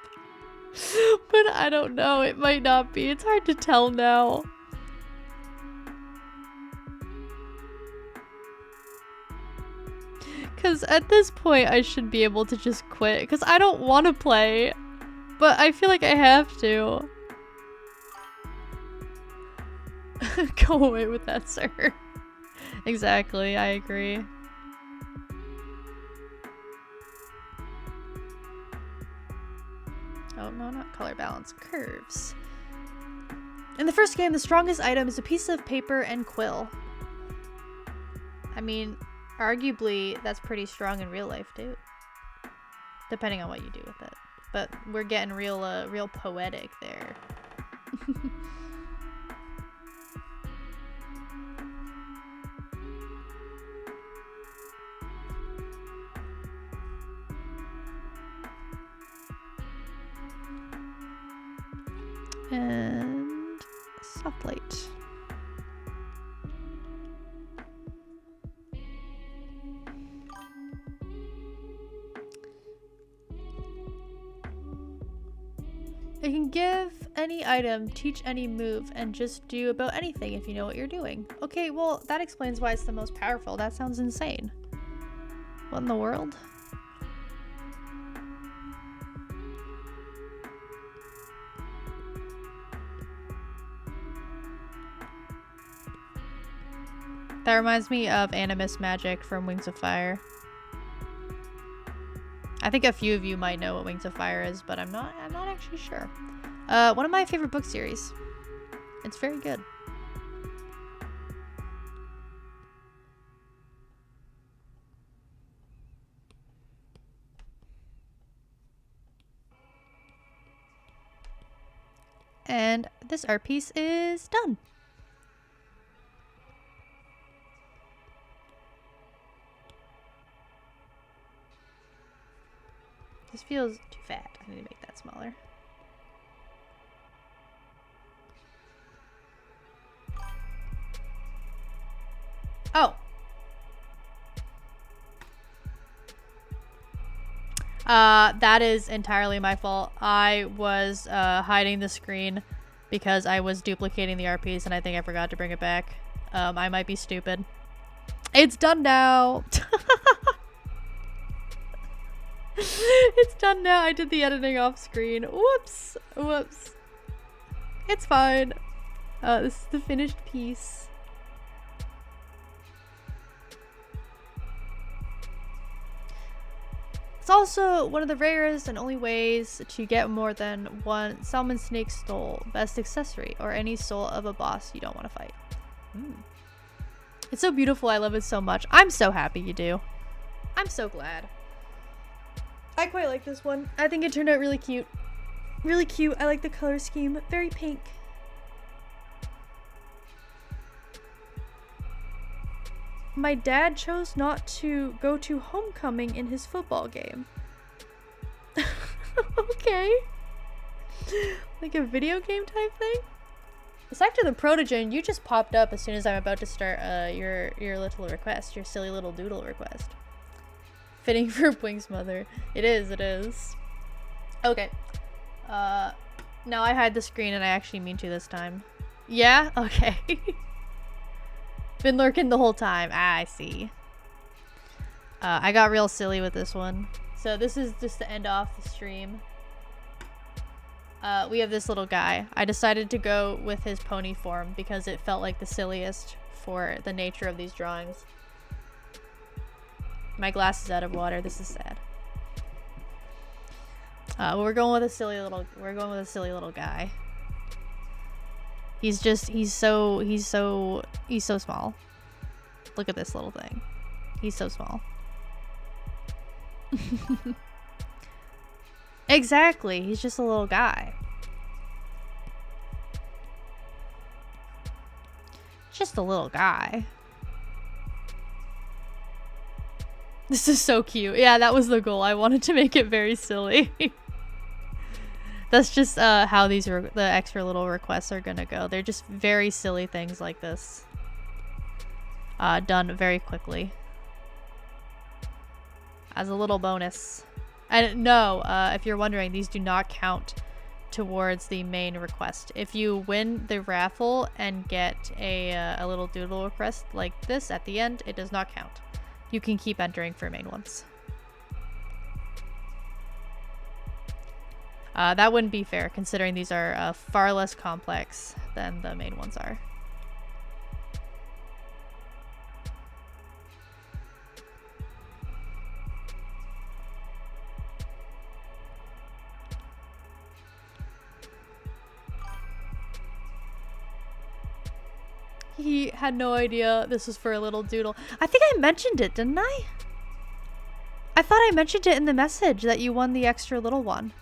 But I don't know, it might not be. It's hard to tell now. Because at this point, I should be able to just quit. Because I don't want to play. But I feel like I have to. Go away with that, sir. Exactly, I agree. Oh, no, not color balance. Curves. In the first game, the strongest item is a piece of paper and quill. I mean, arguably, that's pretty strong in real life, too. Depending on what you do with it. But we're getting real poetic there. And soft light. It can give any item, teach any move, and just do about anything if you know what you're doing. Okay, well, that explains why it's the most powerful. That sounds insane. What in the world? That reminds me of Animus Magic from Wings of Fire. I think a few of you might know what Wings of Fire is, but I'm not actually sure. One of my favorite book series. It's very good. And this art piece is done. This feels too fat. I need to make that smaller. Oh. That is entirely my fault. I was hiding the screen because I was duplicating the RPs and I think I forgot to bring it back. I might be stupid. It's done now. It's done now. I did the editing off screen. Whoops. Whoops. It's fine. This is the finished piece. It's also one of the rarest and only ways to get more than one salmon snake soul, best accessory, or any soul of a boss you don't want to fight. It's so beautiful. I love it so much. I'm so happy you do. I'm so glad. I quite like this one. I think it turned out really cute. Really cute. I like the color scheme. Very pink. My dad chose not to go to homecoming in his football game. Okay. Like a video game type thing? Aside from the Protogen, you just popped up as soon as I'm about to start your little request, your silly little doodle request. Fitting for Blink's mother. It is, it is. Okay. Now I hide the screen and I actually mean to this time. Yeah? Okay. Been lurking the whole time. Ah, I see. I got real silly with this one. So this is just to end off the stream. We have this little guy. I decided to go with his pony form because it felt like the silliest for the nature of these drawings. My glass is out of water. This is sad. We're going with a silly little guy. He's so small. Look at this little thing. He's so small. Exactly. He's just a little guy. Just a little guy. This is so cute. Yeah, that was the goal. I wanted to make it very silly. That's just how the extra little requests are gonna go. They're just very silly things like this. Done very quickly. As a little bonus. And no, if you're wondering, these do not count towards the main request. If you win the raffle and get a little doodle request like this at the end, it does not count. You can keep entering for main ones. That wouldn't be fair, considering these are far less complex than the main ones are. He had no idea this was for a little doodle. I think I mentioned it, didn't I? I thought I mentioned it in the message that you won the extra little one.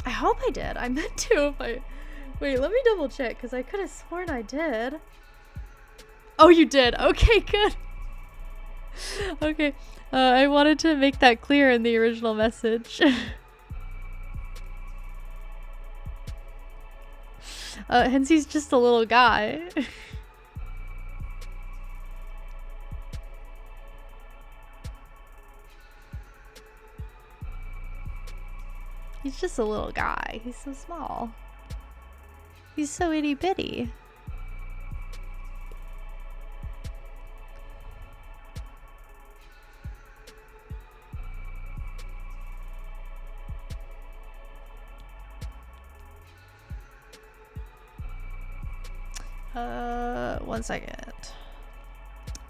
I hope I did. I meant to. Wait, let me double check because I could have sworn I did. Oh, you did. Okay, good. Okay. I wanted to make that clear in the original message. Hence he's just a little guy. He's just a little guy. He's so small. He's so itty bitty. One second.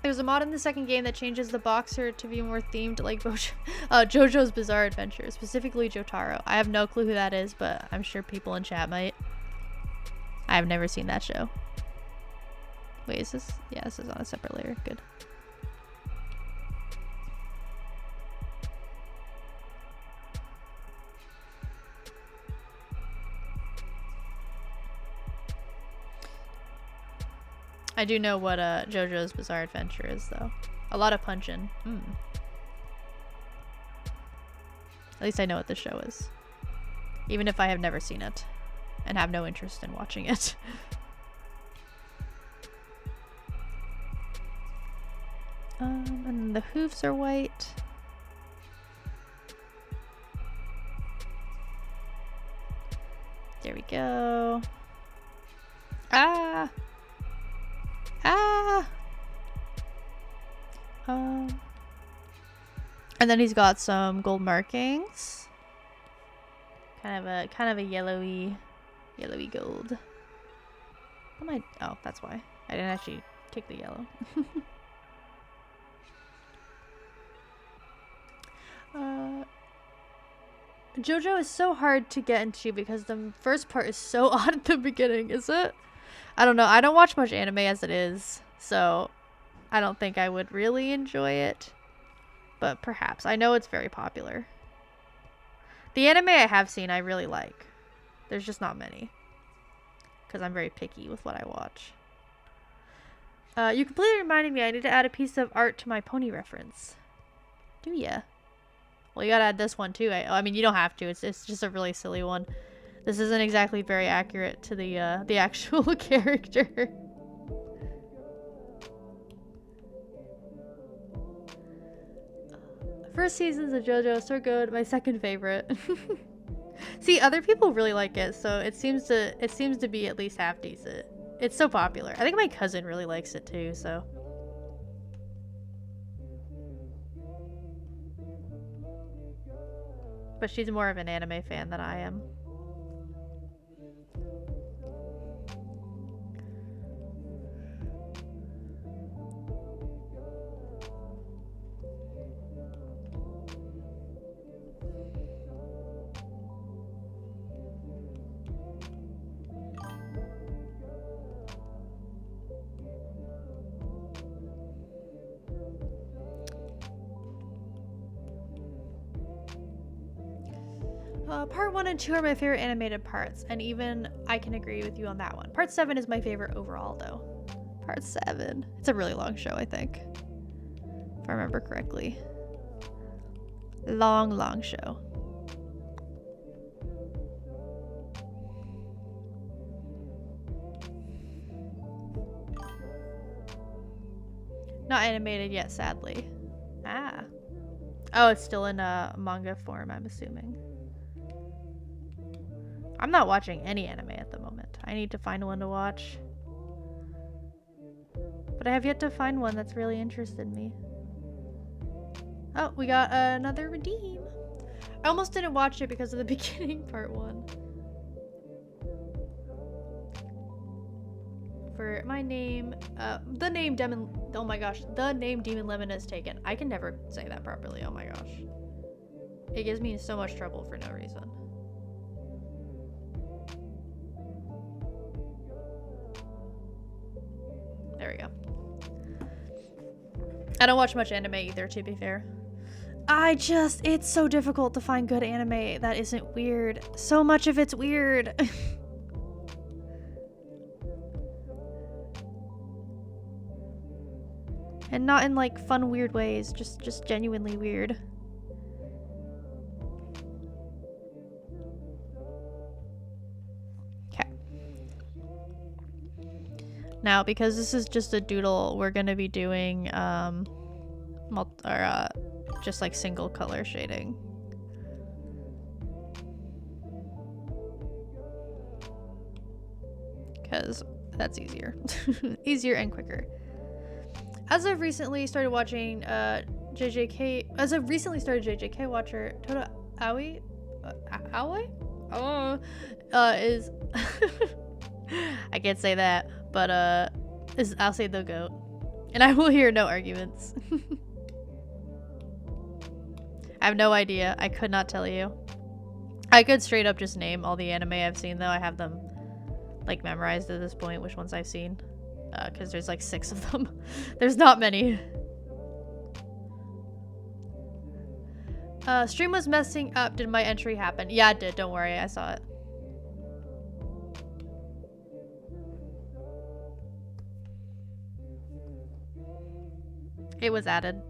There's a mod in the second game that changes the boxer to be more themed like JoJo's Bizarre Adventure, specifically Jotaro. I have no clue who that is, but I'm sure people in chat might. I have never seen that show. Wait, is this? Yeah, this is on a separate layer. Good. I do know what JoJo's Bizarre Adventure is, though. A lot of punching. At least I know what the show is. Even if I have never seen it and have no interest in watching it. And the hoofs are white. There we go. Ah! Ah! And then he's got some gold markings. Kind of a yellowy gold. What am I? Oh, that's why. I didn't actually take the yellow. JoJo is so hard to get into because the first part is so odd at the beginning, is it? I don't know. I don't watch much anime as it is, so I don't think I would really enjoy it. But perhaps. I know it's very popular. The anime I have seen I really like. There's just not many. Because I'm very picky with what I watch. You completely reminded me I need to add a piece of art to my pony reference. Do ya? Well, you gotta add this one too. I mean, you don't have to. It's just a really silly one. This isn't exactly very accurate to the actual character. First seasons of JoJo, so good. My second favorite. See, other people really like it, so it seems to be at least half decent. It's so popular. I think my cousin really likes it too, so. But she's more of an anime fan than I am. Part 1 and 2 are my favorite animated parts, and even I can agree with you on that one. Part 7 is my favorite overall, though. Part 7. It's a really long show, I think. If I remember correctly. Long show. Not animated yet, sadly. Ah. Oh, it's still in manga form, I'm assuming. I'm not watching any anime at the moment. I need to find one to watch. But I have yet to find one that's really interested me. Oh, we got another redeem. I almost didn't watch it because of the beginning, part 1. For my name, the name Demon, oh my gosh, the name Demon Lemon is taken. I can never say that properly, oh my gosh. It gives me so much trouble for no reason. There we go. I don't watch much anime either, to be fair. It's so difficult to find good anime that isn't weird. So much of it's weird. And not in like fun weird ways, just genuinely weird. Okay. Now, because this is just a doodle, we're gonna be doing just like single color shading. Because that's easier. Easier and quicker. As I've recently started watching JJK watcher Toto Aoi is I can't say that, but I'll say the goat. And I will hear no arguments. I have no idea. I could not tell you. I could straight up just name all the anime I've seen, though. I have them like memorized at this point, which ones I've seen. Because there's like 6 of them. There's not many. Stream was messing up. Did my entry happen? Yeah, it did. Don't worry. I saw it. It was added.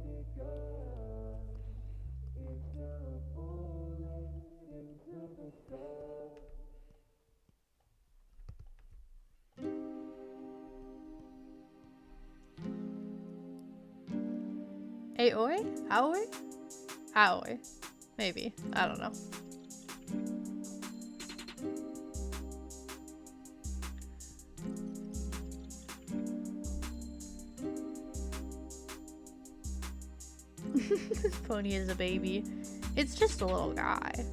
Aoi? Aoi? Aoi. Maybe. I don't know. This pony is a baby. It's just a little guy.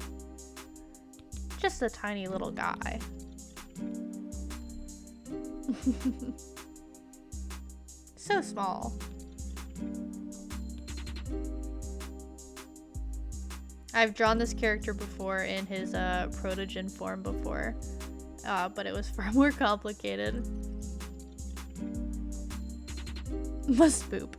Just a tiny little guy. So small. I've drawn this character before in his protogen form before, but it was far more complicated. Must poop.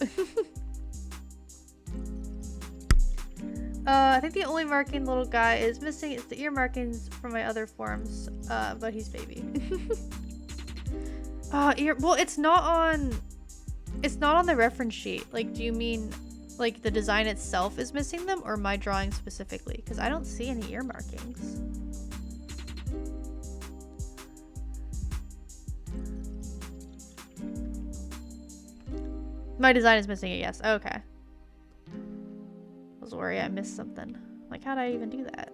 I think the only marking little guy is missing is the ear markings from my other forms, but he's baby. Well, it's not on the reference sheet. Like, do you mean like the design itself is missing them, or my drawing specifically? Because I don't see any ear markings. My design is missing it, yes. Okay. I was worried I missed something. Like, how'd I even do that?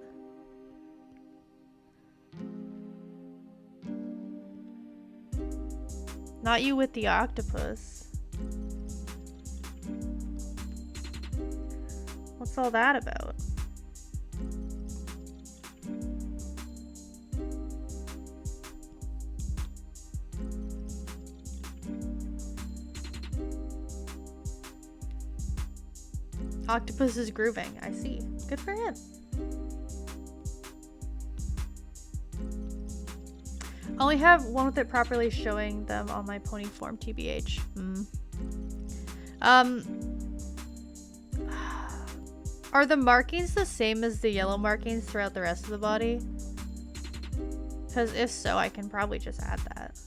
Not you with the octopus. What's all that about? Octopus is grooving. I see. Good for him. I only have one with it properly showing them on my pony form, TBH. Are the markings the same as the yellow markings throughout the rest of the body? Because if so, I can probably just add that.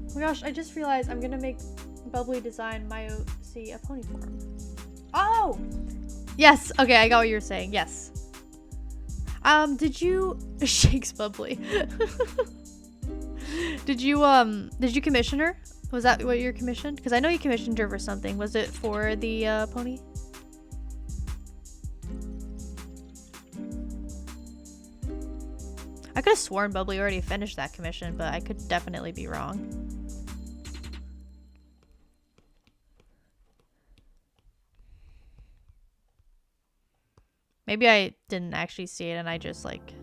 Oh my gosh, I just realized I'm gonna make Bubbly design my OC a pony form. Oh! Yes, okay, I got what you were saying, yes. Did you... Shakes Bubbly. Did you commission her? Was that what you commissioned? Because I know you commissioned her for something. Was it for the, pony? I could have sworn Bubbly already finished that commission, but I could definitely be wrong. Maybe I didn't actually see it and I just like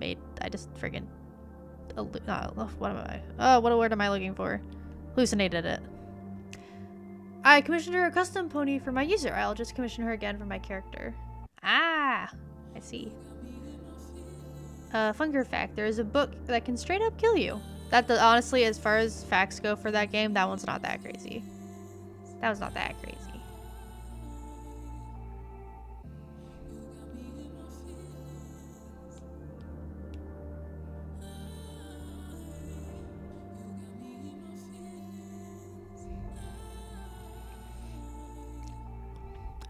I just friggin' what am I? Oh, what word am I looking for? Hallucinated it. I commissioned her a custom pony for my user. I'll just commission her again for my character. Ah, I see. Funker fact, there is a book that can straight up kill you. Honestly, as far as facts go for that game, that one's not that crazy. That was not that crazy.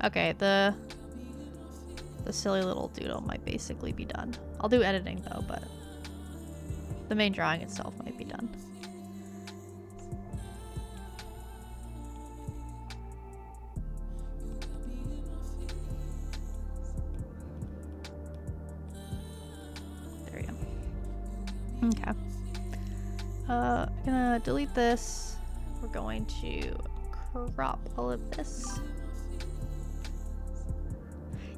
Okay, the silly little doodle might basically be done. I'll do editing though, but the main drawing itself might be done. There we go. Okay. I'm gonna delete this. We're going to crop all of this.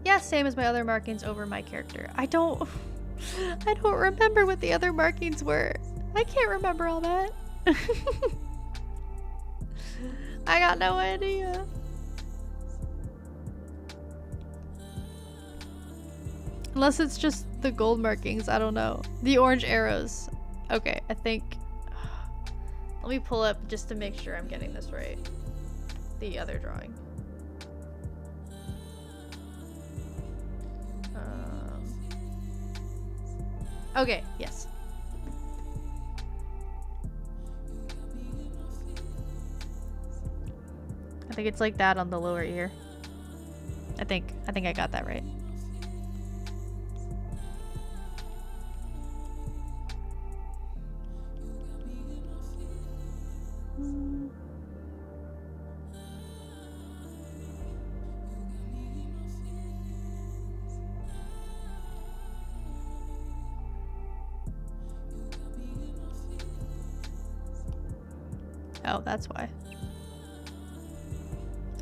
Yeah, same as my other markings over my character. I don't remember what the other markings were. I can't remember all that. I got no idea. Unless it's just the gold markings, I don't know. The orange arrows. Okay, I think... Let me pull up just to make sure I'm getting this right. The other drawing. Okay, yes. I think it's like that on the lower ear. I think I got that right. Oh, that's why.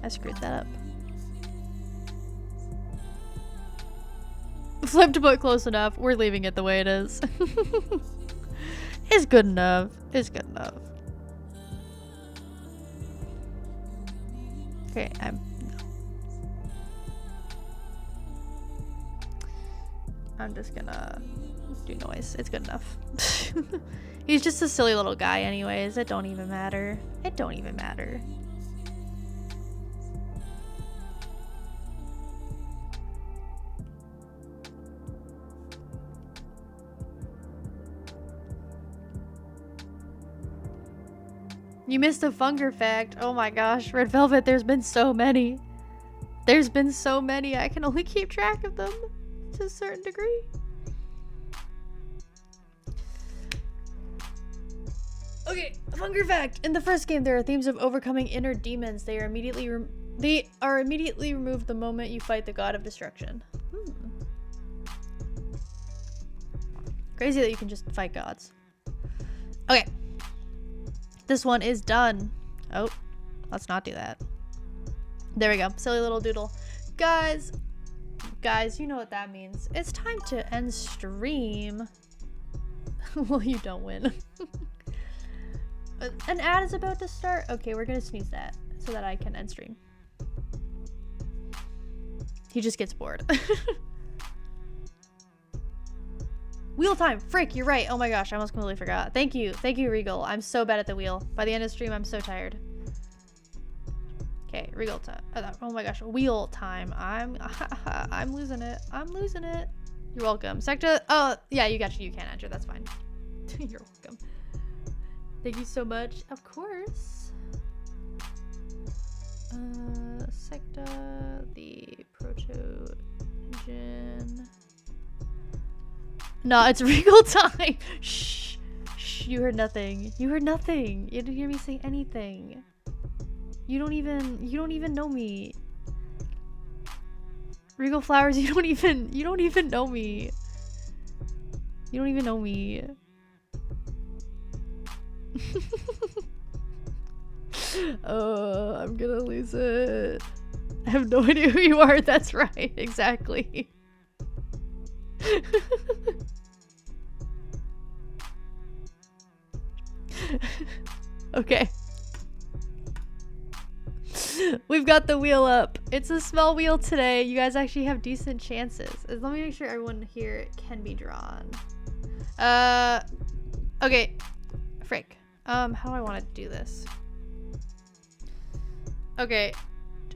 I screwed that up. Flipped but close enough. We're leaving it the way it is. It's good enough. It's good enough. Okay, I'm just gonna do noise. It's good enough. He's just a silly little guy anyways. It don't even matter. It don't even matter. You missed a Funger fact. Oh my gosh, Red Velvet, there's been so many. There's been so many. I can only keep track of them to a certain degree. Okay, Funger fact. In the first game, there are themes of overcoming inner demons. They are immediately removed the moment you fight the god of destruction. Crazy that you can just fight gods. Okay. This one is done. Oh, let's not do that. There we go. Silly little doodle. Guys, you know what that means. It's time to end stream. Well, you don't win. An ad is about to start. Okay, we're gonna sneeze that so that I can end stream. He just gets bored. Wheel time. Frick, you're right. Oh my gosh, I almost completely forgot. Thank you, Regal. I'm so bad at the wheel. By the end of the stream, I'm so tired. Okay, Regal time. Oh my gosh, wheel time. I'm losing it. I'm losing it. You're welcome. Sector. Oh yeah, you got you. You can't enter. That's fine. You're welcome. Thank you so much. Of course. Sector, the protogen. No, it's Regal time. Shh. Shh. You heard nothing. You heard nothing. You didn't hear me say anything. You don't even know me. Regal Flowers, you don't even know me. You don't even know me. I'm gonna lose it. I have no idea who you are. That's right. Exactly. Okay. We've got the wheel up. It's a small wheel today. You guys actually have decent chances. Let me make sure everyone here can be drawn. Okay. Frick. How do I want to do this? Okay.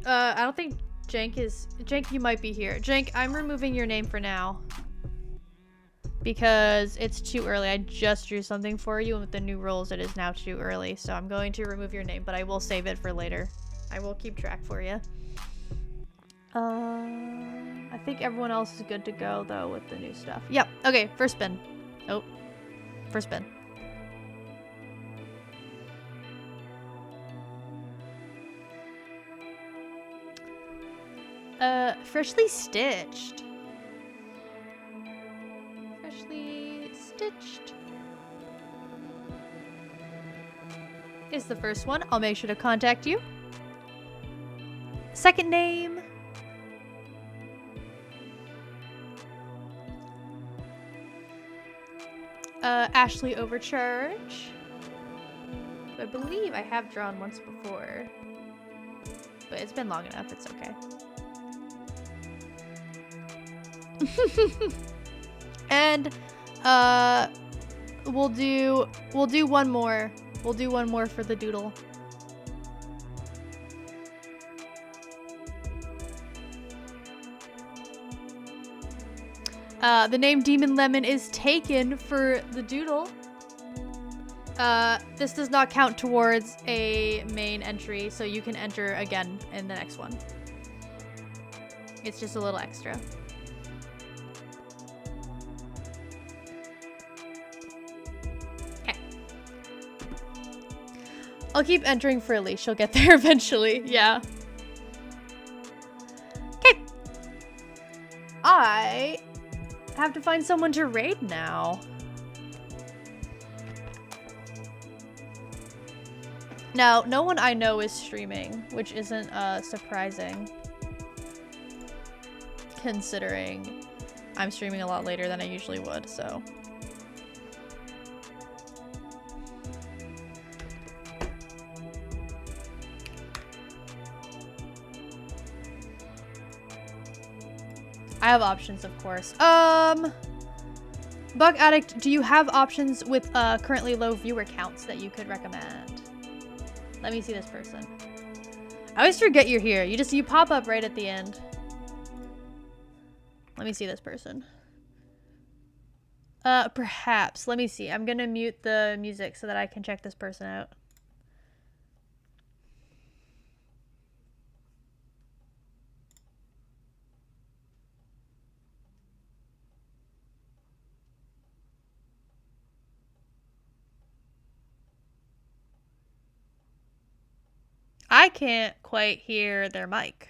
I don't think Jank, you might be here. Jank, I'm removing your name for now. Because it's too early. I just drew something for you, and with the new rules, it is now too early. So I'm going to remove your name, but I will save it for later. I will keep track for you. I think everyone else is good to go, though, with the new stuff. Yep. Okay, first spin. Oh. First spin. Freshly stitched. Freshly stitched is the first one. I'll make sure to contact you. Second name. Ashley Overcharge. I believe I have drawn once before. But it's been long enough, it's okay. And we'll do one more. We'll do one more for the doodle. The name Demon Lemon is taken for the doodle. This does not count towards a main entry, so you can enter again in the next one. It's just a little extra. Okay. I'll keep entering for Elise. She'll get there eventually. Yeah. Okay. I have to find someone to raid now. Now, no one I know is streaming, which isn't surprising, considering I'm streaming a lot later than I usually would, so. I have options, of course. Bug Addict, do you have options with currently low viewer counts that you could recommend? Let me see this person. I always forget you're here. You pop up right at the end. Let me see this person. Perhaps. Let me see. I'm gonna mute the music so that I can check this person out. I can't quite hear their mic,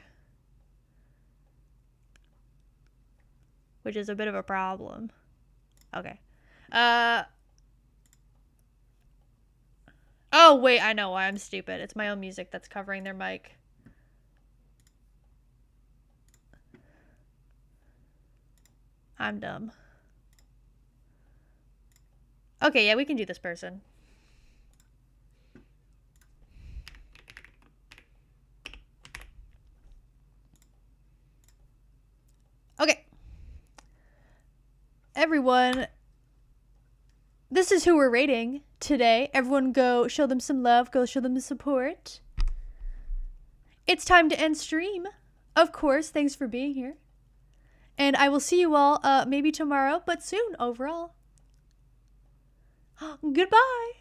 which is a bit of a problem. Okay. Oh, wait, I know why I'm stupid. It's my own music that's covering their mic. I'm dumb. Okay, yeah, we can do this person. Okay. Everyone, this is who we're rating today. Everyone go show them some love. Go show them the support. It's time to end stream. Of course, thanks for being here. And I will see you all maybe tomorrow, but soon overall. Goodbye.